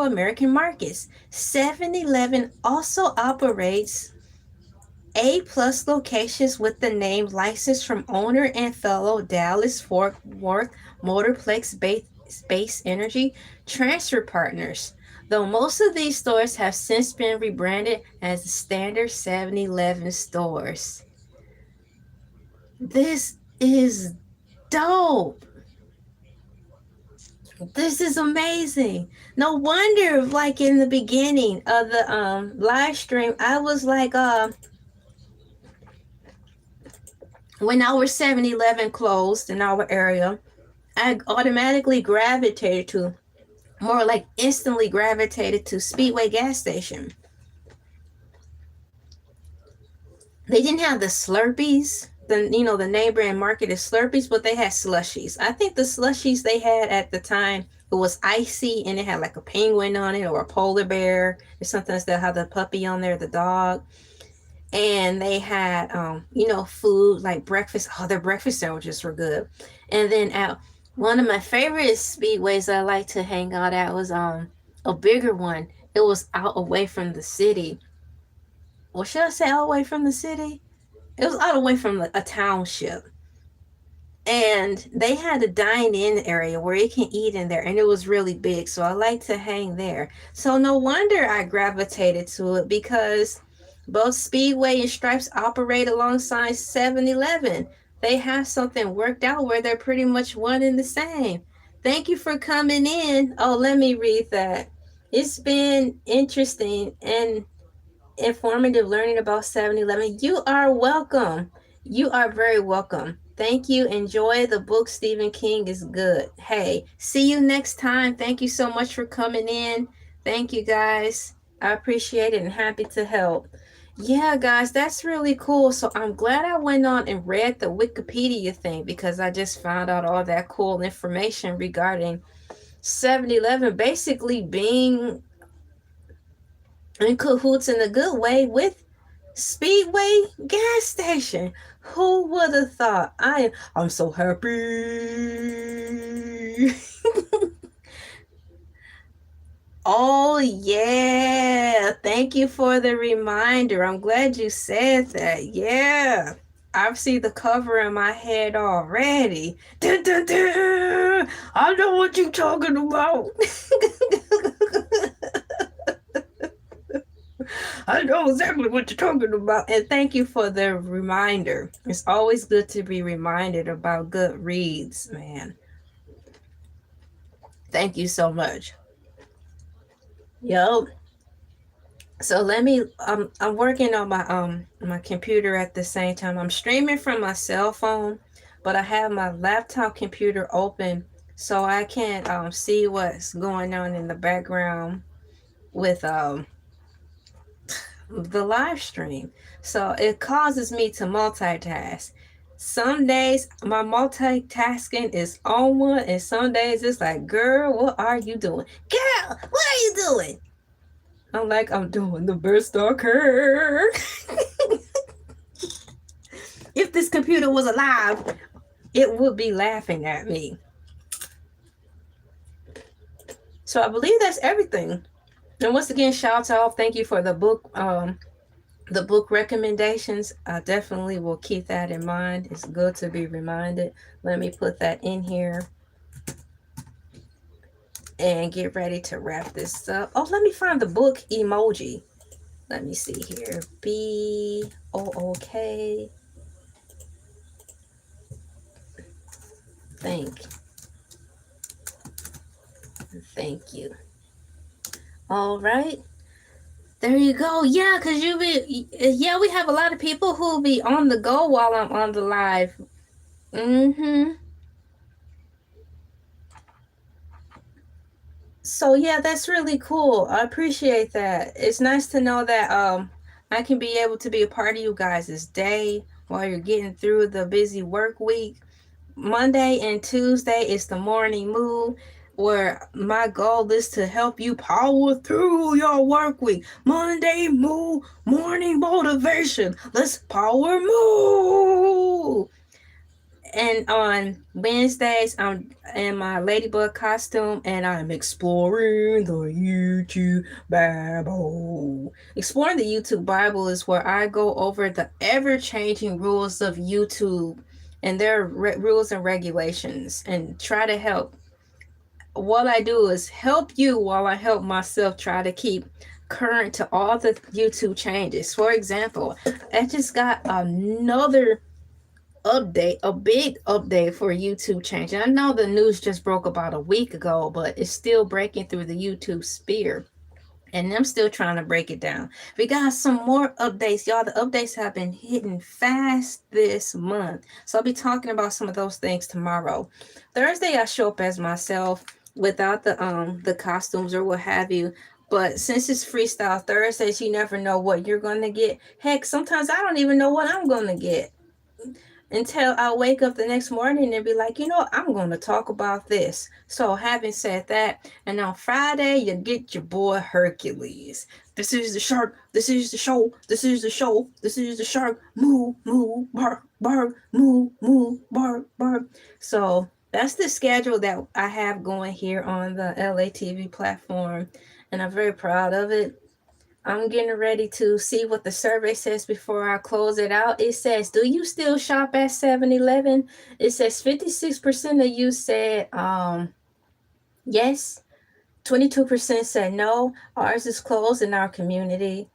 American markets. 7-Eleven also operates A-plus locations with the name licensed from owner and fellow Dallas-Fort Worth Motorplex-based Energy Transfer Partners, though most of these stores have since been rebranded as the standard 7-Eleven stores. This is dope. This is amazing. No wonder, like in the beginning of the live stream, I was like, when our 7-Eleven closed in our area, I automatically gravitated to, more like instantly gravitated to Speedway gas station. They didn't have the Slurpees. The name brand marketed Slurpees, but they had slushies. I think the slushies they had at the time, it was icy and it had like a penguin on it or a polar bear or something. That had the puppy on there, the dog. And they had food like breakfast. Oh, their breakfast sandwiches were good. And then one of my favorite speedways I like to hang out at was a bigger one. It was out away from the city. Or should I say out away from the city? It was out away from a township. And they had a dine-in area where you can eat in there, and it was really big, so I like to hang there. So no wonder I gravitated to it, because both Speedway and Stripes operate alongside 7-Eleven. They have something worked out where they're pretty much one and the same. Thank you for coming in. Oh, let me read that. It's been interesting and informative learning about 7-Eleven. You are welcome. You are very welcome. Thank you. Enjoy the book. Stephen King is good. Hey, see you next time. Thank you so much for coming in. Thank you, guys. I appreciate it and happy to help. Yeah, guys, that's really cool. So I'm glad I went on and read the Wikipedia thing, because I just found out all that cool information regarding 7-Eleven basically being in cahoots in a good way with Speedway gas station. Who would have thought? I'm so happy. Oh yeah. Thank you for the reminder. I'm glad you said that. Yeah. I see the cover in my head already. Dun, dun, dun. I know what you're talking about. I know exactly what you're talking about. And thank you for the reminder. It's always good to be reminded about good reads, man. Thank you so much. Yo. So let me I'm working on my computer at the same time. I'm streaming from my cell phone, but I have my laptop computer open so I can see what's going on in the background with the live stream. So it causes me to multitask. Some days my multitasking is on one, and some days it's like, girl, what are you doing? Girl, what are you doing? I'm like, I'm doing the best stalker. If this computer was alive, it would be laughing at me. So I believe that's everything. And once again, shout out, thank you for the book recommendations. I definitely will keep that in mind. It's good to be reminded. Let me put that in here and get ready to wrap this up. Oh, let me find the book emoji. Let me see here. BOOK. Thank you. All right. There you go. Yeah, because yeah, we have a lot of people who be on the go while I'm on the live. Mm-hmm. So yeah, that's really cool. I appreciate that. It's nice to know that I can be able to be a part of you guys' day while you're getting through the busy work week. Monday and Tuesday is the morning move, where my goal is to help you power through your work week. Monday move, morning motivation. Let's power move. And on Wednesdays, I'm in my ladybug costume and I'm exploring the YouTube Bible. Exploring the YouTube Bible is where I go over the ever changing rules of YouTube and their rules and regulations and try to help. What I do is help you while I help myself try to keep current to all the YouTube changes. For example, I just got another update, a big update for YouTube change. And I know the news just broke about a week ago, but it's still breaking through the YouTube sphere. And I'm still trying to break it down. We got some more updates, y'all. The updates have been hitting fast this month. So I'll be talking about some of those things tomorrow. Thursday, I show up as myself without the costumes or what have you. But since it's Freestyle Thursdays, you never know what you're gonna get. Heck, sometimes I don't even know what I'm gonna get until I wake up the next morning and be like, you know, I'm going to talk about this. So, having said that, and on Friday, you get your boy Hercules. This is the shark. This is the show. This is the show. This is the shark. Moo, moo, bark, bark, moo, moo, bark, bark. So, that's the schedule that I have going here on the Elay TV platform. And I'm very proud of it. I'm getting ready to see what the survey says before I close it out. It says, do you still shop at 7-Eleven? It says 56% of you said yes. 22% said no. Ours is closed in our community.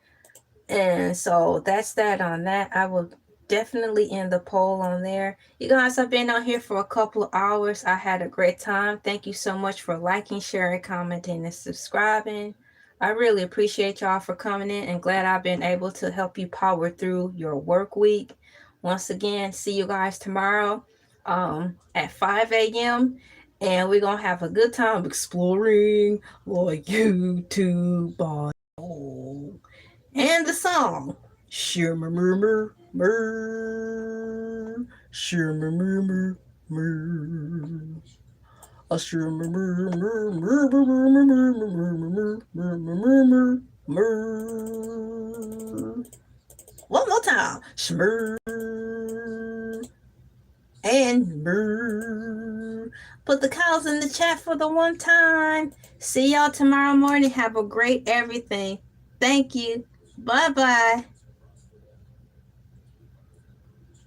And so that's that on that. I will definitely end the poll on there. You guys, I've been on here for a couple of hours. I had a great time. Thank you so much for liking, sharing, commenting, and subscribing. I really appreciate y'all for coming in and glad I've been able to help you power through your work week. Once again, see you guys tomorrow at 5 a.m. And we're going to have a good time exploring like YouTube Bible. And the song. Shimmer murmur mur. Shimmer murmur mur. A shimmer murmur mur. One more time. Shimmer and mur. Put the cows in the chat for the one time. See y'all tomorrow morning. Have a great everything. Thank you. Bye-bye.